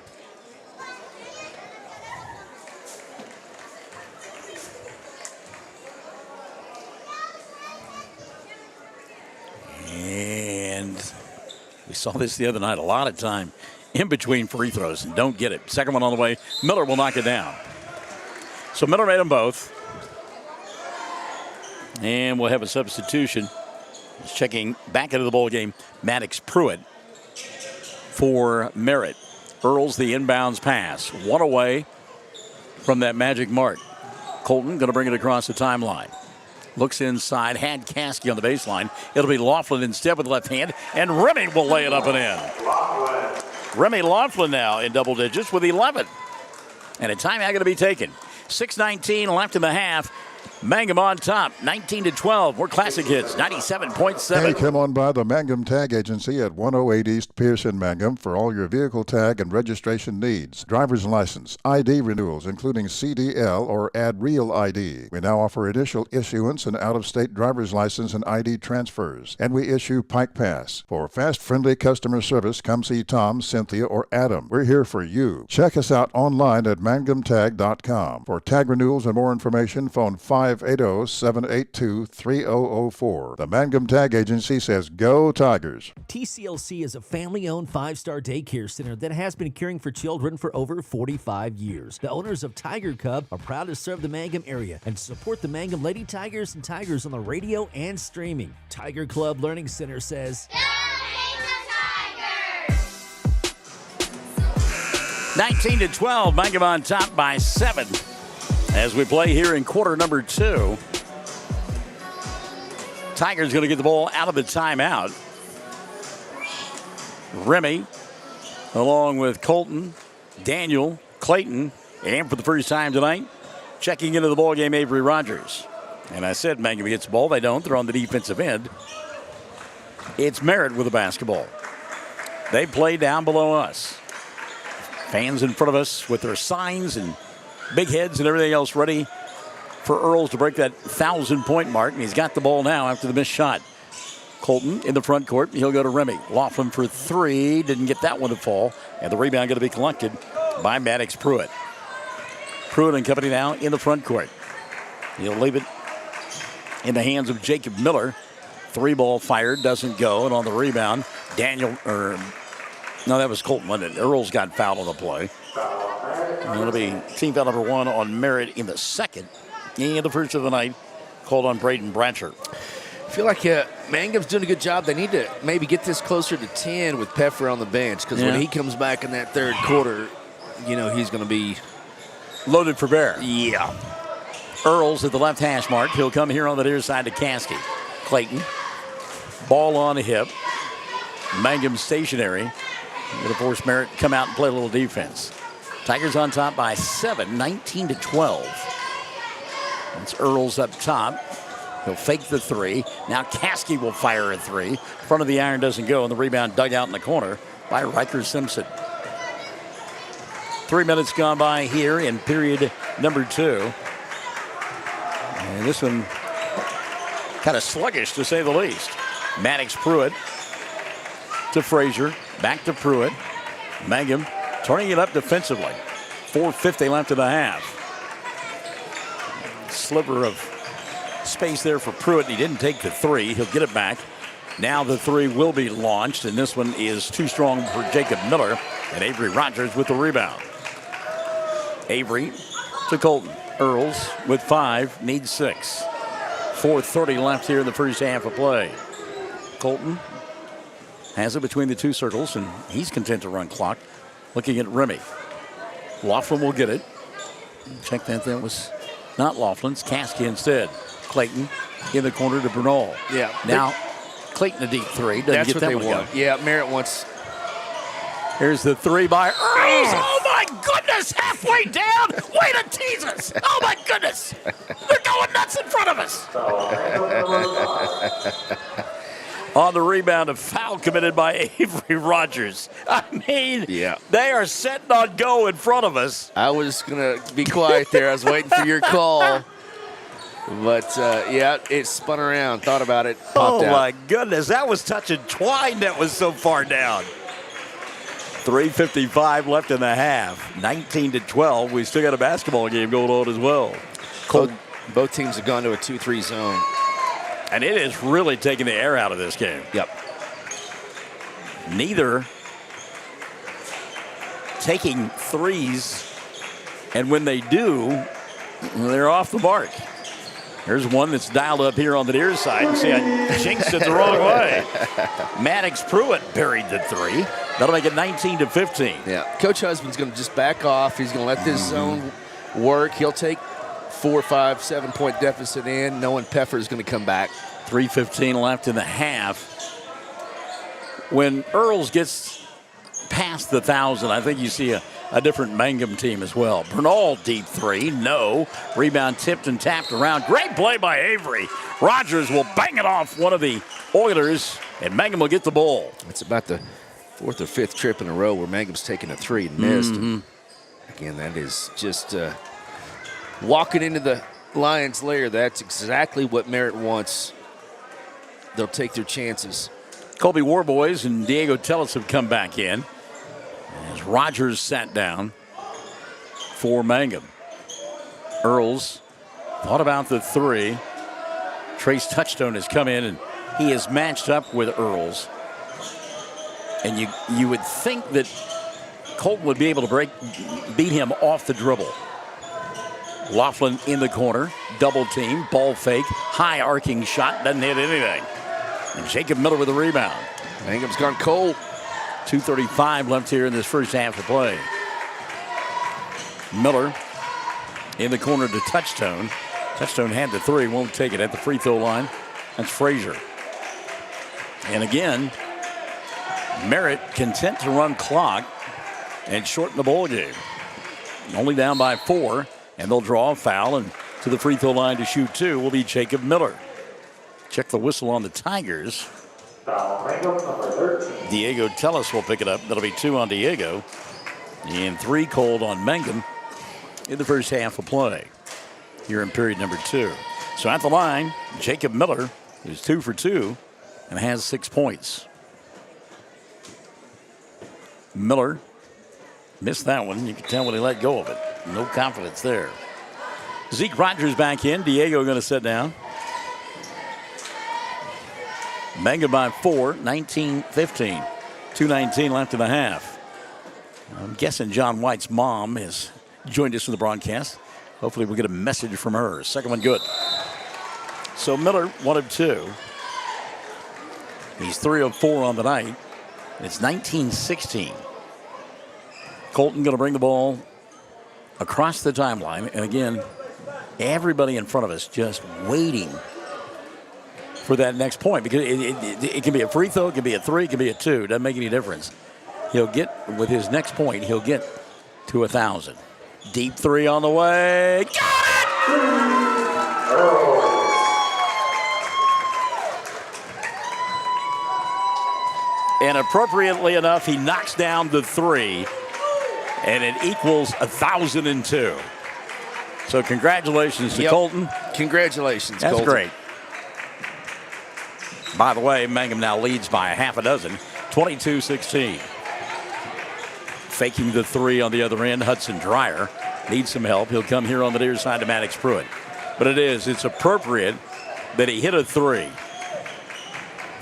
Speaker 14: And we saw this the other night. A lot of time in between free throws and don't get it. Second one on the way. Miller will knock it down. So Miller made them both. And we'll have a substitution. He's checking back into the ball game. Maddox Pruitt for Merritt. Earls the inbounds pass. One away from that magic mark. Colton going to bring it across the timeline. Looks inside, had Caskey on the baseline. It'll be Laughlin instead with the left hand, and Remy will lay it up and in. Remy Laughlin now in double digits with 11. And a timeout going to be taken. 6:19 left in the half. Mangum on top, 19-12. More classic hits, 97.7.
Speaker 1: Hey, come on by the Mangum Tag Agency at 108 East Pierce in Mangum for all your vehicle tag and registration needs. Driver's license, ID renewals, including CDL or Add Real ID. We now offer initial issuance and out-of-state driver's license and ID transfers. And we issue Pike Pass. For fast, friendly customer service, come see Tom, Cynthia, or Adam. We're here for you. Check us out online at mangumtag.com. For tag renewals and more information, phone 5 580-782-3004. The Mangum Tag Agency says go Tigers.
Speaker 17: TCLC is a family-owned 5-star daycare center that has been caring for children for over 45 years. The owners of Tiger Cub are proud to serve the Mangum area and support the Mangum Lady Tigers and Tigers on the radio and streaming. Tiger Club Learning Center says,
Speaker 14: 19-12, Mangum on top by 7 as we play here in quarter number 2. Tigers going to get the ball out of the timeout. Remy, along with Colton, Daniel, Clayton, and for the first time tonight, checking into the ball game, Avery Rogers. And I said Mangum gets the ball. They don't. They're on the defensive end. It's Merritt with the basketball. They play down below us. Fans in front of us with their signs and big heads and everything else ready for Earls to break that 1,000-point mark. And he's got the ball now after the missed shot. Colton in the front court. He'll go to Remy. Laughlin for 3. Didn't get that one to fall. And the rebound going to be collected by Maddox Pruitt. Pruitt and company now in the front court. He'll leave it in the hands of Jacob Miller. 3-ball fired. Doesn't go. And on the rebound, no, that was Colton, wasn't it? Earls got fouled on the play. And it'll be team foul number 1 on Merritt in the second. And the first of the night called on Braden Bratcher.
Speaker 15: I feel like Mangum's doing a good job. They need to maybe get this closer to 10 with Peffer on the bench, because when he comes back in that third quarter, he's going to be
Speaker 14: loaded for bear.
Speaker 15: Yeah.
Speaker 14: Earls at the left hash mark. He'll come here on the near side to Caskey. Clayton. Ball on the hip. Mangum stationary. Going to force Merritt to come out and play a little defense. Tigers on top by 7, 19-12. That's Earls up top. He'll fake the 3. Now Caskey will fire a 3. Front of the iron doesn't go, and the rebound dug out in the corner by Riker Simpson. 3 minutes gone by here in period number 2. And this one kind of sluggish, to say the least. Maddox Pruitt to Frazier. Back to Pruitt. Mangum turning it up defensively. 4:50 left in the half. Sliver of space there for Pruitt. He didn't take the 3. He'll get it back. Now the 3 will be launched, and this one is too strong for Jacob Miller. And Avery Rogers with the rebound. Avery to Colton. Earls with 5, needs 6. 4:30 left here in the first half of play. Colton has it between the two circles, and he's content to run clock. Looking at Remy. Laughlin will get it. Check that was not Laughlin's. Caskey instead. Clayton in the corner to Bernal.
Speaker 15: Yeah.
Speaker 14: Now Clayton a deep 3. Doesn't
Speaker 15: That's
Speaker 14: get
Speaker 15: what
Speaker 14: that
Speaker 15: they
Speaker 14: one
Speaker 15: want.
Speaker 14: going.
Speaker 15: Yeah, Merritt wants.
Speaker 14: Here's the 3 by Earls. Oh my goodness! Halfway down. Way to tease us. Oh my goodness! They're going nuts in front of us. On the rebound, a foul committed by Avery Rogers. I mean, they are setting on go in front of us.
Speaker 15: I was going to be quiet there. I was waiting for your call. But, it spun around. Thought about it.
Speaker 14: Oh,
Speaker 15: out.
Speaker 14: my goodness. That was touching twine that was so far down. 3:55 left in the half. 19-12. We still got a basketball game going on as well.
Speaker 15: Both teams have gone to a 2-3 zone.
Speaker 14: And it is really taking the air out of this game.
Speaker 15: Yep.
Speaker 14: Neither taking 3s. And when they do, they're off the mark. There's one that's dialed up here on the near side. See, I jinxed it the wrong way. Maddox Pruitt buried the 3. That'll make it 19-15.
Speaker 15: Yeah. Coach Husband's going to just back off. He's going to let this zone work. He'll take 4, 5, 7-point deficit in, knowing Peffer is going to come back.
Speaker 14: 3:15 left in the half. When Earls gets past the 1,000, I think you see a different Mangum team as well. Bernal deep 3, no. Rebound tipped and tapped around. Great play by Avery. Rogers will bang it off one of the Oilers, and Mangum will get the ball.
Speaker 15: It's about the 4th or 5th trip in a row where Mangum's taken a 3 and missed. And again, that is just walking into the Lions' lair. That's exactly what Merritt wants. They'll take their chances.
Speaker 14: Colby Warboys and Diego Tellis have come back in as Rogers sat down for Mangum. Earls Thought about the three. Trace Touchstone has come in, and he is matched up with Earls. And you would think that Colton would be able to beat him off the dribble. Laughlin in the corner, double team, ball fake, high arcing shot, doesn't hit anything. And Jacob Miller with the rebound.
Speaker 15: Mangum's gone cold.
Speaker 14: 2:35 left here in this first half of play. Miller in the corner to Touchstone. Touchstone had the three, won't take it at the free throw line. That's Frazier. And again, Merritt content to run clock and shorten the ball game. Only down by 4, and they'll draw a foul, and to the free throw line to shoot 2 will be Jacob Miller. Check the whistle on the Tigers. Diego Tellis will pick it up. That'll be 2 on Diego. And 3 called on Mangum in the first half of play here in period number 2. So at the line, Jacob Miller is 2 for 2 and has 6 points. Miller missed that one. You can tell when he let go of it. No confidence there. Zeke Rogers back in. Diego going to sit down. Mangum by 4, 19-15. 2:19 left in the half. I'm guessing John White's mom has joined us in the broadcast. Hopefully we'll get a message from her. Second one good. So Miller, 1 of 2. He's 3 of 4 on the night. It's 19-16. Colton going to bring the ball across the timeline. And again, everybody in front of us just waiting for that next point, because it can be a free throw, it can be a 3, it can be a 2. Doesn't make any difference. He'll get, with his next point, he'll get to 1,000. Deep 3 on the way. Got it! And appropriately enough, he knocks down the 3, and it equals 1,002. So congratulations to Colton.
Speaker 15: Congratulations,
Speaker 14: That's
Speaker 15: Colton.
Speaker 14: great. By the way, Mangum now leads by a half a dozen, 22-16. Faking the 3 on the other end, Hudson Dreyer needs some help. He'll come here on the near side to Maddox Pruitt. But it's appropriate that he hit a 3.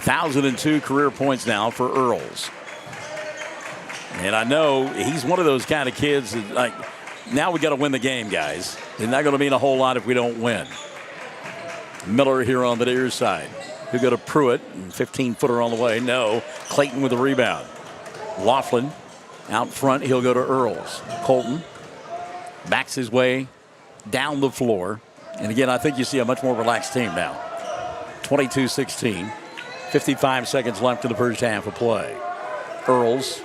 Speaker 14: 1,002 career points now for Earls. And I know he's one of those kind of kids that, like, now we got to win the game, guys. It's not going to mean a whole lot if we don't win. Miller here on the near side. He'll go to Pruitt, 15-footer on the way. No. Clayton with the rebound. Laughlin out front. He'll go to Earls. Colton backs his way down the floor. And again, I think you see a much more relaxed team now. 22-16. 55 seconds left in the first half of play. Earls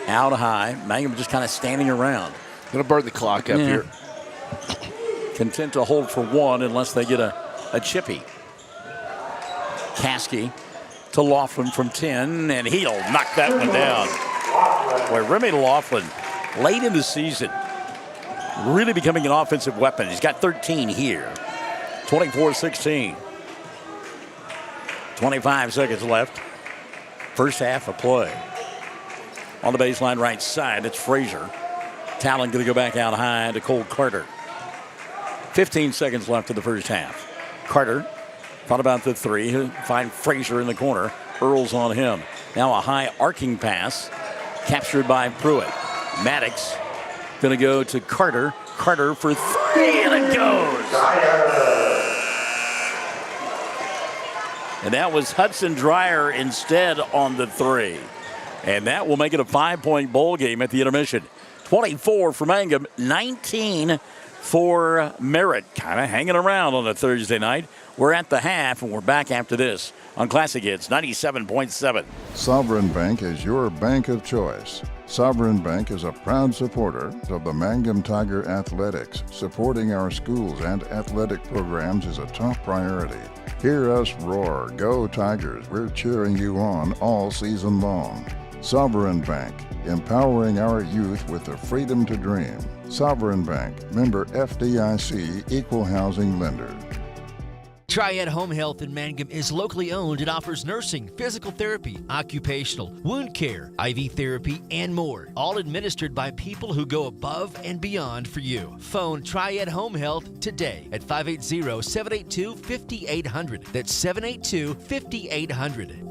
Speaker 14: out high. Mangum just kind of standing around.
Speaker 15: Going to burn the clock up here.
Speaker 14: Content to hold for 1 unless they get a chippy. Caskey to Laughlin from 10, and he'll knock that one down. Boy, Remy Laughlin, late in the season, really becoming an offensive weapon. He's got 13 here. 24-16. 25 seconds left. First half of play. On the baseline right side, it's Frazier. Talon going to go back out high to Cole Carter. 15 seconds left in the first half. Carter thought about the 3. He'll find Frazier in the corner. Earls on him. Now a high arcing pass captured by Pruitt. Maddox going to go to Carter. Carter for 3, and it goes. And that was Hudson Dreyer instead on the 3. And that will make it a 5-point bowl game at the intermission. 24 for Mangum, 19 for Merritt. Kind of hanging around on a Thursday night. We're at the half, and we're back after this on Classic Hits 97.7.
Speaker 1: Sovereign Bank is your bank of choice. Sovereign Bank is a proud supporter of the Mangum Tiger Athletics. Supporting our schools and athletic programs is a top priority. Hear us roar, go Tigers. We're cheering you on all season long. Sovereign Bank, empowering our youth with the freedom to dream. Sovereign Bank, member FDIC, equal housing lender.
Speaker 3: Triad Home Health in Mangum is locally owned and offers nursing, physical therapy, occupational, wound care, IV therapy, and more. All administered by people who go above and beyond for you. Phone Triad Home Health today at 580-782-5800. That's 782-5800.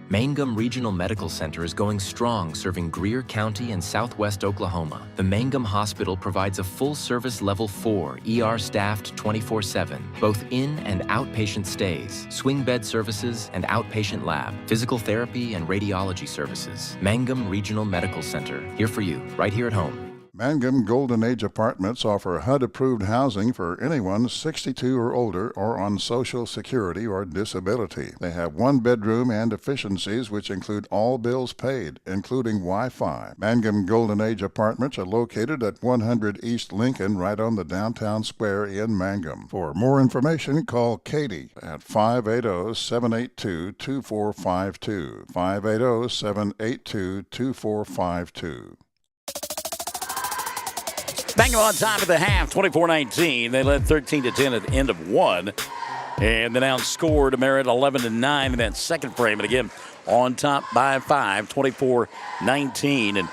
Speaker 5: Mangum Regional Medical Center is going strong, serving Greer County and southwest Oklahoma. The Mangum Hospital provides a full-service Level 4, ER-staffed 24/7, both in and outpatient stays, swing bed services and outpatient lab, physical therapy and radiology services. Mangum Regional Medical Center, here for you, right here at home.
Speaker 1: Mangum Golden Age Apartments offer HUD-approved housing for anyone 62 or older or on Social Security or disability. They have one bedroom and efficiencies which include all bills paid, including Wi-Fi. Mangum Golden Age Apartments are located at 100 East Lincoln, right on the downtown square in Mangum. For more information, call Katie at 580-782-2452, 580-782-2452.
Speaker 14: Mangum on top of the half, 24-19. They led 13-10 at the end of one. And then outscored Merritt 11-9 in that second frame. And again, on top by 5, 24-19. And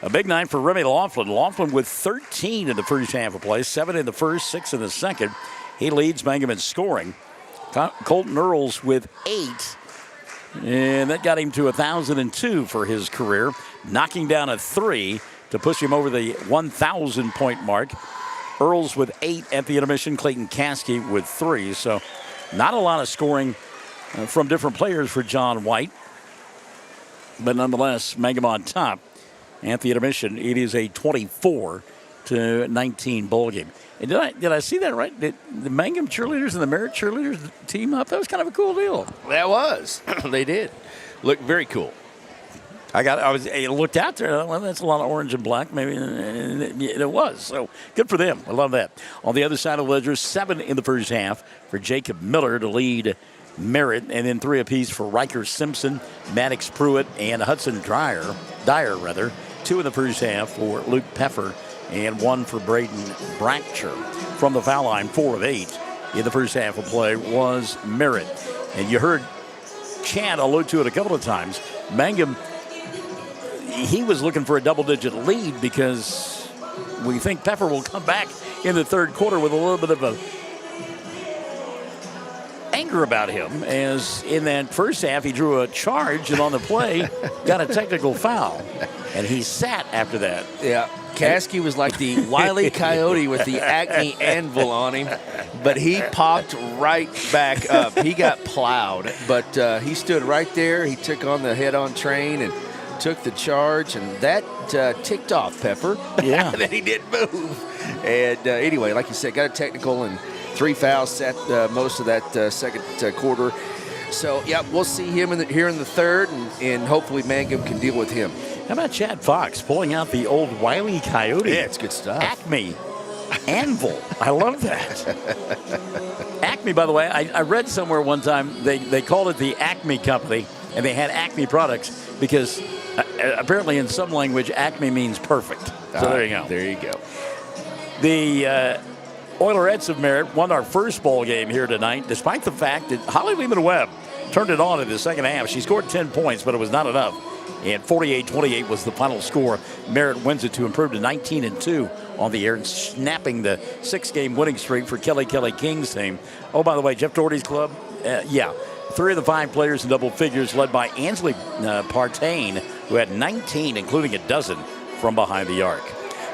Speaker 14: a big night for Remy Laughlin. Laughlin with 13 in the first half of play, 7 in the first, 6 in the second. He leads Mangum in scoring. Colton Earls with 8. And that got him to 1,002 for his career, knocking down a 3 to push him over the 1,000-point mark. Earls with 8 at the intermission. Clayton Caskey with 3. So not a lot of scoring from different players for John White. But nonetheless, Mangum on top at the intermission. It is a 24-19 ball game. And did I see that right? Did the Mangum cheerleaders and the Merritt cheerleaders team up? That was kind of a cool deal.
Speaker 15: That was. They did. Looked very cool.
Speaker 14: I looked out there. Well, that's a lot of orange and black. Maybe it was. So good for them. I love that. On the other side of the ledger, 7 in the first half for Jacob Miller to lead Merritt, and then 3 apiece for Riker Simpson, Maddox Pruitt, and Hudson Dyer. 2 in the first half for Luke Peffer, and 1 for Braden Bratcher. From the foul line, 4 of 8 in the first half of play was Merritt. And you heard Chad allude to it a couple of times. Mangum, he was looking for a double-digit lead because we think Peffer will come back in the third quarter with a little bit of anger about him, as in that first half he drew a charge and on the play got a technical foul, and he sat after that.
Speaker 15: Yeah, Caskey was like the Wile E. Coyote with the Acme anvil on him, but he popped right back up. He got plowed, but he stood right there. He took on the head-on train and took the charge, and that ticked off Pepper.
Speaker 14: Yeah.
Speaker 15: That he didn't move. And anyway, like you said, got a technical and 3 fouls sat most of that second quarter. So, yeah, we'll see him here in the third, and hopefully Mangum can deal with him.
Speaker 14: How about Chad Fox pulling out the old Wile E. Coyote?
Speaker 15: Yeah, it's good stuff.
Speaker 14: Acme anvil. I love that. Acme, by the way, I read somewhere one time they called it the Acme Company, and they had Acme products because apparently in some language Acme means perfect. So there you go.
Speaker 15: There you go.
Speaker 14: The Oilerettes of Merritt won our first ball game here tonight, despite the fact that Holly Lehman-Webb turned it on in the second half. She scored 10 points, but it was not enough. And 48-28 was the final score. Merritt wins it to improve to 19-2 on the year, and snapping the 6-game winning streak for Kelly King's team. Oh, by the way, Jeff Doherty's club, 3 of the 5 players in double figures, led by Ansley Partain, who had 19, including a dozen from behind the arc.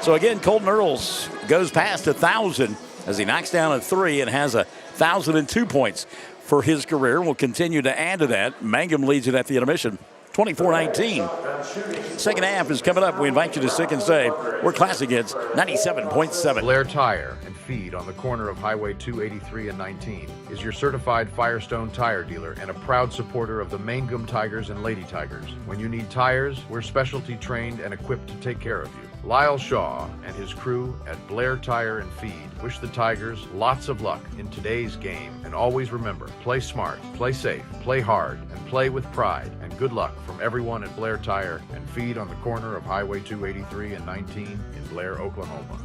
Speaker 14: So again, Colton Earls goes past 1,000 as he knocks down a 3 and has 1,002 points for his career. We'll continue to add to that. Mangum leads it at the intermission, 24-19. Second half is coming up. We invite you to stick and stay. We're Classic Hits 97.7.
Speaker 16: Blair Tire and Feed on the corner of Highway 283 and 19 is your certified Firestone tire dealer and a proud supporter of the Mangum Tigers and Lady Tigers. When you need tires, we're specialty trained and equipped to take care of you. Lyle Shaw and his crew at Blair Tire and Feed wish the Tigers lots of luck in today's game, and always remember, play smart, play safe, play hard, and play with pride. And good luck from everyone at Blair Tire and Feed on the corner of Highway 283 and 19 in Blair, Oklahoma.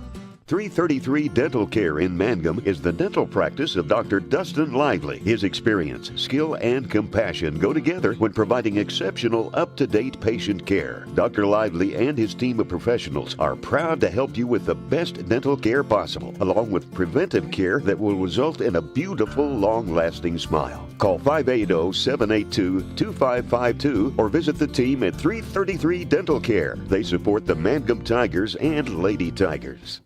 Speaker 6: 333 Dental Care in Mangum is the dental practice of Dr. Dustin Lively. His experience, skill, and compassion go together when providing exceptional, up-to-date patient care. Dr. Lively and his team of professionals are proud to help you with the best dental care possible, along with preventive care that will result in a beautiful, long-lasting smile. Call 580-782-2552 or visit the team at 333 Dental Care. They support the Mangum Tigers and Lady Tigers.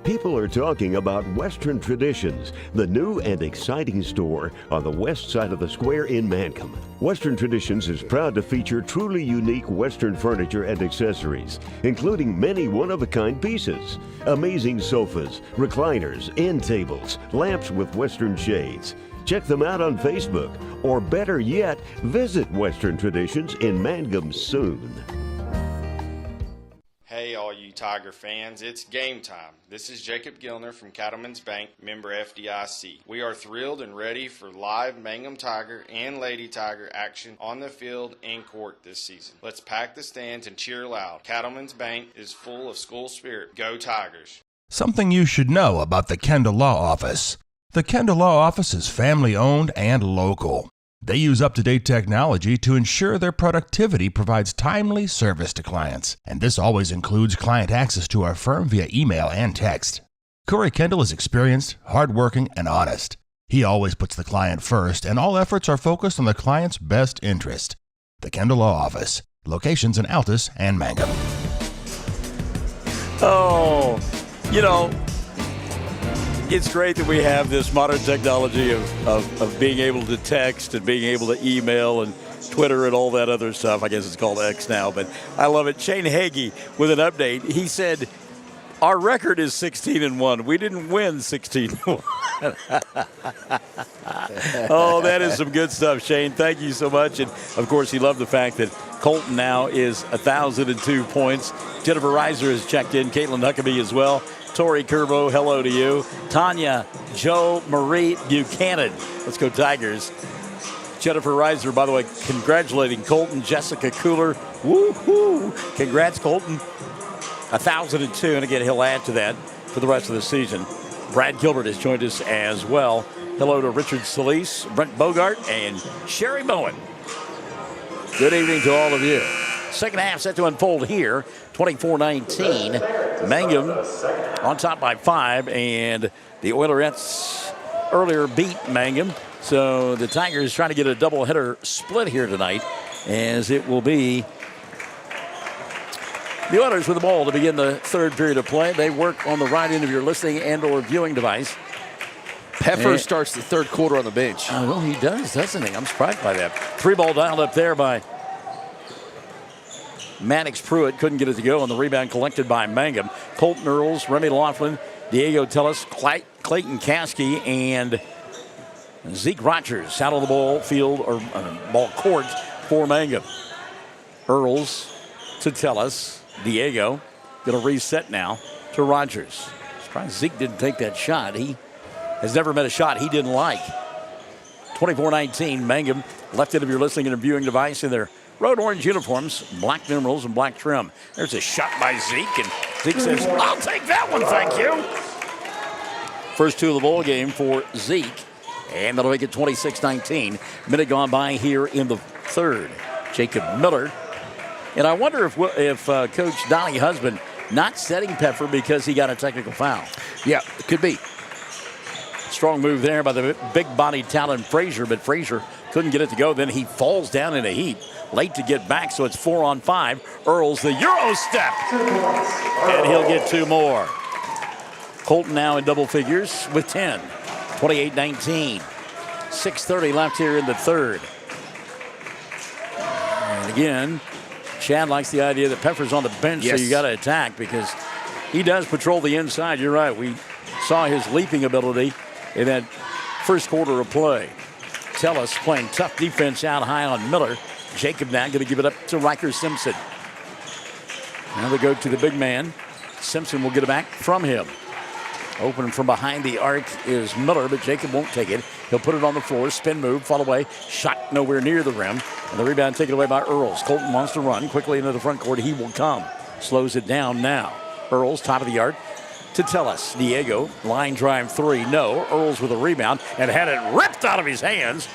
Speaker 6: People are talking about Western Traditions, the new and exciting store on the west side of the square in Mangum. Western Traditions is proud to feature truly unique Western furniture and accessories, including many one-of-a-kind pieces, amazing sofas, recliners, end tables, lamps with Western shades. Check them out on Facebook, or better yet, visit Western Traditions in Mangum soon.
Speaker 4: Hey, all you Tiger fans, it's game time. This is Jacob Gilner from Cattlemen's Bank, member FDIC. We are thrilled and ready for live Mangum Tiger and Lady Tiger action on the field and court this season. Let's pack the stands and cheer loud. Cattlemen's Bank is full of school spirit. Go Tigers!
Speaker 8: Something you should know about the Kendall Law Office. The Kendall Law Office is family-owned and local. They use up-to-date technology to ensure their productivity provides timely service to clients, and this always includes client access to our firm via email and text. Corey Kendall is experienced, hardworking, and honest. He always puts the client first, and all efforts are focused on the client's best interest. The Kendall Law Office, locations in Altus and Mangum.
Speaker 14: Oh, it's great that we have this modern technology of being able to text and being able to email and Twitter and all that other stuff. I guess it's called X now, but I love it. Shane Hagee with an update. He said, our record is 16-1. We didn't win 16-1. Oh, that is some good stuff, Shane. Thank you so much. And, of course, he loved the fact that Colton now is 1,002 points. Jennifer Reiser has checked in. Caitlin Huckabee as well. Tori Curbo, hello to you. Tanya, Joe, Marie Buchanan. Let's go Tigers. Jennifer Reiser, by the way, congratulating Colton. Jessica Cooler, woo-hoo. Congrats, Colton. 1,002, and again, he'll add to that for the rest of the season. Brad Gilbert has joined us as well. Hello to Richard Solis, Brent Bogart, and Sherry Bowen. Good evening to all of you. Second half set to unfold here, 24-19. Mangum on top by 5, and the Oilerettes earlier beat Mangum. So the Tigers trying to get a doubleheader split here tonight, as it will be the Oilers with the ball to begin the third period of play. They work on the right end of your listening and or viewing device.
Speaker 15: Peffer starts the third quarter on the bench.
Speaker 14: Well, he does, doesn't he? I'm surprised by that. 3-ball dialed up there by Maddox Pruitt. Couldn't get it to go on the rebound collected by Mangum. Colton Earls, Remy Laughlin, Diego Tellis, Clayton Caskey, and Zeke Rogers out of the ball field or ball court for Mangum. Earls to Tellis. Diego going to reset now to Rogers. Surprised Zeke didn't take that shot. He has never met a shot he didn't like. 24-19, Mangum, left end of your listening and viewing device in their road orange uniforms, black numerals and black trim. There's a shot by Zeke, and Zeke says, I'll take that one, thank you. First two of the ball game for Zeke, and that'll make it 26-19. Minute gone by here in the third. Jacob Miller. And I wonder if Coach Donnie Husband not setting Peffer because he got a technical foul.
Speaker 15: Yeah, it could be.
Speaker 14: Strong move there by the big-bodied talent Frazier, but Frazier couldn't get it to go. Then he falls down in a heap. Late to get back, so it's 4-on-5. Earls the Euro step, and he'll get two more. Colton now in double figures with 10. 28-19. 6:30 left here in the third. And again, Chad likes the idea that Peffer's on the bench, so you got to attack because he does patrol the inside. You're right. We saw his leaping ability in that first quarter of play. Tellis playing tough defense out high on Miller. Jacob now going to give it up to Riker Simpson. Now they go to the big man. Simpson will get it back from him. Open from behind the arc is Miller, but Jacob won't take it. He'll put it on the floor, spin move, fall away, shot nowhere near the rim. And the rebound taken away by Earls. Colton wants to run quickly into the front court. He will come. Slows it down now. Earls, top of the yard. To Tellis. Diego, line drive 3, no. Earls with a rebound and had it ripped out of his hands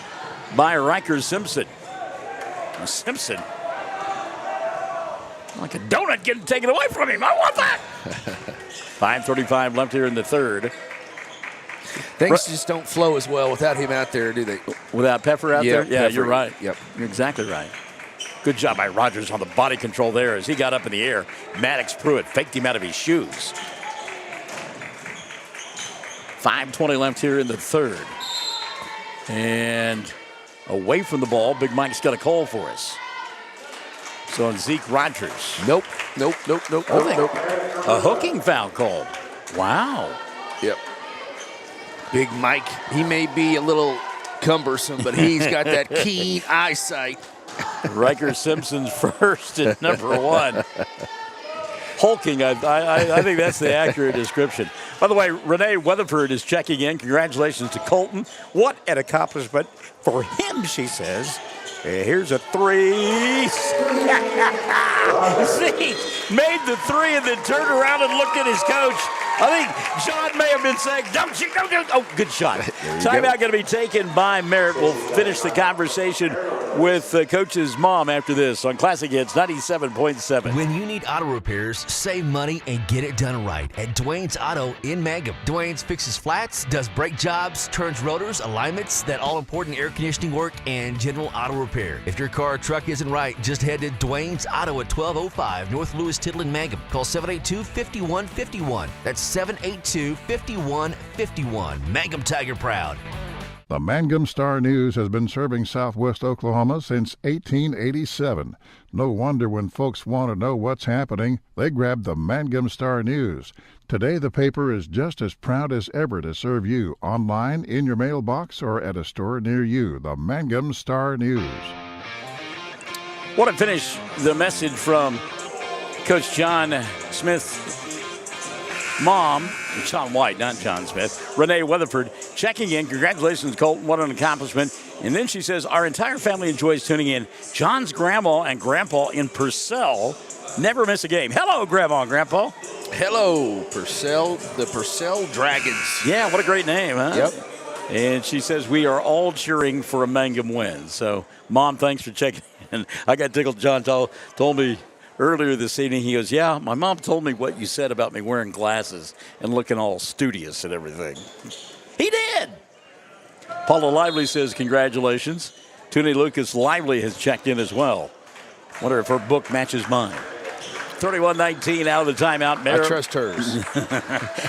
Speaker 14: by Riker Simpson. Simpson, like a donut getting taken away from him. I want that. 5:35 left here in the third.
Speaker 15: Things just don't flow as well without him out there, do they?
Speaker 14: Without Peffer out there? Yeah,
Speaker 15: Peffer.
Speaker 14: you're right.
Speaker 15: Yep.
Speaker 14: You're exactly right. Good job by Rogers on the body control there as he got up in the air. Maddox Pruitt faked him out of his shoes. 5:20 left here in the third. And away from the ball, Big Mike's got a call for us. So on Zeke Rogers.
Speaker 15: Nope.
Speaker 14: A hooking foul called. Wow.
Speaker 15: Yep. Big Mike, he may be a little cumbersome, but he's got that keen eyesight.
Speaker 14: Riker Simpson's first and number 1. Hulking, I think that's the accurate description. By the way, Renee Weatherford is checking in. Congratulations to Colton. What an accomplishment for him, she says. Here's a 3. Zeke made the 3 and then turned around and looked at his coach. I think John may have been saying, don't shoot. Oh, good shot. Timeout going to be taken by Merritt. We'll finish the conversation with Coach's mom after this on Classic Hits 97.7.
Speaker 3: When you need auto repairs, save money and get it done right at Dwayne's Auto in Mangum. Dwayne's fixes flats, does brake jobs, turns rotors, alignments, that all-important air conditioning work, and general auto repair. If your car or truck isn't right, just head to Dwayne's Auto at 1205 North Lewis Tittle in Mangum. Call 782-5151. That's 782-5151. Mangum Tiger proud.
Speaker 1: The Mangum Star News has been serving southwest Oklahoma since 1887. No wonder when folks want to know what's happening, they grab the Mangum Star News. Today, the paper is just as proud as ever to serve you online, in your mailbox, or at a store near you. The Mangum Star News.
Speaker 14: Want to finish the message from Coach John Smith's mom, John White, not John Smith, Renee Weatherford, checking in. Congratulations, Colton. What an accomplishment. And then she says, our entire family enjoys tuning in. John's grandma and grandpa in Purcell never miss a game. Hello, Grandma and Grandpa.
Speaker 15: Hello, Purcell, the Purcell Dragons.
Speaker 14: Yeah, what a great name, huh?
Speaker 15: Yep.
Speaker 14: And she says, we are all cheering for a Mangum win. So, Mom, thanks for checking in. I got tickled. John told me earlier this evening, he goes, yeah, my mom told me what you said about me wearing glasses and looking all studious and everything. He did. Paula Lively says, congratulations. Toonie Lucas Lively has checked in as well. Wonder if her book matches mine. 31-19 out of the timeout. Merritt.
Speaker 15: I trust hers.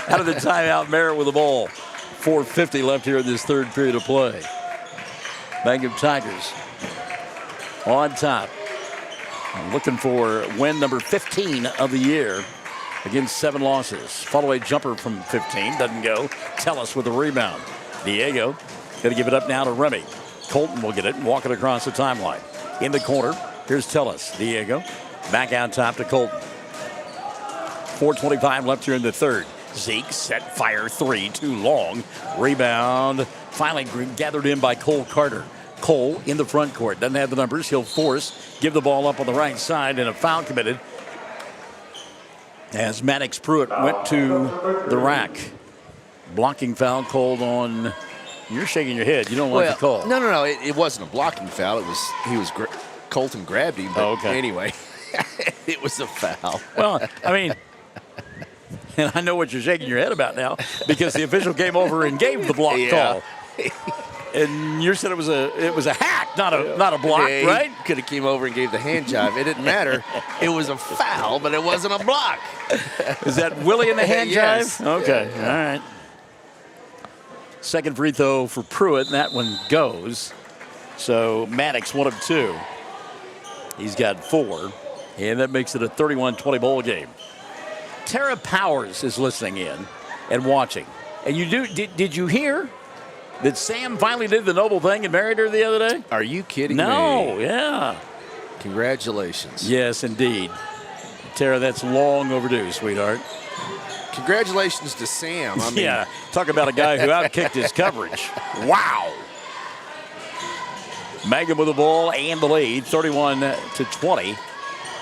Speaker 14: Out of the timeout, Merritt with the ball. 4:50 left here in this third period of play. Mangum Tigers on top. Looking for win number 15 of the year against 7 losses. Follow-away jumper from 15. Doesn't go. Tellis with the rebound. Diego going to give it up now to Remy. Colton will get it and walk it across the timeline. In the corner, here's Tellis. Diego back out top to Colton. 4:25 left here in the third. Zeke set fire 3, too long. Rebound finally gathered in by Cole Carter. Cole in the front court. Doesn't have the numbers. He'll give the ball up on the right side, and a foul committed as Maddox Pruitt went to the rack. Blocking foul called on. You're shaking your head. You don't like the call.
Speaker 15: No. It wasn't a blocking foul. Colton grabbed him. But anyway, it was a foul.
Speaker 14: Well, I mean, and I know what you're shaking your head about now because the official came over and gave the block call. And you said it was a hack, not a block, right?
Speaker 15: Could have came over and gave the hand jive. It didn't matter. It was a foul, but it wasn't a block.
Speaker 14: Is that Willie in the hand
Speaker 15: Yes.
Speaker 14: jive? Okay, all right. Second free throw for Pruitt, and that one goes. So Maddox, 1 of 2. He's got 4, and that makes it a 31-20 ball game. Tara Powers is listening in and watching. And did you hear that Sam finally did the noble thing and married her the other day?
Speaker 15: Are you kidding me?
Speaker 14: No, yeah.
Speaker 15: Congratulations.
Speaker 14: Yes, indeed. Tara, that's long overdue, sweetheart.
Speaker 15: Congratulations to Sam. I mean,
Speaker 14: yeah, talk about a guy who outkicked his coverage. Wow. Mangum with the ball and the lead, 31-20.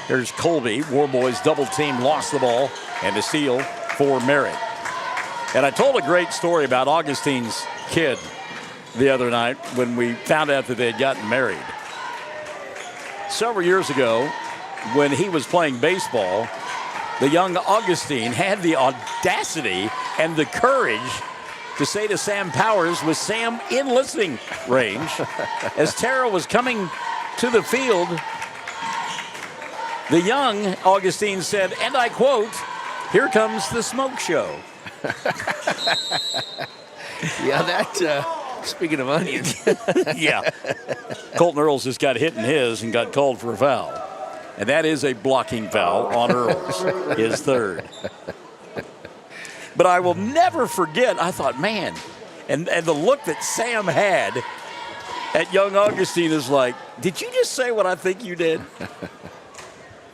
Speaker 14: Here's Colby. War Boys double team, lost the ball. And the steal for Merritt. And I told a great story about Augustine's kid the other night when we found out that they had gotten married. Several years ago, when he was playing baseball, the young Augustine had the audacity and the courage to say to Sam Powers, with Sam in listening range, as Tara was coming to the field, the young Augustine said, and I quote, "Here comes the smoke show."
Speaker 15: Yeah, that, speaking of onions.
Speaker 14: Yeah. Colton Earls just got hit in his and got called for a foul. And that is a blocking foul on Earls, his third. But I will never forget, I thought, man, and the look that Sam had at young Augustine is like, did you just say what I think you did?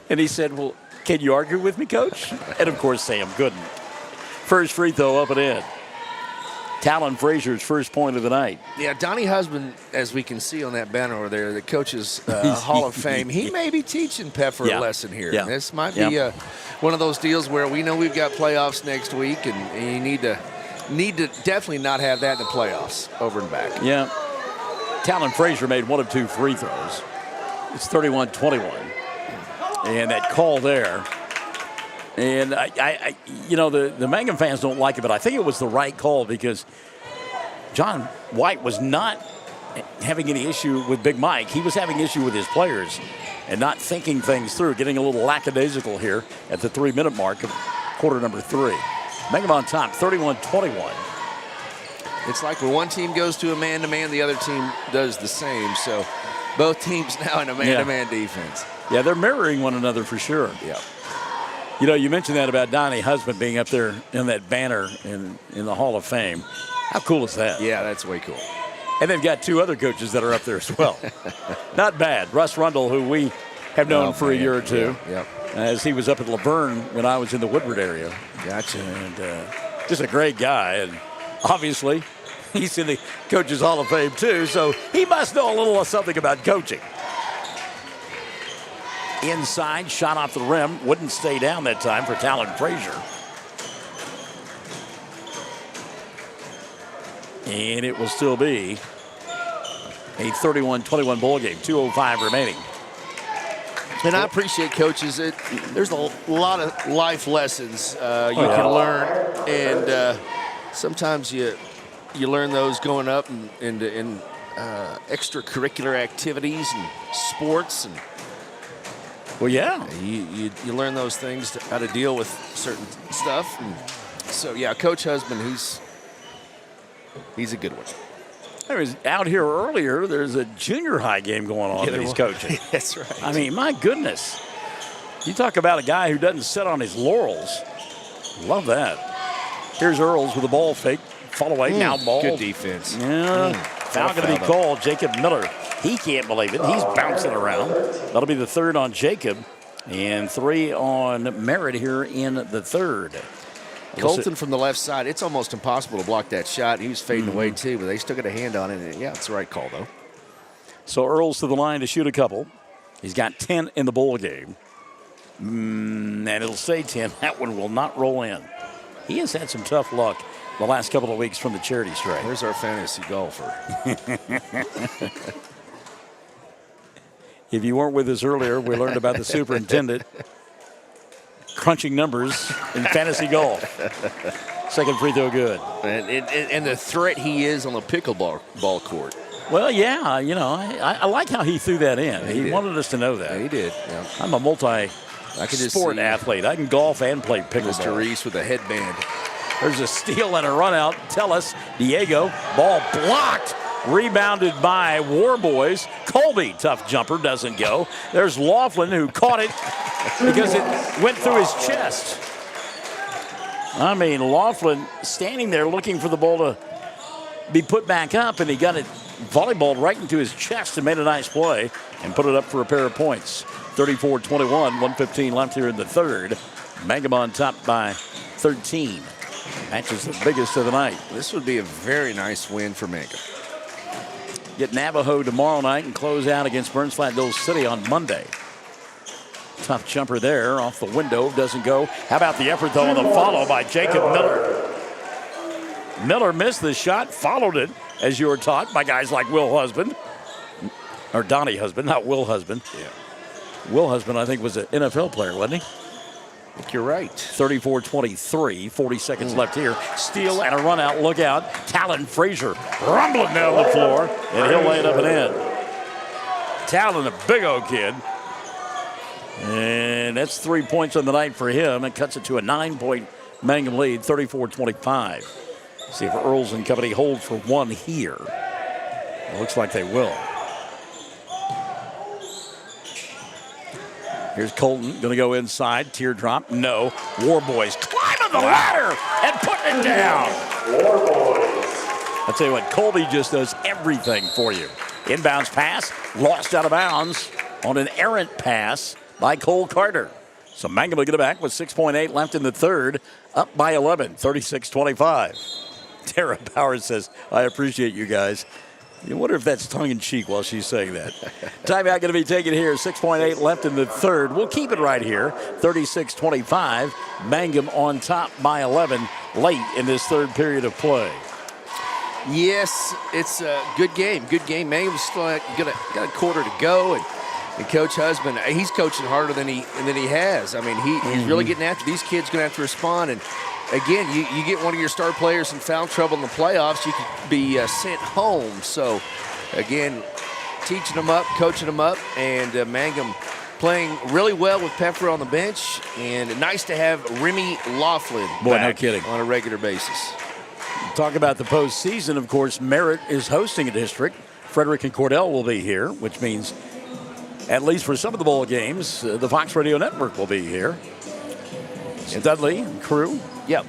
Speaker 14: And he said, well, can you argue with me, Coach? And, of course, Sam couldn't. First free throw up and in. Talon Frazier's first point of the night.
Speaker 15: Yeah, Donnie Husband, as we can see on that banner over there, the coach's Hall of Fame, he may be teaching Peffer a lesson here.
Speaker 14: Yeah.
Speaker 15: This might be one of those deals where we know we've got playoffs next week, and you need to definitely not have that in the playoffs over and back.
Speaker 14: Yeah. Talon Frazier made one of two free throws. It's 31-21. And that call there. And, I the Mangum fans don't like it, but I think it was the right call because John White was not having any issue with Big Mike. He was having issue with his players and not thinking things through, getting a little lackadaisical here at the 3-minute mark of quarter number 3. Mangum on top, 31-21.
Speaker 15: It's like when one team goes to a man-to-man, the other team does the same. So both teams now in a man-to-man defense.
Speaker 14: Yeah, they're mirroring one another for sure.
Speaker 15: Yeah.
Speaker 14: You know, you mentioned that about Donnie Husband being up there in that banner in the Hall of Fame. How cool is that?
Speaker 15: Yeah, that's way cool.
Speaker 14: And they've got two other coaches that are up there as well. Not bad. Russ Rundle, who we have known for a year or two, as he was up at Laverne when I was in the Woodward area.
Speaker 15: Gotcha.
Speaker 14: And just a great guy. And obviously, he's in the Coaches Hall of Fame too, so he must know a little something about coaching. Inside, shot off the rim. Wouldn't stay down that time for Talon Frazier. And it will still be a 31-21 ball game. 2:05 remaining.
Speaker 15: And I appreciate coaches. There's a lot of life lessons you can learn. And sometimes you learn those going up in extracurricular activities and sports and
Speaker 14: well, yeah.
Speaker 15: You learn those things, how to deal with certain stuff. And so, yeah, Coach Husband, he's a good one.
Speaker 14: I was out here earlier. There's a junior high game going on that he's coaching.
Speaker 15: That's right.
Speaker 14: I mean, my goodness. You talk about a guy who doesn't sit on his laurels. Love that. Here's Earls with a ball fake. Follow away, now ball.
Speaker 15: Good defense.
Speaker 14: Yeah. Foul going to be called. Jacob Miller. He can't believe it. He's bouncing around. That'll be the third on Jacob and 3 on Merritt here in the third.
Speaker 15: Colton from the left side. It's almost impossible to block that shot. He was fading away too, but they still got a hand on it. And yeah, it's the right call though.
Speaker 14: So Earls to the line to shoot a couple. He's got 10 in the bowl game. And it'll say 10. That one will not roll in. He has had some tough luck the last couple of weeks from the charity stripe.
Speaker 15: There's our fantasy golfer.
Speaker 14: If you weren't with us earlier, we learned about the superintendent crunching numbers in fantasy golf. Second free throw good.
Speaker 15: And the threat he is on the pickleball court.
Speaker 14: Well, yeah, I like how he threw that in. He wanted us to know that.
Speaker 15: Yeah, he did. Yeah.
Speaker 14: I'm a multi-sport athlete. I can golf and play pickleball.
Speaker 15: Mr. Reese with a headband.
Speaker 14: There's a steal and a run out. Tell us, Diego, ball blocked. Rebounded by Warboys. Colby, tough jumper, doesn't go. There's Laughlin who caught it because it went through his chest. I mean, Laughlin standing there looking for the ball to be put back up, and he got it volleyballed right into his chest and made a nice play and put it up for a pair of points. 34-21, 1:15 left here in the third. Mangum on top by 13. Match is the biggest of the night.
Speaker 15: This would be a very nice win for Mangum.
Speaker 14: Get Navajo tomorrow night and close out against Burns Flat Dole City on Monday. Tough jumper there off the window. Doesn't go. How about the effort, though, on the follow by Jacob Miller? Miller missed the shot, followed it, as you were taught, by guys like Will Husband. Or Donnie Husband, not Will Husband.
Speaker 15: Yeah.
Speaker 14: Will Husband, I think, was an NFL player, wasn't he?
Speaker 15: I think you're right.
Speaker 14: 34-23, 40 seconds left here. Steal and a run out. Look out. Talon Frazier rumbling down the floor, and he'll lay it up and in. Talon, a big old kid. And that's 3 points on the night for him. It cuts it to a 9-point Mangum lead, 34-25. See if Earls and company hold for one here. It looks like they will. Here's Colton, going to go inside. Teardrop, no. Warboys climbing the ladder and putting it down. I'll tell you what, Colby just does everything for you. Inbounds pass, lost out of bounds on an errant pass by Cole Carter. So Mangum will get it back with 6.8 left in the third, up by 11, 36-25. Tara Powers says, I appreciate you guys. You wonder if that's tongue-in-cheek while she's saying that. Timeout going to be taken here. 6.8 left in the third. We'll keep it right here. 36-25. Mangum on top by 11 late in this third period of play.
Speaker 15: Yes, it's a good game. Good game. Mangum's still got a quarter to go, and Coach Husband, he's coaching harder than he has. I mean, he's really getting after these kids. Going to have to respond. And again, you get one of your star players in foul trouble in the playoffs, you could be sent home. So, again, teaching them up, coaching them up, and Mangum playing really well with Pepper on the bench. And nice to have Remy Laughlin
Speaker 14: no kidding,
Speaker 15: on a regular basis.
Speaker 14: Talk about the postseason, of course. Merritt is hosting a district. Frederick and Cordell will be here, which means, at least for some of the bowl games, the Fox Radio Network will be here. Dudley and crew.
Speaker 15: Yep.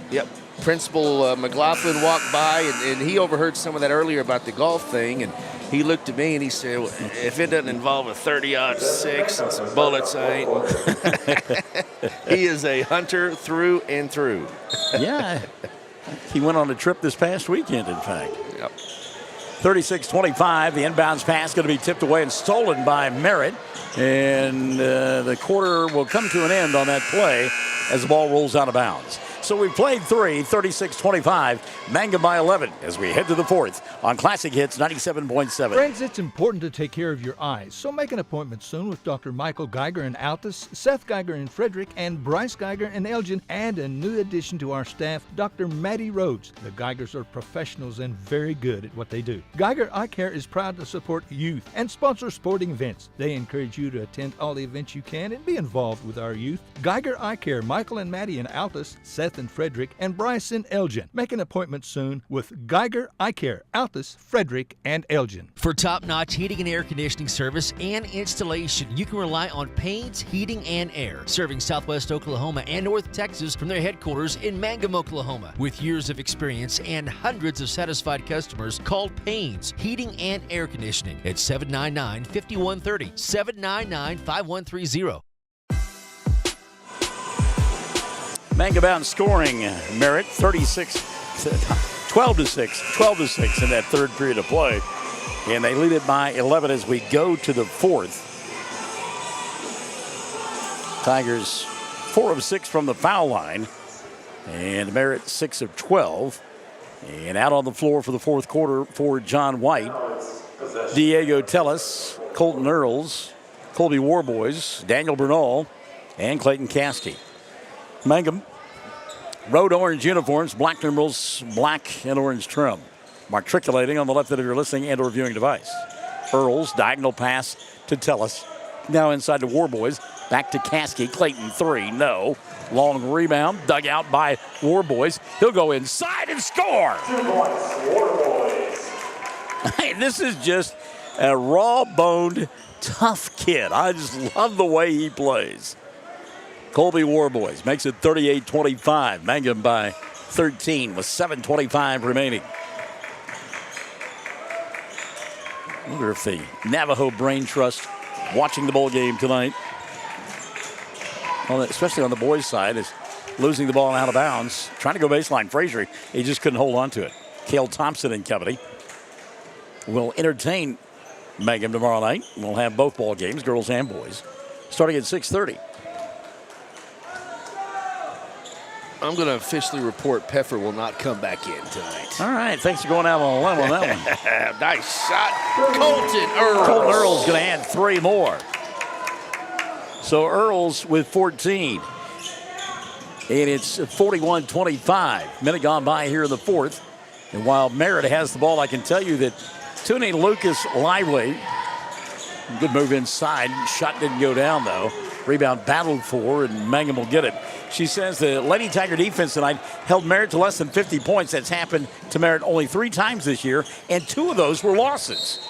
Speaker 15: Principal McLaughlin walked by, and he overheard some of that earlier about the golf thing, and he looked at me and he said, well, if it doesn't involve a 30-06 and some bullets, I ain't. He is a hunter through and through.
Speaker 14: Yeah. He went on a trip this past weekend, in fact.
Speaker 15: Yep.
Speaker 14: 36-25, the inbounds pass going to be tipped away and stolen by Merritt. And the quarter will come to an end on that play as the ball rolls out of bounds. So we played 36-25, Mangum by 11 as we head to the fourth on Classic Hits 97.7.
Speaker 9: Friends, it's important to take care of your eyes, so make an appointment soon with Dr. Michael Geiger in Altus, Seth Geiger in Frederick, and Bryce Geiger in Elgin, and a new addition to our staff, Dr. Maddie Rhodes. The Geigers are professionals and very good at what they do. Geiger Eye Care is proud to support youth and sponsor sporting events. They encourage you to attend all the events you can and be involved with our youth. Geiger Eye Care, Michael and Maddie in Altus, Seth in Frederick, and Bryce in Elgin. Make an appointment soon with Geiger Eye Care, Altus, Frederick, and Elgin.
Speaker 3: For top-notch heating and air conditioning service and installation, you can rely on Payne's Heating and Air, serving Southwest Oklahoma and North Texas from their headquarters in Mangum, Oklahoma. With years of experience and hundreds of satisfied customers, call Payne's Heating and Air Conditioning at 799-5130, 799-5130.
Speaker 14: Mangum bound scoring. Merritt 12-6 in that third period of play. And they lead it by 11 as we go to the fourth. Tigers 4 of 6 from the foul line. And Merritt 6 of 12. And out on the floor for the fourth quarter for John White, Diego Tellis, Colton Earls, Colby Warboys, Daniel Bernal, and Clayton Caskey. Mangum, road orange uniforms, black numerals, black and orange trim. Matriculating on the left of your listening and or viewing device. Earls, diagonal pass to Tellis. Now inside to Warboys, back to Caskey. Clayton 3, no. Long rebound, dug out by Warboys. He'll go inside and score.
Speaker 18: 2 points, Warboys.
Speaker 14: Hey, this is just a raw-boned, tough kid. I just love the way he plays. Colby Warboys makes it 38-25. Mangum by 13 with 7:25 remaining. I wonder if the Navajo Brain Trust watching the bowl game tonight, especially on the boys' side, is losing the ball out of bounds. Trying to go baseline. Frazier, he just couldn't hold on to it. Cale Thompson and company will entertain Mangum tomorrow night. We'll have both ball games, girls and boys, starting at 6:30.
Speaker 15: I'm going to officially report Peffer will not come back in tonight.
Speaker 14: All right, thanks for going out on a limb on that
Speaker 15: one. Nice shot. Colton Earls.
Speaker 14: Colton Earls going to add 3 more. So Earls with 14. And it's 41-25. Minute gone by here in the fourth. And while Merritt has the ball, I can tell you that Toonie Lucas lively. Good move inside. Shot didn't go down, though. Rebound battled for, and Mangum will get it. She says the Lady Tiger defense tonight held Merritt to less than 50 points. That's happened to Merritt only 3 times this year, and 2 of those were losses.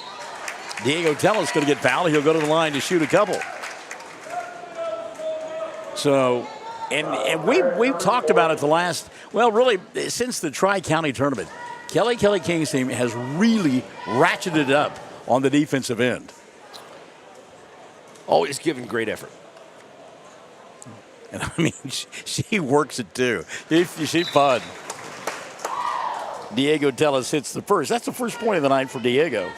Speaker 14: Diego Tellis going to get fouled. He'll go to the line to shoot a couple. So, and we've talked about it really, since the Tri-County tournament. Kelly King's team has really ratcheted up on the defensive end.
Speaker 15: Always giving great effort.
Speaker 14: And I mean, she works it too. She's fun. Diego Tellis hits the first. That's the first point of the night for Diego.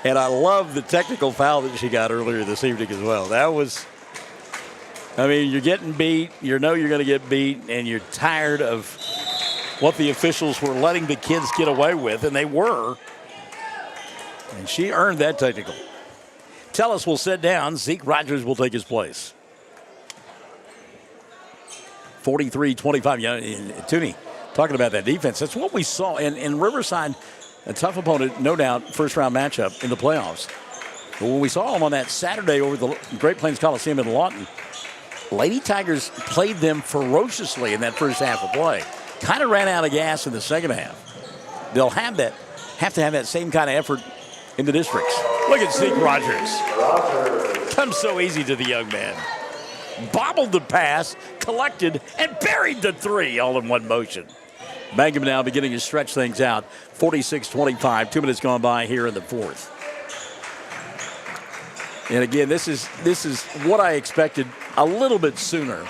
Speaker 14: And I love the technical foul that she got earlier this evening as well. That was, I mean, you're getting beat. You know you're going to get beat, and you're tired of what the officials were letting the kids get away with, and they were. And she earned that technical. Tellis will sit down. Zeke Rogers will take his place. 43-25. Yeah, Toonie, talking about that defense. That's what we saw in Riverside. A tough opponent, no doubt, first-round matchup in the playoffs. But when we saw them on that Saturday over the Great Plains Coliseum in Lawton, Lady Tigers played them ferociously in that first half of play. Kind of ran out of gas in the second half. They'll have to have that same kind of effort in the districts. Look at Zeke Rogers. Comes so easy to the young man. Bobbled the pass, collected, and buried the 3 all in one motion. Mangum now beginning to stretch things out. 46-25. 2 minutes gone by here in the fourth. And again, this is what I expected a little bit sooner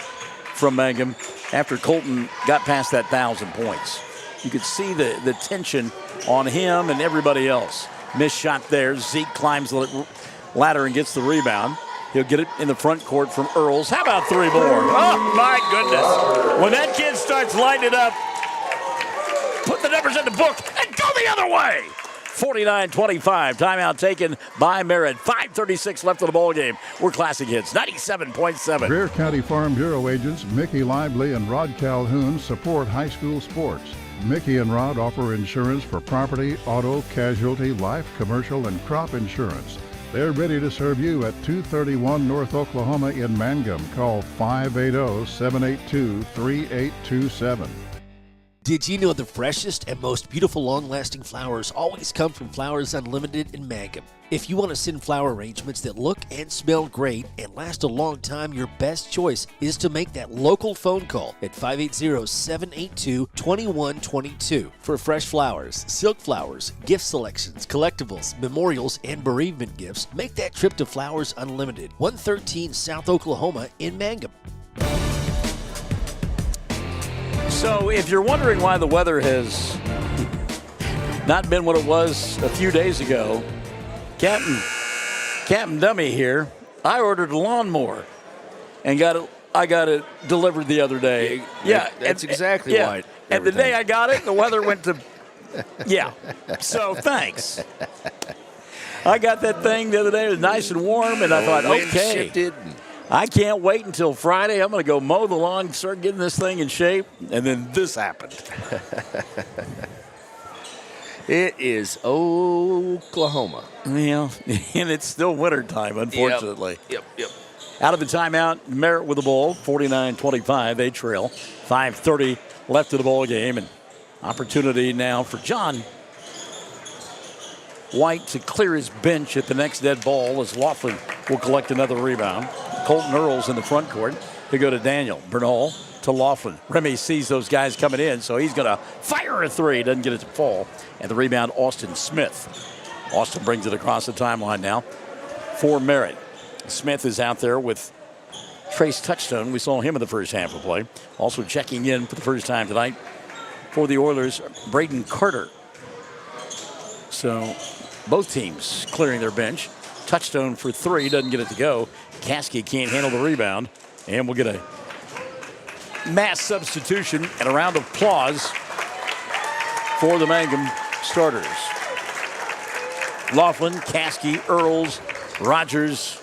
Speaker 14: from Mangum after Colton got past that 1,000 points. You could see the tension on him and everybody else. Missed shot there. Zeke climbs the ladder and gets the rebound. He'll get it in the front court from Earls. How about 3 more? Oh, my goodness. When that kid starts lighting it up, put the numbers in the book and go the other way. 49-25. Timeout taken by Merritt. 5:36 left of the ball game. We're Classic Hits 97.7.
Speaker 1: Greer County Farm Bureau agents Mickey Lively and Rod Calhoun support high school sports. Mickey and Rod offer insurance for property, auto, casualty, life, commercial, and crop insurance. They're ready to serve you at 231 North Oklahoma in Mangum. Call 580-782-3827.
Speaker 17: Did you know the freshest and most beautiful long-lasting flowers always come from Flowers Unlimited in Mangum? If you want to send flower arrangements that look and smell great and last a long time, your best choice is to make that local phone call at 580-782-2122 for fresh flowers, silk flowers, gift selections, collectibles, memorials, and bereavement gifts. Make that trip to Flowers Unlimited, 113 South Oklahoma in Mangum.
Speaker 14: So if you're wondering why the weather has not been what it was a few days ago, Captain Dummy here, I ordered a lawnmower and I got it delivered the other day.
Speaker 15: Yeah, that's exactly why.
Speaker 14: And the day I got it, the weather went to, so thanks. I got that thing the other day. It was nice and warm, and I thought, okay.
Speaker 15: Shifted.
Speaker 14: I can't wait until Friday. I'm going to go mow the lawn, start getting this thing in shape, and then this happened.
Speaker 15: It is Oklahoma.
Speaker 14: Yeah, and it's still wintertime, unfortunately.
Speaker 15: Yep.
Speaker 14: Out of the timeout, Merritt with the ball, 49-25. They trail. 5:30 left of the ball game, and opportunity now for John White to clear his bench at the next dead ball as Laughlin will collect another rebound. Colton Earls in the front court to go to Daniel. Bernal to Laughlin. Remy sees those guys coming in, so he's going to fire a 3. Doesn't get it to fall. And the rebound, Austin Smith. Austin brings it across the timeline now for Merritt. Smith is out there with Trace Touchstone. We saw him in the first half of play. Also checking in for the first time tonight for the Oilers, Braden Carter. So both teams clearing their bench. Touchstone for 3, doesn't get it to go. Caskey can't handle the rebound, and we'll get a mass substitution and a round of applause for the Mangum starters. Laughlin, Caskey, Earls, Rogers,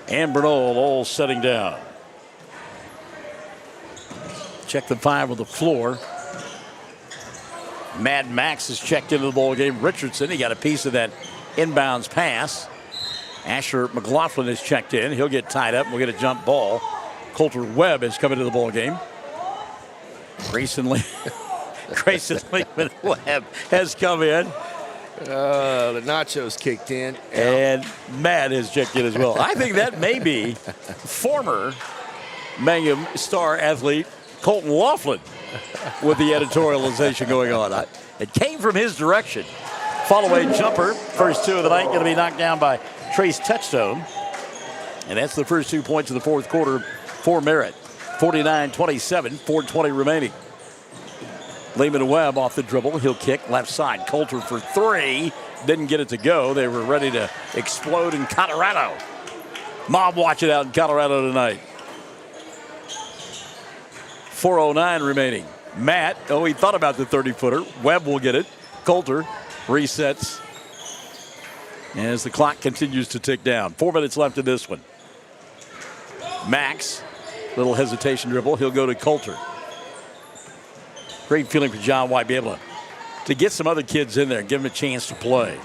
Speaker 14: and Bernal all setting down. Check the 5 on the floor. Mad Max has checked into the ball game. Richardson, he got a piece of that inbounds pass. Asher McLaughlin has checked in. He'll get tied up and we'll get a jump ball. Coulter Webb has come into the ball game. Grayson Lehman Webb has come in.
Speaker 15: The nachos kicked in.
Speaker 14: And Matt has checked in as well. I think that may be former Mangum star athlete Colton Laughlin with the editorialization going on. It came from his direction. Follow-away jumper. First 2 of the night going to be knocked down by Trace Touchstone. And that's the first 2 points of the fourth quarter for Merritt. 49-27, 4:20 remaining. Lehman Webb off the dribble. He'll kick left side. Coulter for 3. Didn't get it to go. They were ready to explode in Colorado. Mob watch it out in Colorado tonight. 4:09 remaining. Matt, he thought about the 30-footer. Webb will get it. Coulter resets as the clock continues to tick down. 4 minutes left in this one. Max, little hesitation dribble. He'll go to Coulter. Great feeling for John White, be able to get some other kids in there and give them a chance to play.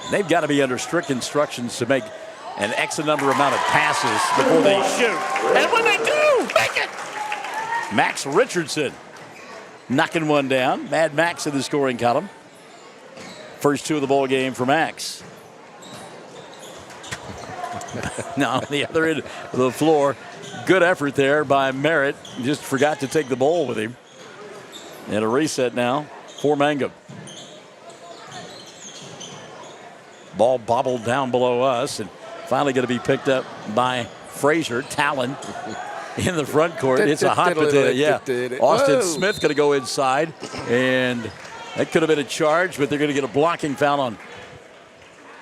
Speaker 14: They've got to be under strict instructions to make an X number amount of passes before they shoot. And when they do, make it! Max Richardson knocking one down. Mad Max in the scoring column. First 2 of the ball game for Max. Now on the other end of the floor, good effort there by Merritt. Just forgot to take the ball with him. And a reset now for Mangum. Ball bobbled down below us and finally going to be picked up by Frazier. Talon in the front court. It's a hot potato. Yeah. Austin Smith going to go inside. And that could have been a charge, but they're going to get a blocking foul on.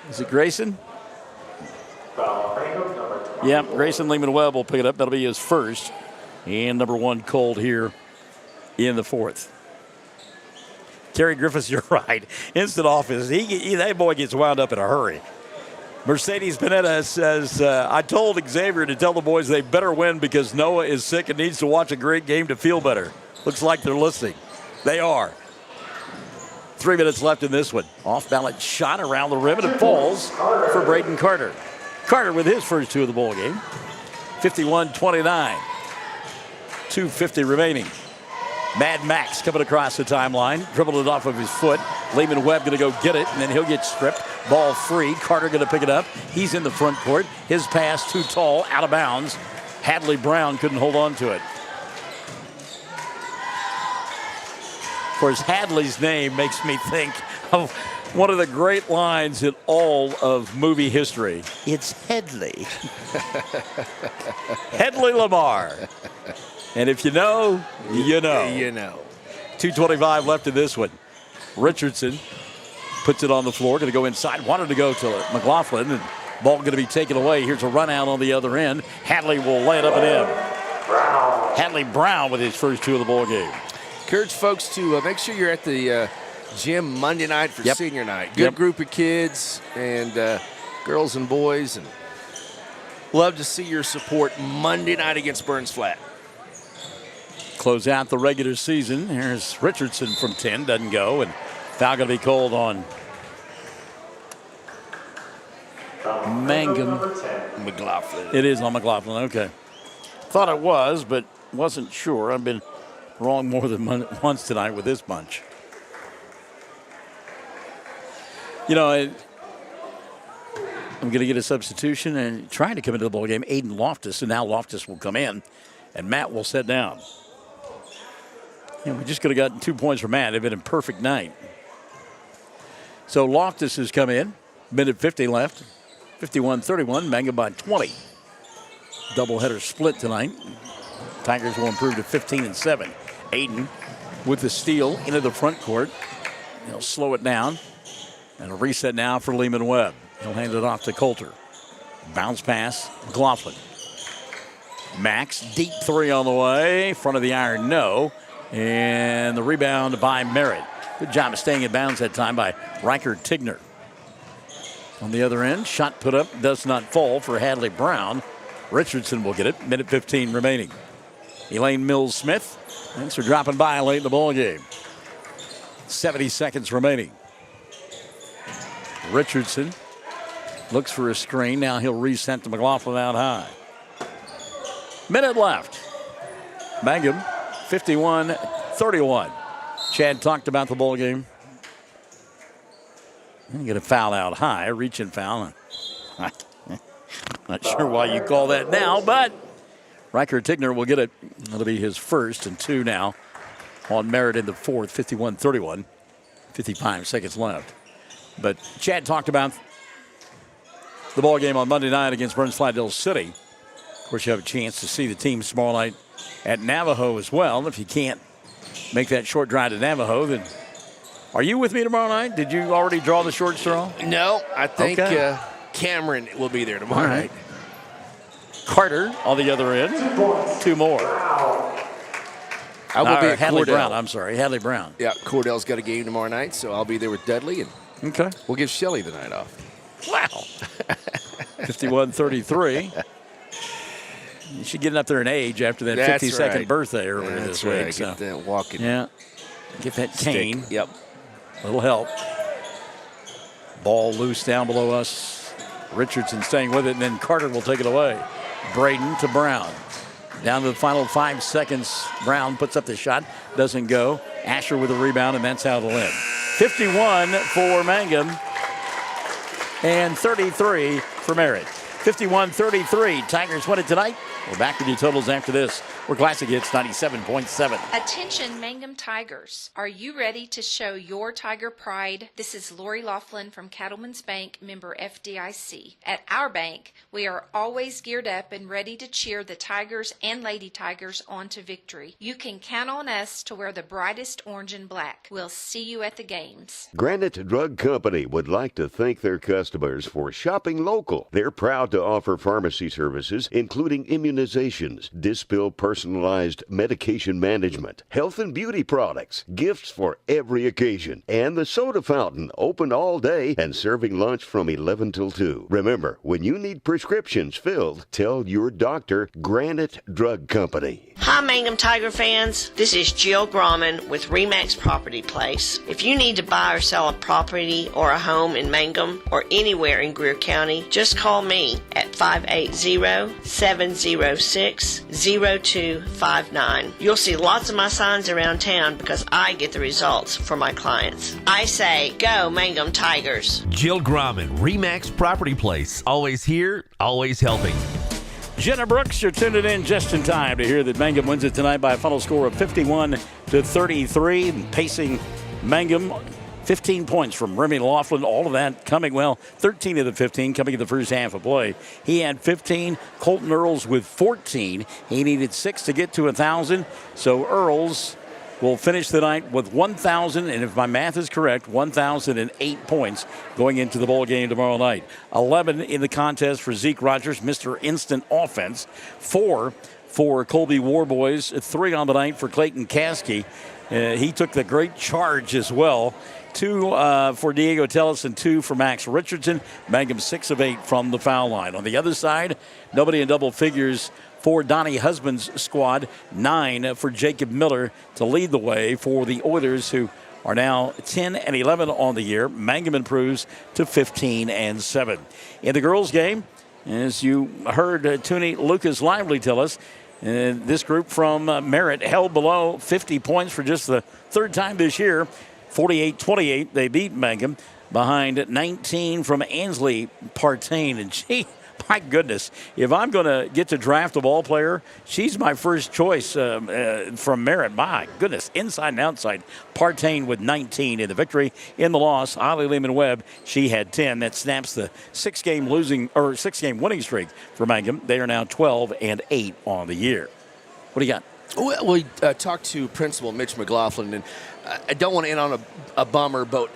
Speaker 14: Is it Grayson? Yeah, Grayson Lehman Webb will pick it up. That'll be his first. And number 1 called here in the fourth. Kerry Griffiths, you're right. Instant office. That boy gets wound up in a hurry. Mercedes Panetta says, I told Xavier to tell the boys they better win because Noah is sick and needs to watch a great game to feel better. Looks like they're listening. They are. 3 minutes left in this one. Off-balance shot around the rim and it falls for Braden Carter. Carter with his first 2 of the ball game. 51-29. 2:50 remaining. Mad Max coming across the timeline. Dribbled it off of his foot. Lehman Webb going to go get it, and then he'll get stripped. Ball free. Carter going to pick it up. He's in the front court. His pass too tall, out of bounds. Hadley Brown couldn't hold on to it. Of course, Hadley's name makes me think of one of the great lines in all of movie history. It's Headley. Headley Lamar. And if you know, you know.
Speaker 15: You know.
Speaker 14: 2:25 left in this one. Richardson puts it on the floor. Going to go inside. Wanted to go to McLaughlin. And ball going to be taken away. Here's a run out on the other end. Hadley will lay it up and in. Hadley Brown with his first 2 of the ball game.
Speaker 15: Encourage folks to make sure you're at the gym Monday night for senior night. Good group of kids and girls and boys. And love to see your support Monday night against Burns Flat.
Speaker 14: Close out the regular season. Here's Richardson from 10. Doesn't go. And foul going to be called on Mangum.
Speaker 15: McLaughlin.
Speaker 14: It is on McLaughlin. Okay. Thought it was, but wasn't sure. I've been wrong more than once tonight with this bunch. You know, I'm going to get a substitution and trying to come into the ball game. Aiden Loftus, and now Loftus will come in, and Matt will sit down. And we just could have gotten 2 points from Matt. It'd been a perfect night. So Loftus has come in. Minute 50 left. 51-31. Mangum by 20. Doubleheader split tonight. Tigers will improve to 15-7. Aiden with the steal into the front court. They'll slow it down. And a reset now for Lehman Webb. He'll hand it off to Coulter. Bounce pass, McLaughlin. Max, deep three on the way. Front of the iron, no. And the rebound by Merritt. Good job of staying in bounds that time by Riker Tigner. On the other end, shot put up, does not fall for Hadley Brown. Richardson will get it. Minute 15 remaining. Elaine Mills-Smith. Thanks for dropping by late in the ball game. 70 seconds remaining. Richardson looks for a screen. Now he'll reset to McLaughlin out high. Minute left. Mangum, 51-31. Chad talked about the ball game. Get a foul out high, a reach and foul. Not sure why you call that now, but Riker Tigner will get it. That'll be his first and 2 now on Merritt in the fourth, 51-31. 55 seconds left. But Chad talked about the ball game on Monday night against Burns-Slidell City. Of course, you have a chance to see the team tomorrow night at Navajo as well. If you can't make that short drive to Navajo, then are you with me tomorrow night? Did you already draw the short straw?
Speaker 15: No, I think Cameron will be there tomorrow night.
Speaker 14: Carter on the other end. 2 more.
Speaker 15: I will be at
Speaker 14: Hadley
Speaker 15: Cordell.
Speaker 14: Brown. I'm sorry, Hadley Brown.
Speaker 15: Yeah, Cordell's got a game tomorrow night, so I'll be there with Dudley, and we'll give Shelly the night off.
Speaker 14: Wow. 51-33. She's getting up there in age after that 52nd birthday earlier this week.
Speaker 15: Right.
Speaker 14: So.
Speaker 15: Get that walking.
Speaker 14: Yeah. Get that cane.
Speaker 15: Yep.
Speaker 14: Little help. Ball loose down below us. Richardson staying with it, and then Carter will take it away. Braden to Brown. Down to the final 5 seconds. Brown puts up the shot. Doesn't go. Asher with a rebound, and that's how it'll end. 51 for Mangum and 33 for Merritt. 51-33. Tigers win it tonight. We're back with your totals after this. We're Classic Hits 97.7.
Speaker 10: Attention Mangum Tigers. Are you ready to show your Tiger pride? This is Lori Laughlin from Cattlemen's Bank, member FDIC. At our bank, we are always geared up and ready to cheer the Tigers and Lady Tigers on to victory. You can count on us to wear the brightest orange and black. We'll see you at the games.
Speaker 6: Granite Drug Company would like to thank their customers for shopping local. They're proud to offer pharmacy services, including immunizations, Dispill personalized medication management, health and beauty products, gifts for every occasion, and the soda fountain, open all day and serving lunch from 11 till 2. Remember, when you need prescriptions filled, tell your doctor Granite Drug Company.
Speaker 11: Hi, Mangum Tiger fans. This is Jill Grauman with RE/MAX Property Place. If you need to buy or sell a property or a home in Mangum or anywhere in Greer County, just call me at 580-706-0259. You'll see lots of my signs around town because I get the results for my clients. I say, go Mangum Tigers.
Speaker 3: Jill Grauman, RE/MAX Property Place. Always here, always helping.
Speaker 14: Jenna Brooks, you're tuned in just in time to hear that Mangum wins it tonight by a final score of 51-33. And pacing Mangum, 15 points from Remy Laughlin. All of that coming, 13 of the 15 coming in the first half of play. He had 15. Colton Earls with 14. He needed 6 to get to 1,000. So Earls will finish the night with 1,000, and if my math is correct, 1,008 points going into the ball game tomorrow night. 11 in the contest for Zeke Rogers, Mr. Instant Offense. 4 for Colby Warboys. 3 on the night for Clayton Caskey. He took the great charge as well. 2 for Diego Tellis and 2 for Max Richardson. Mangum 6 of 8 from the foul line. On the other side, nobody in double figures for Donnie Husband's squad. 9 for Jacob Miller to lead the way for the Oilers, who are now 10-11 on the year. Mangum improves to 15-7. In the girls' game, as you heard Toonie Lucas Lively tell us, this group from Merritt held below 50 points for just the third time this year. 48-28, they beat Mangum behind 19 from Ansley Partain. And gee, my goodness, if I'm going to get to draft a ball player, she's my first choice from Merritt. My goodness, inside and outside. Partain with 19 in the victory. In the loss, Ollie Lehman-Webb, she had 10. That snaps the 6-game winning streak for Mangum. They are now 12-8 on the year. What do you got?
Speaker 15: Well, we talked to Principal Mitch McLaughlin, and I don't want to end on a bummer, but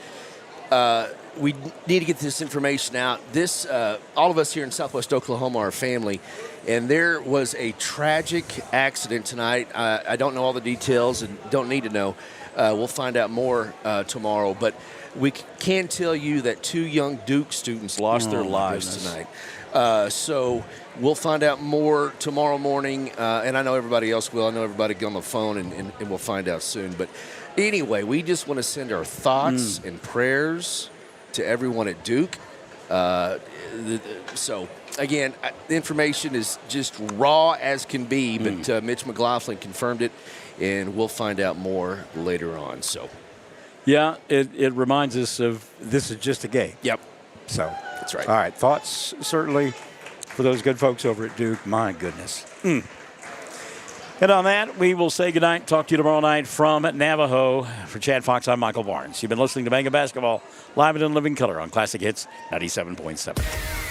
Speaker 15: we need to get this information out. This, all of us here in Southwest Oklahoma are family, and there was a tragic accident tonight. I don't know all the details and don't need to know. We'll find out more tomorrow, but we can tell you that 2 young Duke students lost their lives tonight. So we'll find out more tomorrow morning, and I know everybody else will. I know everybody get on the phone, and we'll find out soon. But anyway, we just want to send our thoughts and prayers to everyone at Duke. So, again, the information is just raw as can be, but Mitch McLaughlin confirmed it, and we'll find out more later on. So,
Speaker 14: yeah, it reminds us of this is just a game.
Speaker 15: Yep.
Speaker 14: So
Speaker 15: that's right.
Speaker 14: All right, thoughts certainly for those good folks over at Duke. My goodness. And on that, we will say goodnight. Talk to you tomorrow night from Navajo. For Chad Fox, I'm Michael Barnes. You've been listening to Mangum Basketball live and in living color on Classic Hits 97.7.